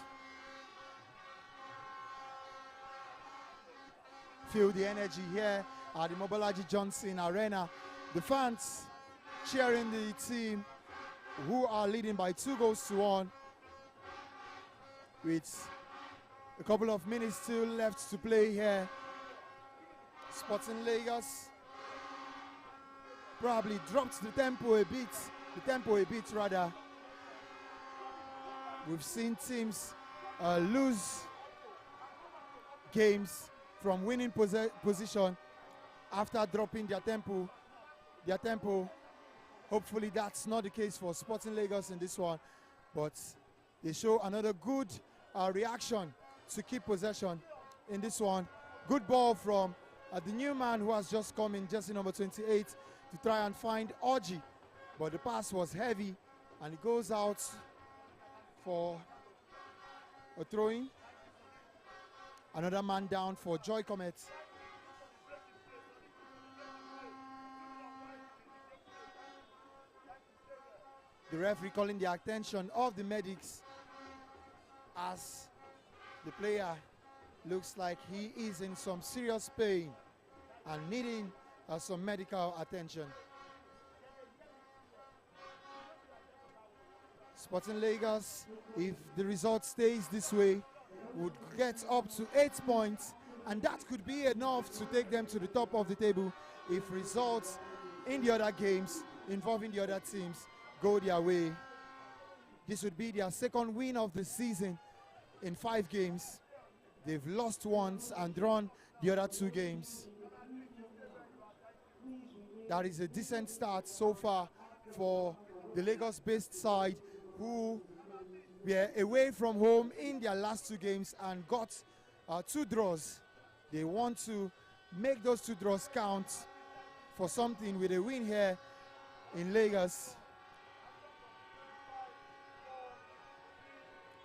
Feel the energy here at the Mobolaji Johnson Arena. The fans cheering the team who are leading by 2-1 with a couple of minutes still left to play here. Sporting Lagos probably dropped the tempo a bit rather. We've seen teams lose games from winning position after dropping their tempo. Hopefully that's not the case for Sporting Lagos in this one, but they show another good reaction to keep possession in this one. Good ball from the new man who has just come in, jersey number 28, to try and find Orji, but the pass was heavy and it goes out for a throw-in. Another man down for Joy Cometh. The referee calling the attention of the medics as the player looks like he is in some serious pain and needing some medical attention. Sporting Lagos, if the result stays this way, would get up to 8 points, and that could be enough to take them to the top of the table if results in the other games involving the other teams go their way. This would be their second win of the season in 5 games. They've lost once and drawn the other 2 games. That is a decent start so far for the Lagos-based side, who were away from home in their last 2 games and got 2 draws. They want to make those 2 draws count for something with a win here in Lagos.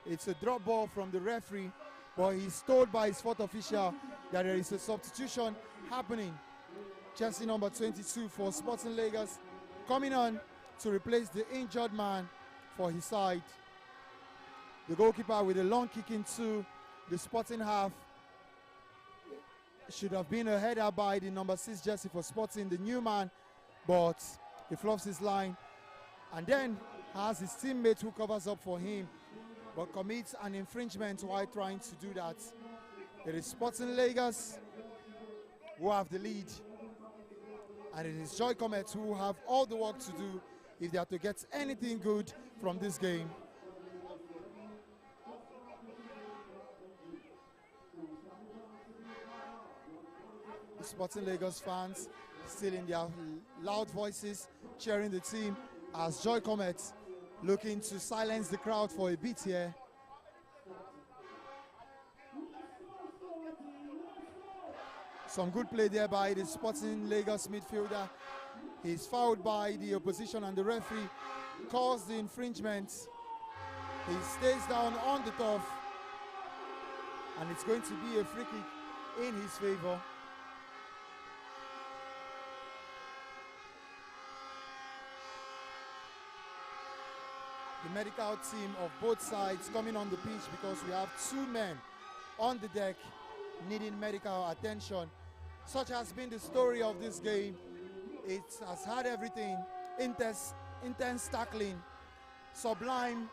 It's a drop ball from the referee, but he's told by his 4th official that there is a substitution happening. Jersey number 22 for Sporting Lagos coming on to replace the injured man for his side. The goalkeeper with a long kick into the Sporting half. Should have been a header by the number 6 jersey for Sporting, the new man, but he fluffs his line and then has his teammate who covers up for him, but commits an infringement while trying to do that. It is Sporting Lagos who have the lead, and it is Joy Cometh who have all the work to do if they are to get anything good from this game. The Sporting Lagos fans still in their loud voices cheering the team as Joy Cometh looking to silence the crowd for a bit here. Some good play there by the Sporting Lagos midfielder. He's fouled by the opposition and the referee calls the infringement. He stays down on the turf and it's going to be a free kick in his favor. The medical team of both sides coming on the pitch because we have 2 men on the deck needing medical attention. Such has been the story of this game. It has had everything. intense tackling, sublime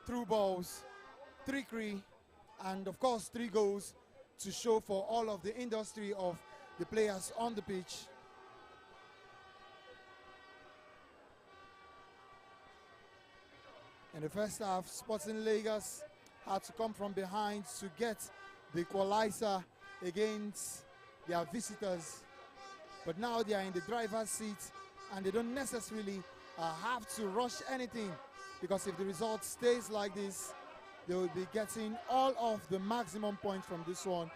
through balls, trickery, and of course 3 goals to show for all of the industry of the players on the pitch. In the first half, Sporting Lagos had to come from behind to get the equalizer against their visitors. But now they are in the driver's seat and they don't necessarily have to rush anything, because if the result stays like this, they will be getting all of the maximum points from this one,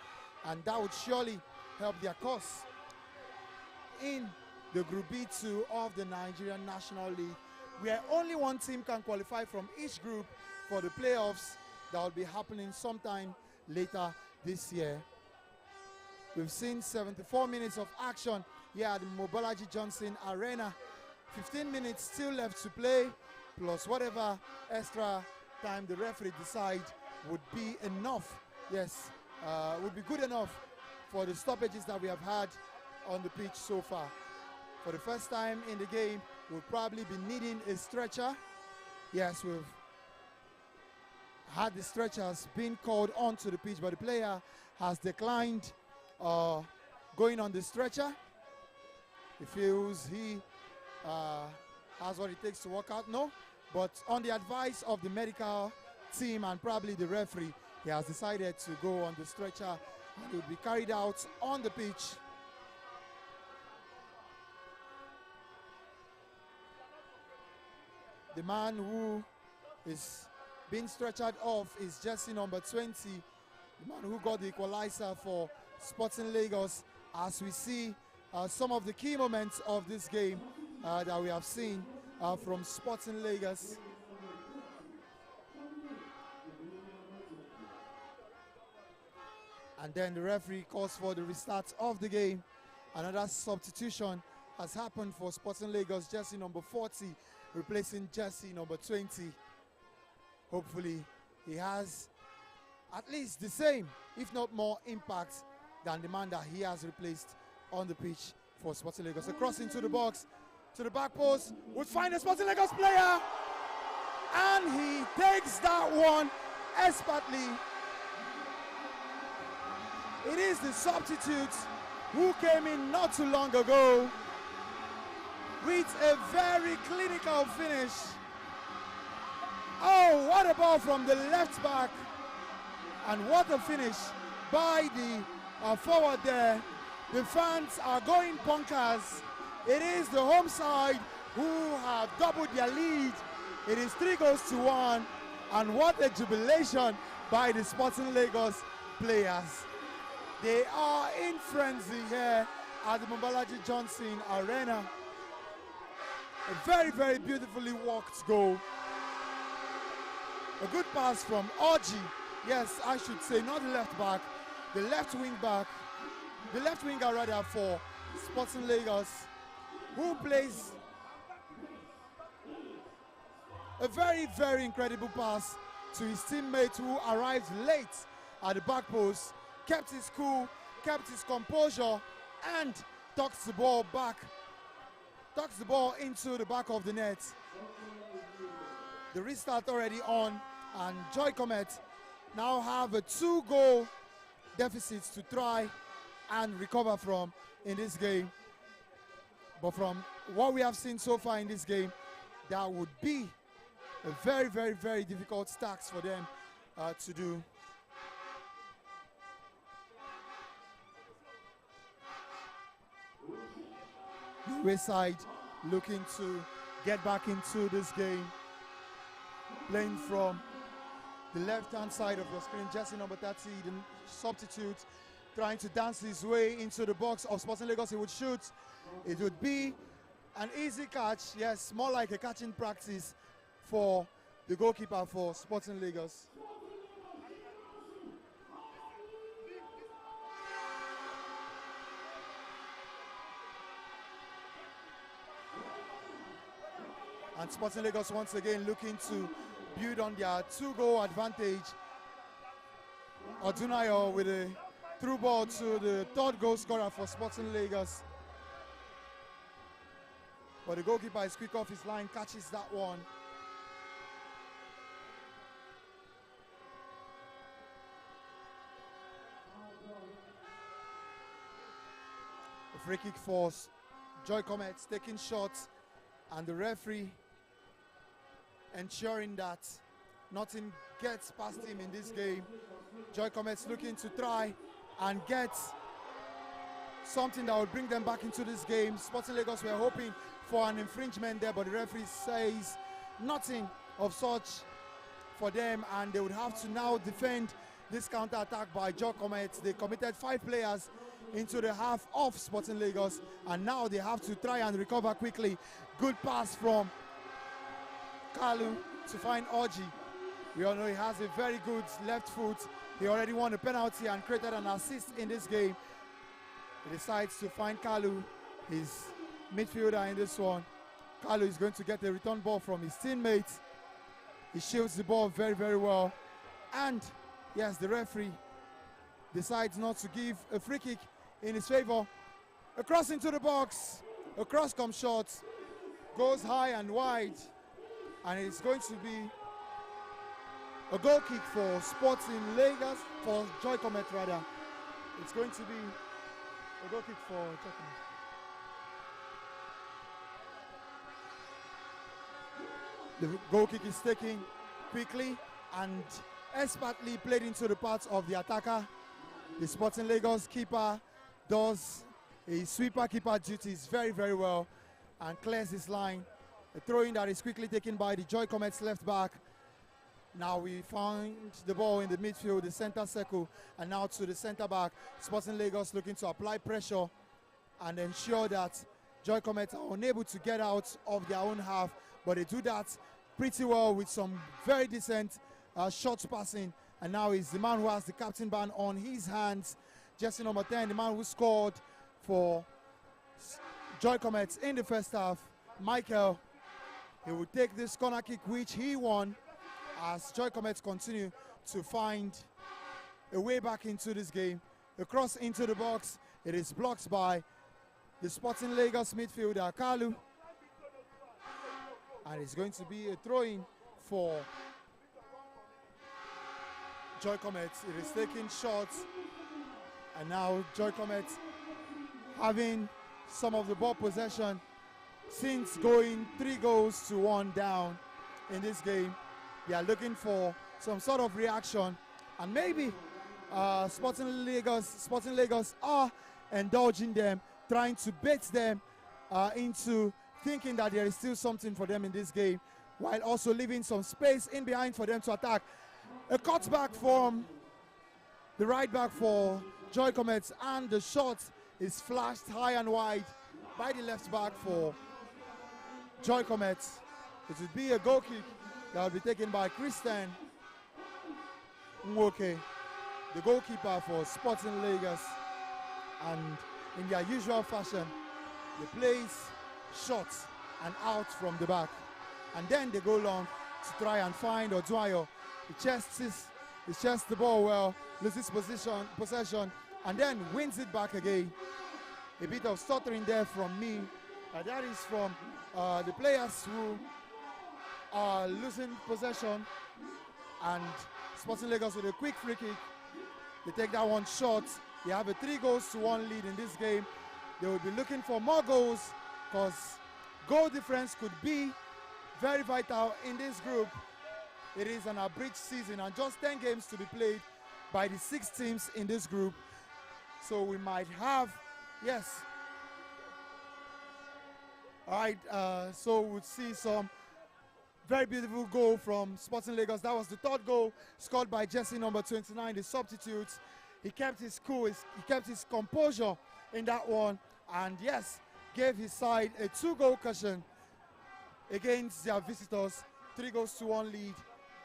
and that would surely help their cause in the Group B2 of the Nigerian National League, where only one team can qualify from each group for the playoffs that will be happening sometime later this year. We've seen 74 minutes of action here at the Mobolaji Johnson Arena. 15 minutes still left to play, plus whatever extra time the referee decide would be enough. Yes, would be good enough for the stoppages that we have had on the pitch so far. For the first time in the game, we'll probably be needing a stretcher. Yes, we've had the stretchers being called onto the pitch, but the player has declined going on the stretcher. He feels he has what it takes to work out. No, but on the advice of the medical team and probably the referee, he has decided to go on the stretcher and it will be carried out on the pitch. The man who is being stretchered off is jersey number 20, the man who got the equalizer for Sporting Lagos, as we see some of the key moments of this game that we have seen from Sporting Lagos. And then the referee calls for the restart of the game. Another substitution has happened for Sporting Lagos, jersey number 40, replacing jersey number 20. Hopefully he has at least the same, if not more, impact than the man that he has replaced on the pitch for Sporting Lagos. A cross into the box, to the back post, would find a Sporting Lagos player, and he takes that one expertly. It is the substitute who came in not too long ago with a very clinical finish. Oh, what a ball from the left back, and what a finish by the forward there. The fans are going bonkers. It is the home side who have doubled their lead. It is 3-1, and what a jubilation by the Sporting Lagos players. They are in frenzy here at the Mobolaji Johnson Arena. A very, very beautifully walked goal. A good pass from Orji. Yes, I should say, not the left back, the left wing back, the left winger rather, for Sporting Lagos, who plays a very, very incredible pass to his teammate who arrived late at the back post, kept his cool, kept his composure, and tucks the ball back, tucks the ball into the back of the net. The restart already on, and Cometh now have a 2-goal deficit to try and recover from in this game. But from what we have seen so far in this game, that would be a very, very, very difficult task for them to do. The away side looking to get back into this game, playing from the left-hand side of your screen. Jersey number 30, the substitute, trying to dance his way into the box of Sporting Lagos. He would shoot. It would be an easy catch. Yes, more like a catching practice for the goalkeeper for Sporting Lagos. And Sporting Lagos once again looking to build on their 2-goal advantage. Odunayo with a through ball to the 3rd goal scorer for Sporting Lagos. but the goalkeeper is quick off his line, catches that one. A free kick for Joy Cometh, taking shots, and the referee ensuring that nothing gets past him in this game. Joy Cometh looking to try and get something that would bring them back into this game. Sporting Lagos were hoping for an infringement there, but the referee says nothing of such for them, and they would have to now defend this counter-attack by Joy Cometh. They committed 5 players into the half of Sporting Lagos, and now they have to try and recover quickly. Good pass from Kalu to find Orji. We all know he has a very good left foot. He already won a penalty and created an assist in this game. He decides to find Kalu, his midfielder in this one. Kalu is going to get a return ball from his teammate. He shields the ball very, very well. And yes, the referee decides not to give a free kick in his favor. A cross into the box. A cross comes short. Goes high and wide. And it's going to be a goal kick for Sporting Lagos, for Joy Cometh rather. It's going to be a goal kick for Joy Cometh. The goal kick is taken quickly and expertly played into the path of the attacker. The Sporting Lagos keeper does a sweeper keeper duties very, very well and clears his line. A throw-in that is quickly taken by the Joy Cometh's left back. Now we find the ball in the midfield, the center circle, and now to the center back. Sporting Lagos looking to apply pressure and ensure that Joy Cometh are unable to get out of their own half, but they do that pretty well with some very decent short passing. And now is the man who has the captain band on his hands, jersey number 10, the man who scored for Joy Cometh in the first half, Michael. He will take this corner kick, which he won, as Joy Cometh continue to find a way back into this game. A cross into the box. It is blocked by the Sporting Lagos midfielder, Kalu. And it's going to be a throw-in for Joy Cometh. It is taking shots. And now Joy Cometh having some of the ball possession since going 3-1 down in this game. They are looking for some sort of reaction, and maybe Sporting Lagos are indulging them, trying to bait them into thinking that there is still something for them in this game, while also leaving some space in behind for them to attack. A cutback from the right back for Joy Cometh, and the shot is flashed high and wide by the left back for Joy Cometh. It would be a goal kick that will be taken by Christian Nwoke, the goalkeeper for Sporting Lagos. And in their usual fashion, they place shots and out from the back. And then they go long to try and find Oduayo. He chests the ball well, loses possession, and then wins it back again. A bit of stuttering there from me. That is from the players who are losing possession, and Sporting Lagos with a quick free kick. They take that one short. They have a 3-1 lead in this game. They will be looking for more goals, because goal difference could be very vital in this group. It is an abridged season and just 10 games to be played by the 6 teams in this group. So we might have, yes. All right, so we'll see some very beautiful goal from Sporting Lagos. That was the 3rd goal scored by jersey number 29, the substitute. He kept his cool, he kept his composure in that one, and yes, gave his side a 2-goal cushion against their visitors. 3-1 lead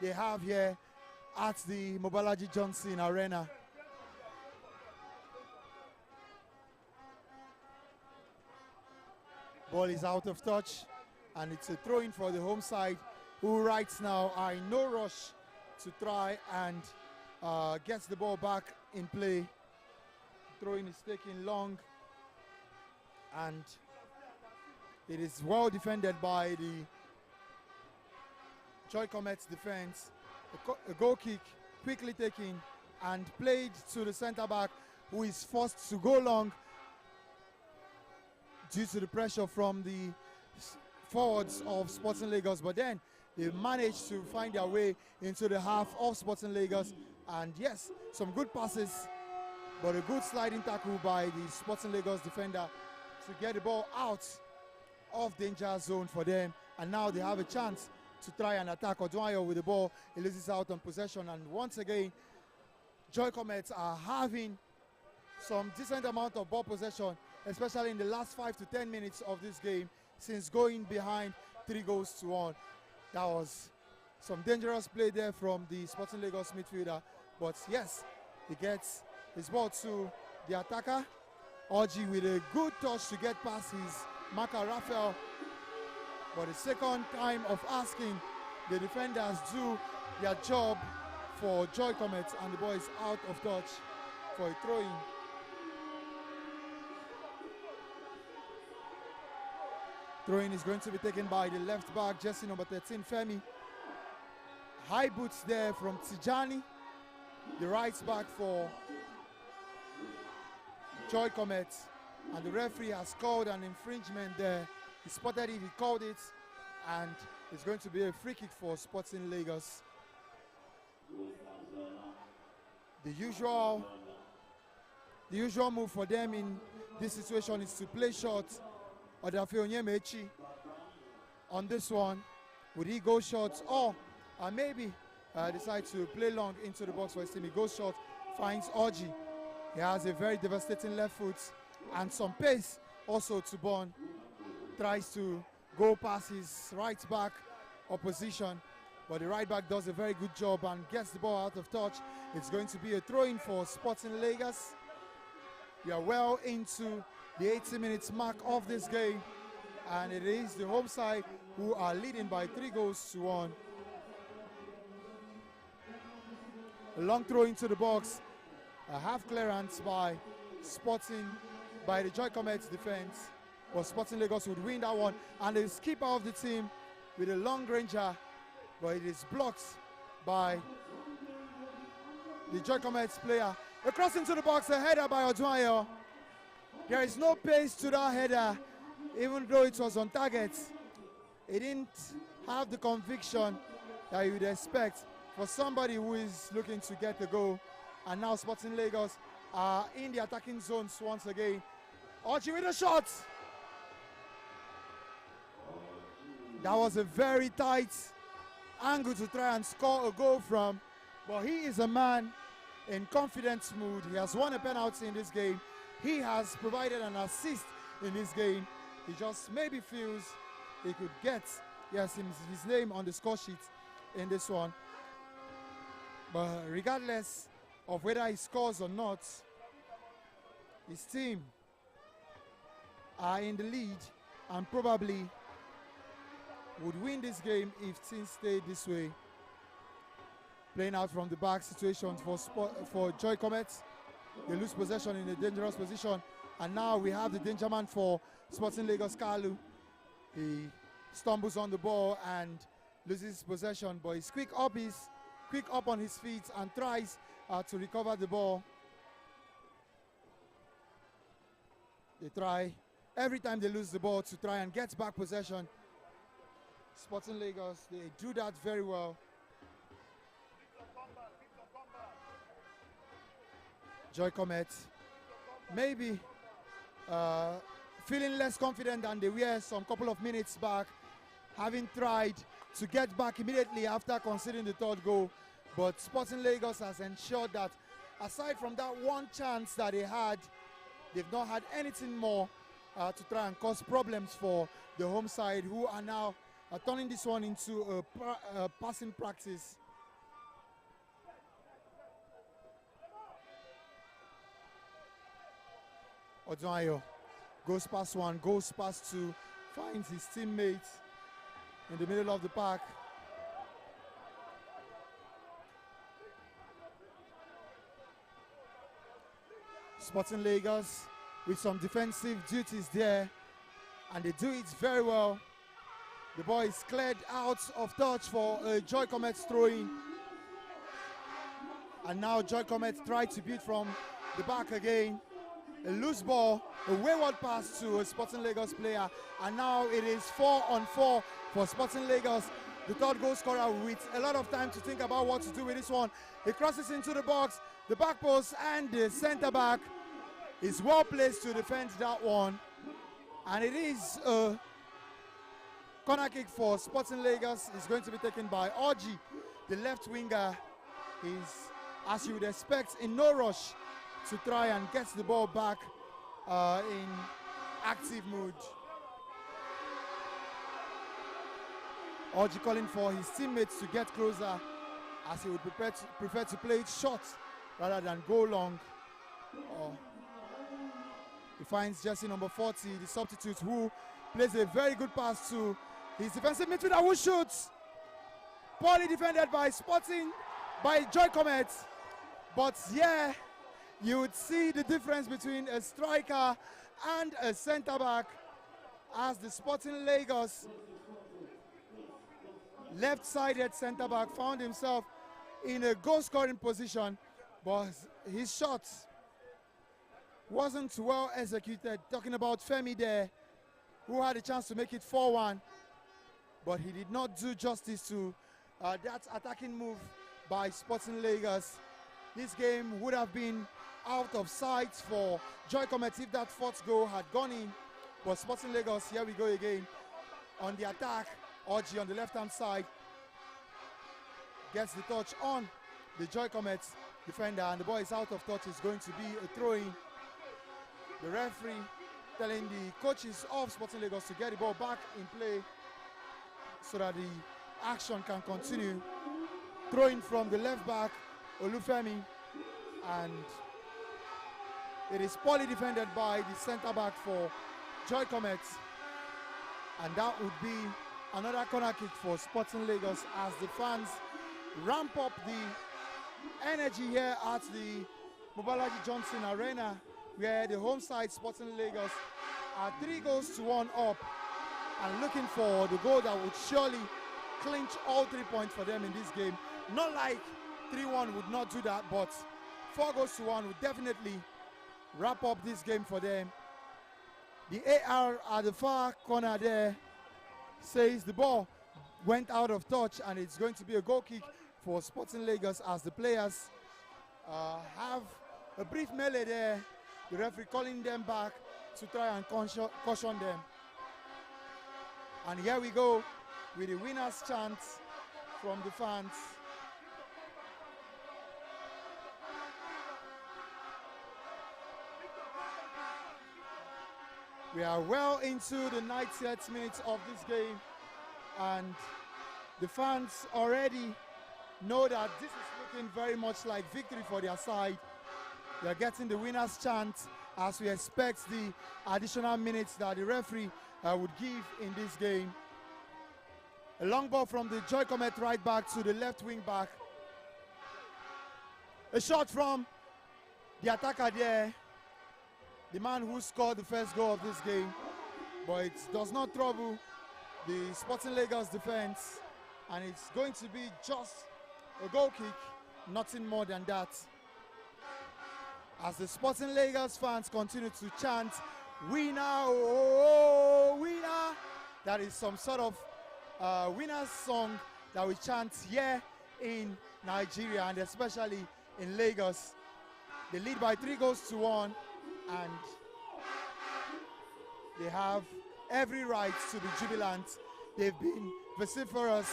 they have here at the Mobolaji Johnson Arena. Ball is out of touch, and it's a throw-in for the home side, who right now are in no rush to try and get the ball back in play. Throw-in is taking long, and It is well defended by the Joy Cometh defense. A goal kick quickly taken and played to the centre back, who is forced to go long due to the pressure from the forwards of Sporting Lagos. But then they managed to find their way into the half of Sporting Lagos, and yes, some good passes, but a good sliding tackle by the Sporting Lagos defender to get the ball out of danger zone for them. And now they have a chance to try and attack. Oduayo with the ball, he loses out on possession, and once again Joy Cometh are having some decent amount of ball possession, especially in the last 5 to 10 minutes of this game, since going behind 3-1. That was some dangerous play there from the Sporting Lagos midfielder, but yes, he gets his ball to the attacker. Orji with a good touch to get past his marker Raphael, but the second time of asking, the defenders do their job for Joy Cometh, and the ball is out of touch for a throw-in. Throw-in is going to be taken by the left back, jersey number 13, Femi. High boots there from Tijani, the right back for Joy Cometh, and the referee has called an infringement there. He spotted it, he called it, and it's going to be a free kick for Sporting Lagos. The usual move for them in this situation is to play short. Odafe Onyemechi on this one. Would he go short, or maybe decide to play long into the box for his team? He goes short, finds Orji. He has a very devastating left foot and some pace also to burn. Tries to go past his right back opposition, but the right back does a very good job and gets the ball out of touch. It's going to be a throw-in for Sporting Lagos. We are well into the 80 minutes mark of this game, and it is the home side who are leading by 3-1. A long throw into the box, a half clearance by the Joy Cometh defense, but Sporting Lagos would win that one, and the skipper of the team with a long ranger, but it is blocked by the Joy Cometh player. A cross into the box, a header by Oduayo. There is no pace to that header, even though it was on target. It didn't have the conviction that you would expect for somebody who is looking to get the goal. And now Sporting Lagos are in the attacking zones once again. Orji with a shot. That was a very tight angle to try and score a goal from, but he is a man in confidence mood. He has won a penalty in this game. He has provided an assist in this game. He just maybe feels he could get his name on the score sheet in this one. But regardless of whether he scores or not, his team are in the lead and probably would win this game if things stay this way. Playing out from the back situation for Joy Cometh. They lose possession in a dangerous position, and now we have the danger man for Sporting Lagos, Kalu. He stumbles on the ball and loses possession, but he's quick up on his feet and tries to recover the ball. They try every time they lose the ball to try and get back possession. Sporting Lagos, they do that very well. Joy Cometh maybe feeling less confident than they were some couple of minutes back, having tried to get back immediately after conceding the third goal. But Sporting Lagos has ensured that aside from that one chance that they had, they've not had anything more to try and cause problems for the home side, who are now turning this one into a passing practice. Oduayo goes past one, goes past two, finds his teammate in the middle of the park. Sporting Lagos with some defensive duties there and they do it very well. The ball is cleared out of touch for Joy Cometh throwing. And now Joy Cometh tried to beat from the back again. A loose ball, a wayward pass to a Sporting Lagos player, and now it is 4-on-4 for Sporting Lagos. The third goal scorer with a lot of time to think about what to do with this one. He crosses into the box, the back post, and the centre back is well placed to defend that one. And it is a corner kick for Sporting Lagos. It's going to be taken by Orji. The left winger is, as you would expect, in no rush to try and get the ball back in active mood. Orji calling for his teammates to get closer, as he would prefer to play it short rather than go long. He finds jersey number 40, the substitute, who plays a very good pass to his defensive midfielder, who shoots. Poorly defended by Joy Cometh. But yeah, you would see the difference between a striker and a centre back, as the Sporting Lagos left-sided centre back found himself in a goal-scoring position, but his shot wasn't well executed. Talking about Femi there, who had a chance to make it 4-1, but he did not do justice to that attacking move by Sporting Lagos. This game would have been out of sight for Joy Cometh if that fourth goal had gone in. But Sporting Lagos, here we go again on the attack. Orji on the left-hand side gets the touch on the Joy Cometh defender, and the ball is out of touch. It's going to be a throw-in. The referee telling the coaches of Sporting Lagos to get the ball back in play so that the action can continue. Throwing from the left back, Olufemi, and it is poorly defended by the centre back for Joy Cometh, and that would be another corner kick for Sporting Lagos as the fans ramp up the energy here at the Mobolaji Johnson Arena, where the home side Sporting Lagos are 3-1 up and looking for the goal that would surely clinch all 3 points for them in this game. Not like 3-1 would not do that, but 4-1 would definitely wrap up this game for them. The AR at the far corner there says the ball went out of touch, and it's going to be a goal kick for Sporting Lagos as the players have a brief melee there. The referee calling them back to try and caution them. And here we go with the winner's chant from the fans. We are well into the 90th minute of this game, and the fans already know that this is looking very much like victory for their side. They are getting the winner's chant as we expect the additional minutes that the referee would give in this game. A long ball from the Joy Cometh right back to the left wing back. A shot from the attacker there, the man who scored the first goal of this game, but it does not trouble the Sporting Lagos defense, and it's going to be just a goal kick, nothing more than that. As the Sporting Lagos fans continue to chant, "Winner, oh, winner!" That is some sort of winner's song that we chant here in Nigeria, and especially in Lagos. They lead by 3-1, and they have every right to be jubilant. They've been vociferous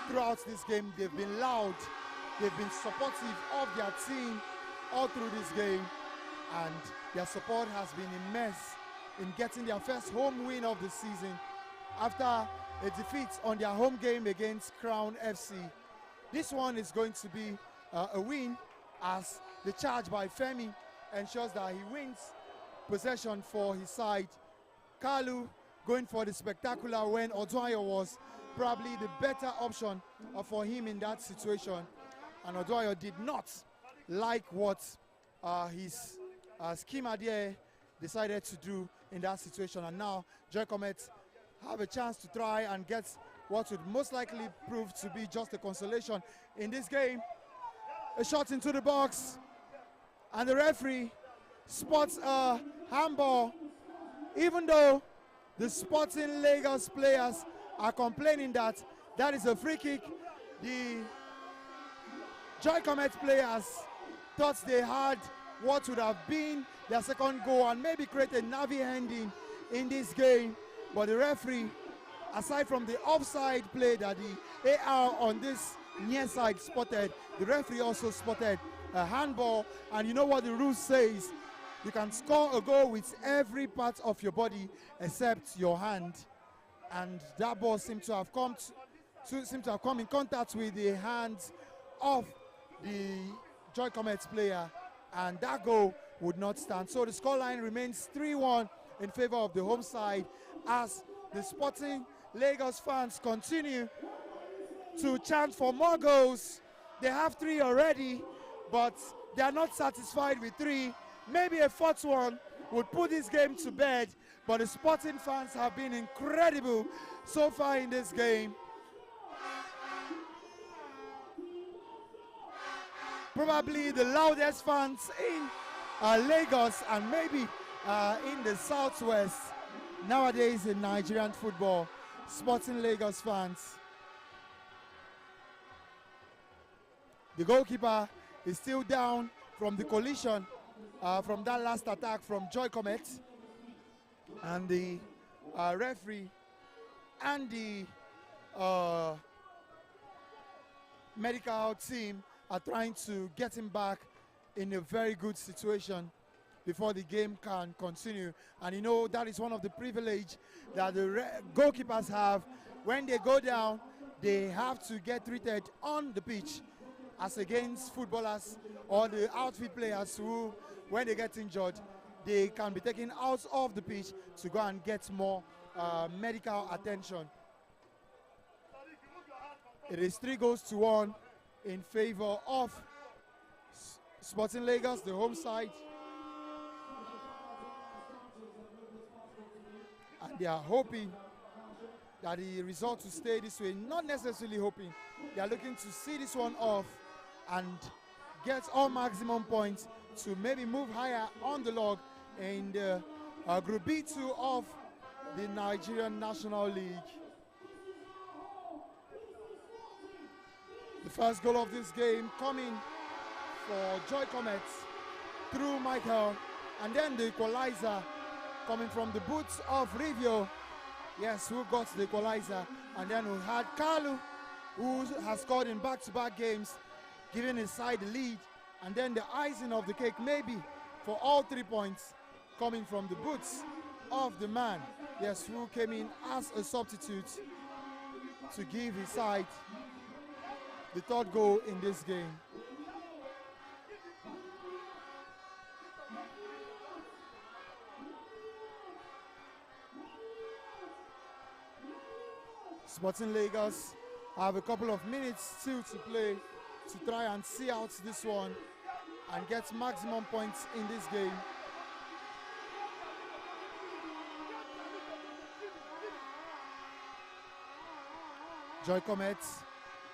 throughout this game. They've been loud. They've been supportive of their team all through this game, and their support has been immense in getting their first home win of the season after a defeat on their home game against Crown FC. This one is going to be a win, as the charge by Femi ensures that he wins possession for his side. Kalu going for the spectacular when Oduayo was probably the better option for him in that situation, and Oduayo did not like what his schema there decided to do in that situation. And now Joy Cometh have a chance to try and get what would most likely prove to be just a consolation in this game. A shot into the box, and the referee spots a handball, even though the Sporting Lagos players are complaining that that is a free kick. The Joy Cometh players thought they had what would have been their second goal and maybe create a nervy ending in this game, but the referee, aside from the offside play that the AR on this near side spotted, the referee also spotted a handball. And you know what the rule says: you can score a goal with every part of your body except your hand, and that ball seemed to have come in contact with the hands of the Joy Cometh player, and that goal would not stand. So the scoreline remains 3-1 in favor of the home side, as the Sporting Lagos fans continue to chant for more goals. They have 3 already, but they are not satisfied with 3. Maybe a 4th one would put this game to bed, but the Sporting fans have been incredible so far in this game. Probably the loudest fans in Lagos and maybe in the southwest nowadays in Nigerian football. Sporting Lagos fans. The goalkeeper is still down from the collision from that last attack from Joy Cometh, and the referee and the medical team are trying to get him back in a very good situation before the game can continue. And you know, that is one of the privilege that the goalkeepers have. When they go down, they have to get treated on the pitch, as against footballers or the outfield players who, when they get injured, they can be taken out of the pitch to go and get more medical attention. It is 3-1 in favor of Sporting Lagos, the home side. And they are hoping that the result will stay this way. Not necessarily hoping. They are looking to see this one off and get all maximum points to maybe move higher on the log in the Group B2 of the Nigerian National League. The first goal of this game coming for Joy Cometh through Michael, and then the equalizer coming from the boots of Rivio. Yes, who got the equalizer. And then we had Kalu, who has scored in back-to-back games, giving his side the lead. And then the icing of the cake, maybe for all 3 points, coming from the boots of the man, yes, who came in as a substitute to give his side the 3rd goal in this game. Sporting Lagos have a couple of minutes still to play to try and see out this one and get maximum points in this game. Joy Cometh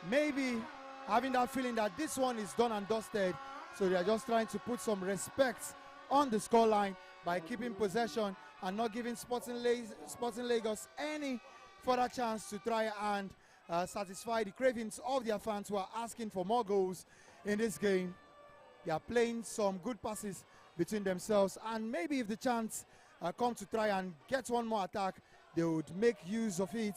maybe having that feeling that this one is done and dusted, so they are just trying to put some respect on the scoreline by keeping possession and not giving Sporting Lagos any further chance to try and satisfy the cravings of their fans who are asking for more goals in this game. They are playing some good passes between themselves, and maybe if the chance come to try and get one more attack, they would make use of it,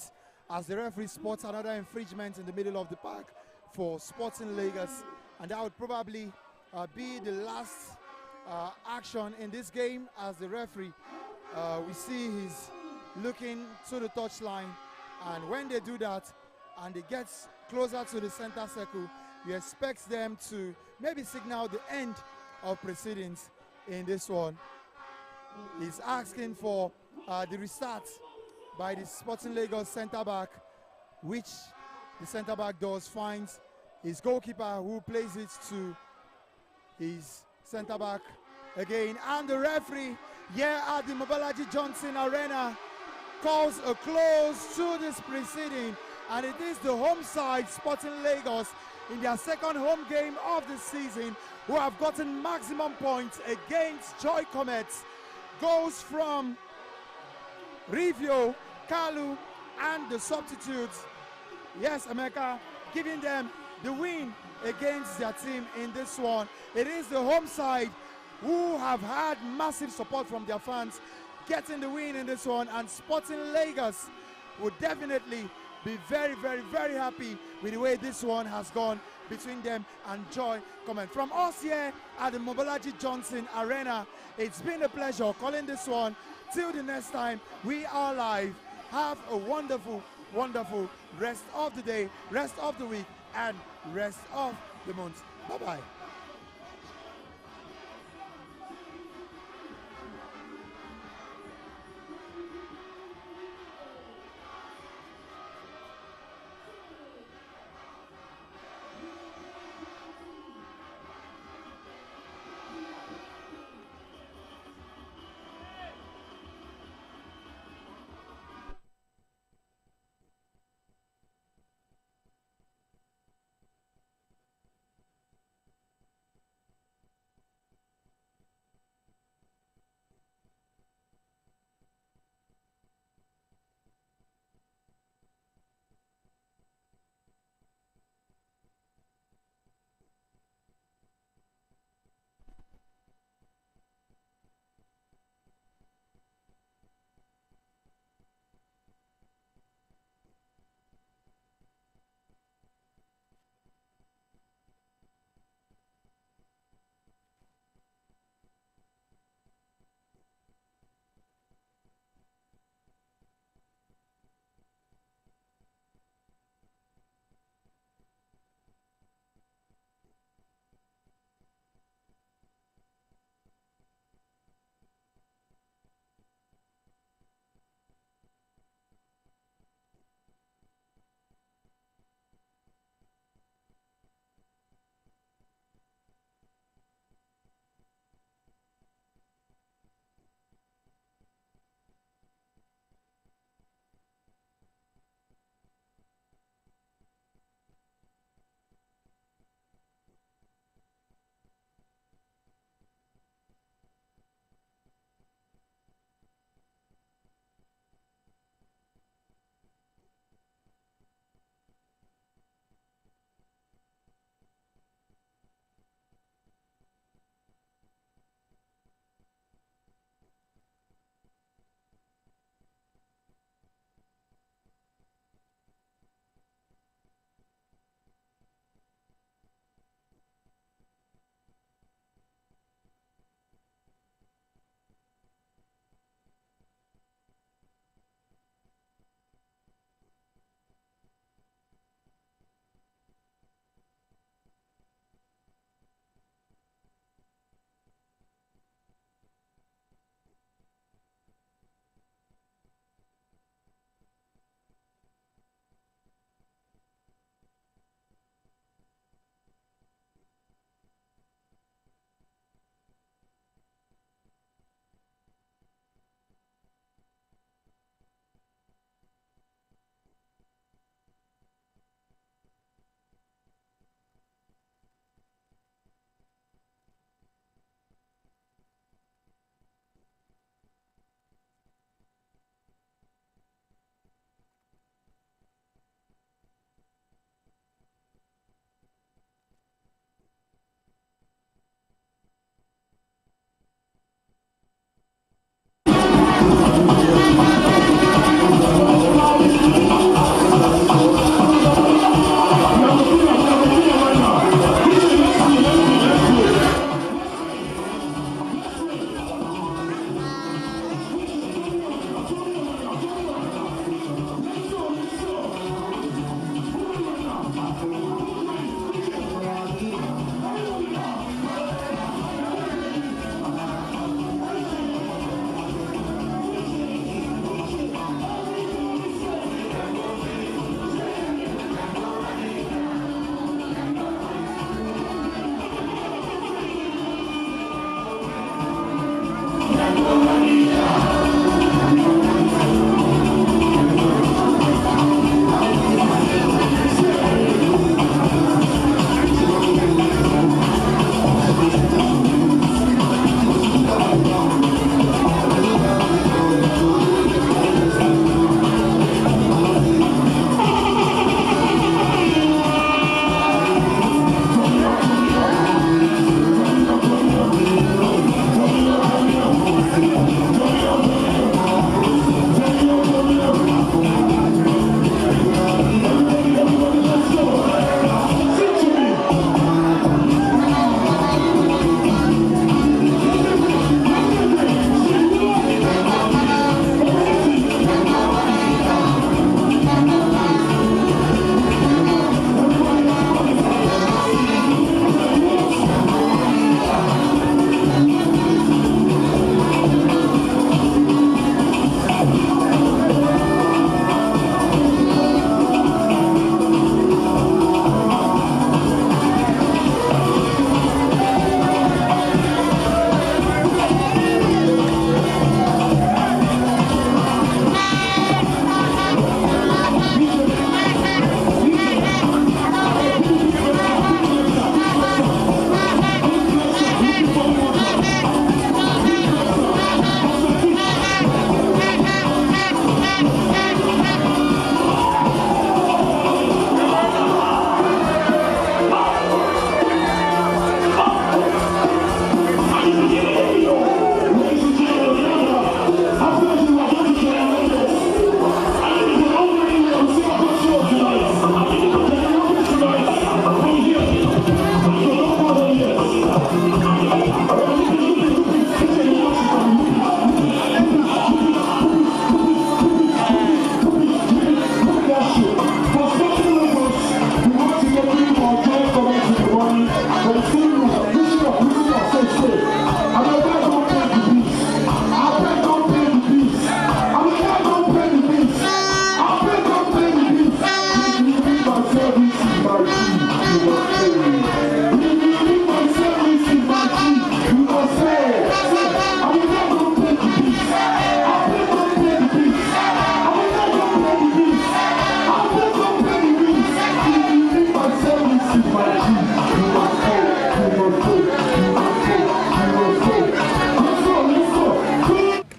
as the referee spots another infringement in the middle of the park for Sporting Lagos, and that would probably be the last action in this game, as the referee, we see he's looking to the touchline, and when they do that and they get closer to the center circle, you expect them to maybe signal the end of proceedings in this one. He's asking for the restart by the Sporting Lagos centre back, which the centre back does, finds his goalkeeper, who plays it to his centre back again, and the referee here at the Mobolaji Johnson Arena calls a close to this proceeding, and it is the home side, Sporting Lagos, in their second home game of the season, who have gotten maximum points against Joy Cometh. Goals from Rivio, Kalu, and the substitutes. Yes, America, giving them the win against their team in this one. It is the home side who have had massive support from their fans getting the win in this one, and Sporting Lagos would definitely be very, very, very happy with the way this one has gone between them and Joy Cometh. From us here at the Mobolaji Johnson Arena, it's been a pleasure calling this one. Till the next time we are live, have a wonderful, wonderful rest of the day, rest of the week, and rest of the month. Bye-bye.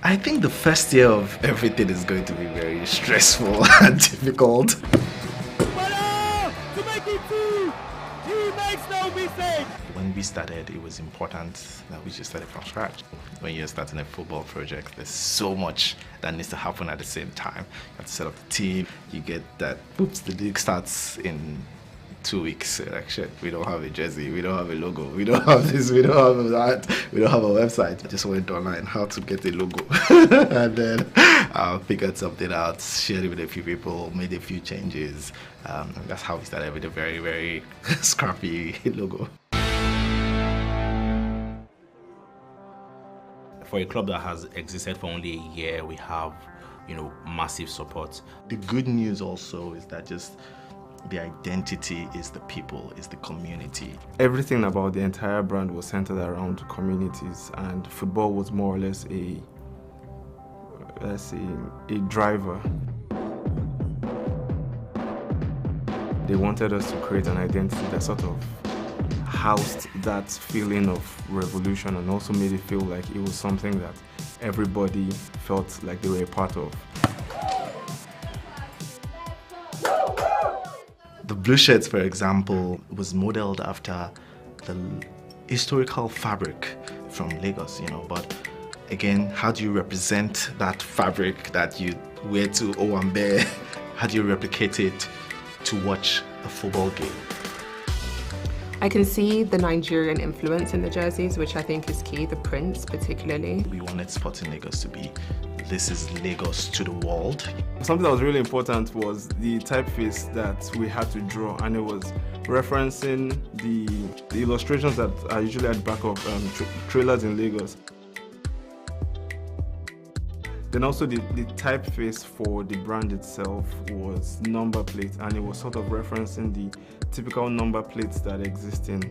I think the first year of everything is going to be very stressful and difficult. When we started, it was important that we just started from scratch. When you're starting a football project, there's so much that needs to happen at the same time. You have to set up the team, you get that, oops, the league starts in 2 weeks. Like, shit, we don't have a jersey, we don't have a logo, we don't have this, we don't have that, we don't have a website. I just went online how to get a logo. And then I figured something out, shared it with a few people, made a few changes. And that's how we started with a very, very scrappy logo. For a club that has existed for only a year, we have, massive support. The good news also is that just the identity is the people, is the community. Everything about the entire brand was centered around communities, and football was more or less a driver. They wanted us to create an identity that sort of housed that feeling of revolution and also made it feel like it was something that everybody felt like they were a part of. The blue shirts, for example, was modeled after the historical fabric from Lagos, but again, how do you represent that fabric that you wear to Owambe? How do you replicate it to watch a football game? I can see the Nigerian influence in the jerseys, which I think is key, the prints particularly. We wanted Sporting Lagos to be, this is Lagos to the world. Something that was really important was the typeface that we had to draw, and it was referencing the illustrations that are usually at the back of trailers in Lagos. Then also the typeface for the brand itself was number plate, and it was sort of referencing the typical number plates that exist in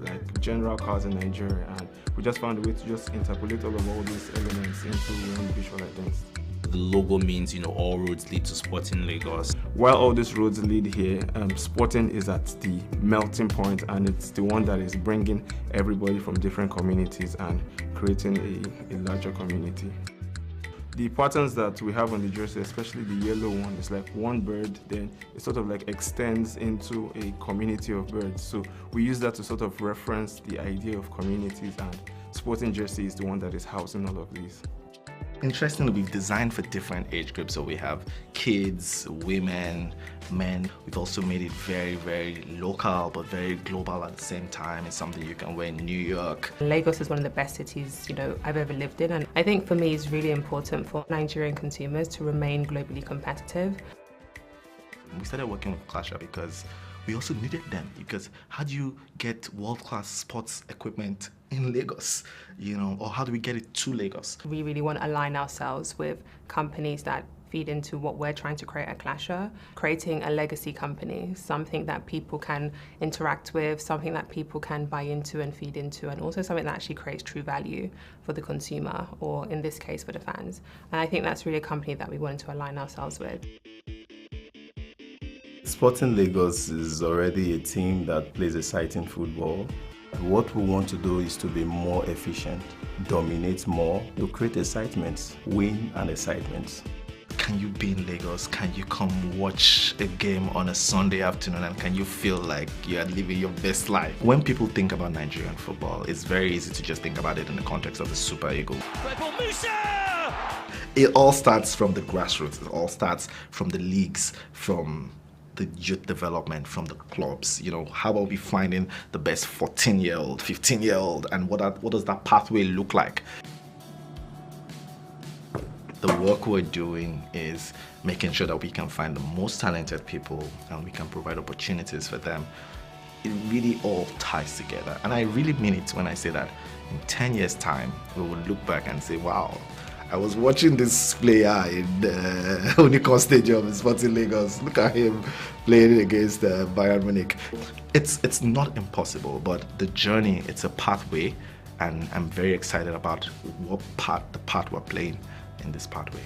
like general cars in Nigeria, and we just found a way to just interpolate all these elements into one visual identity. The logo means, all roads lead to Sporting Lagos. While all these roads lead here, Sporting is at the melting point, and it's the one that is bringing everybody from different communities and creating a larger community. The patterns that we have on the jersey, especially the yellow one, is like one bird, then it sort of like extends into a community of birds. So we use that to sort of reference the idea of communities, and Sporting jersey is the one that is housing all of these. Interestingly, we've designed for different age groups. So we have kids, women, men. We've also made it very, very local, but very global at the same time. It's something you can wear in New York. Lagos is one of the best cities, I've ever lived in. And I think for me, it's really important for Nigerian consumers to remain globally competitive. We started working with Clasher because we also needed them, because how do you get world-class sports equipment in Lagos, or how do we get it to Lagos? We really want to align ourselves with companies that feed into what we're trying to create at Clasher, creating a legacy company, something that people can interact with, something that people can buy into and feed into, and also something that actually creates true value for the consumer, or in this case, for the fans. And I think that's really a company that we wanted to align ourselves with. Sporting Lagos is already a team that plays exciting football. What we want to do is to be more efficient, dominate more, to create excitement, win and excitement. Can you be in Lagos? Can you come watch a game on a Sunday afternoon, and can you feel like you are living your best life? When people think about Nigerian football, it's very easy to just think about it in the context of the Super Eagles. It all starts from the grassroots. It all starts from the leagues, from the youth development, from the clubs. How about we finding the best 14-year-old, 15-year-old, and what does that pathway look like? The work we're doing is making sure that we can find the most talented people and we can provide opportunities for them. It really all ties together. And I really mean it when I say that in 10 years' time, we will look back and say, wow, I was watching this player in Unicon Stadium in Sporting Lagos. Look at him playing against Bayern Munich. It's not impossible, but the journey, it's a pathway, and I'm very excited about the part we're playing in this pathway.